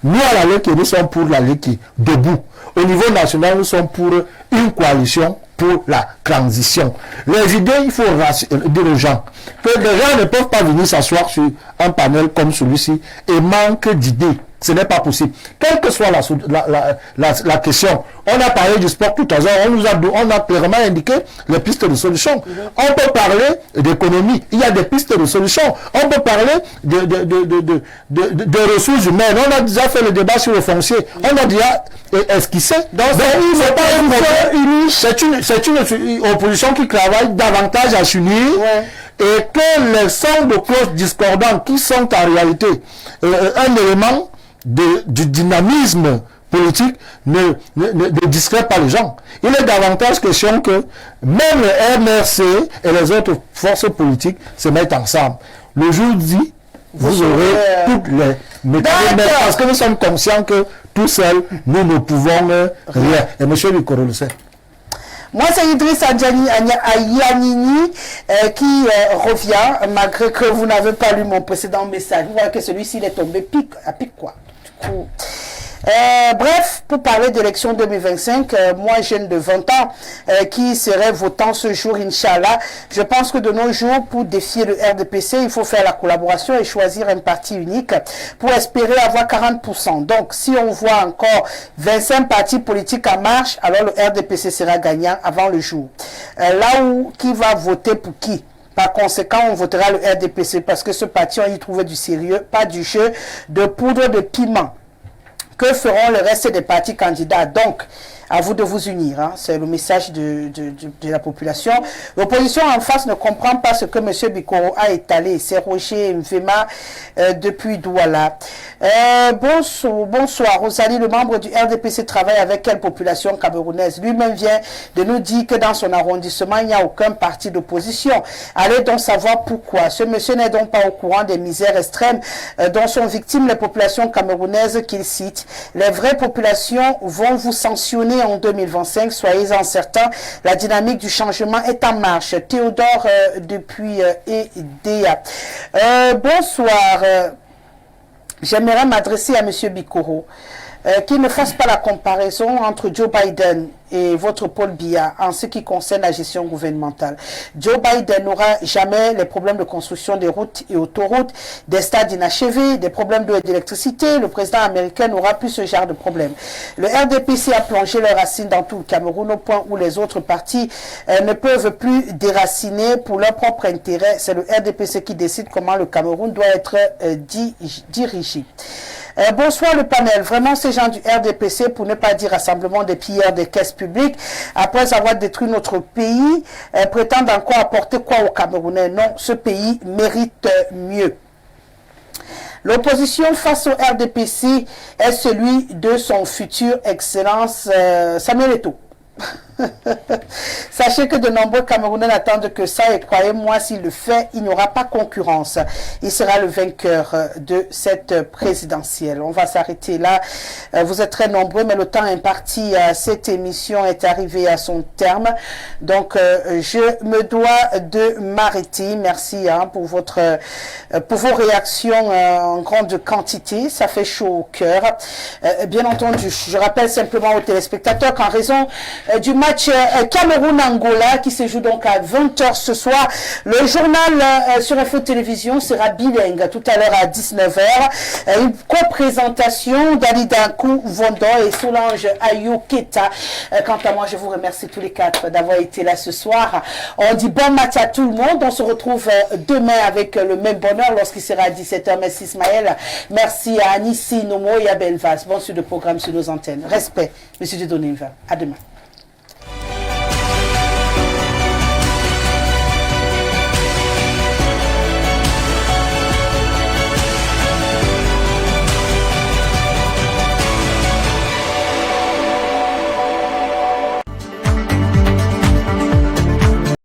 Nous, à la LEC, nous sommes pour la LEC debout. Au niveau national, nous sommes pour une coalition pour la transition. Les idées, il faut dire aux gens que les gens ne peuvent pas venir s'asseoir sur un panel comme celui-ci et manquent d'idées. Ce n'est pas possible. Quelle que soit la question, on a parlé du sport tout à l'heure, on a clairement indiqué les pistes de solution. On peut parler d'économie, il y a des pistes de solution. On peut parler de ressources humaines. On a déjà fait le débat sur le foncier. On a déjà esquissé. Donc, il ne faut pas une c'est une opposition qui travaille davantage à s'unir. Ouais. Et que les sons de cloches discordantes qui sont en réalité un élément du dynamisme politique ne distrait pas les gens. Il est davantage question que même le MRC et les autres forces politiques se mettent ensemble. Le jour dit, vous aurez toutes les méthodes, parce que nous sommes conscients que tout seul, nous ne pouvons rien. Et M. Bikoro le sait. Moi, c'est Idriss Ayanini qui revient, malgré que vous n'avez pas lu mon précédent message. Vous voyez que celui-ci, il est tombé à pic, quoi. Du coup, bref, pour parler d'élection 2025, moi, jeune de 20 ans, qui serait votant ce jour, Inch'Allah, je pense que de nos jours, pour défier le RDPC, il faut faire la collaboration et choisir un parti unique pour espérer avoir 40%. Donc, si on voit encore 25 partis politiques en marche, alors le RDPC sera gagnant avant le jour. Là où, qui va voter pour qui? Par conséquent, on votera le RDPC parce que ce parti, on y trouvait du sérieux, pas du jeu de poudre de piment. Que feront le reste des partis candidats? Donc, à vous de vous unir. Hein. C'est le message de la population. L'opposition en face ne comprend pas ce que M. Bikoro a étalé. C'est Roger Mvema depuis Douala. Bonsoir. Rosalie, le membre du RDPC travaille avec quelle population camerounaise? Lui-même vient de nous dire que dans son arrondissement, il n'y a aucun parti d'opposition. Allez donc savoir pourquoi. Ce monsieur n'est donc pas au courant des misères extrêmes dont sont victimes les populations camerounaises qu'il cite. Les vraies populations vont vous sanctionner en 2025, soyez-en certains. La dynamique du changement est en marche. Théodore depuis EDA. Bonsoir. J'aimerais m'adresser à M. Bikoro. Qu'il ne fasse pas la comparaison entre Joe Biden et votre Paul Biya en ce qui concerne la gestion gouvernementale. Joe Biden n'aura jamais les problèmes de construction des routes et autoroutes, des stades inachevés, des problèmes d'électricité. Le président américain n'aura plus ce genre de problème. Le RDPC a plongé leurs racines dans tout le Cameroun au point où les autres partis ne peuvent plus déraciner pour leur propre intérêt. C'est le RDPC qui décide comment le Cameroun doit être dirigé. Bonsoir le panel. Vraiment ces gens du RDPC, pour ne pas dire rassemblement des pilleurs des caisses publiques, après avoir détruit notre pays, prétendent encore apporter quoi aux Camerounais? Non, ce pays mérite mieux. L'opposition face au RDPC est celui de son futur Excellence Samuel Eto'o. Sachez que de nombreux Camerounais n'attendent que ça et croyez-moi, s'il le fait, il n'y aura pas concurrence. Il sera le vainqueur de cette présidentielle. On va s'arrêter là. Vous êtes très nombreux, mais le temps imparti à cette émission est arrivé à son terme. Donc, je me dois de m'arrêter. Merci pour vos réactions en grande quantité. Ça fait chaud au cœur. Bien entendu, je rappelle simplement aux téléspectateurs qu'en raison du match Cameroun-Angola qui se joue donc à 20h ce soir. Le journal sur Info Télévision sera bilingue tout à l'heure à 19h. Une co-présentation d'Alida Vondon et Solange Ayoketa. Quant à moi, je vous remercie tous les quatre d'avoir été là ce soir. On dit bon match à tout le monde. On se retrouve demain avec le même bonheur lorsqu'il sera à 17h. Merci Ismaël. Merci à Anissi Nomo et à Belvas. Bon suite de programme sur nos antennes. Respect, Monsieur Dieudonné. À demain.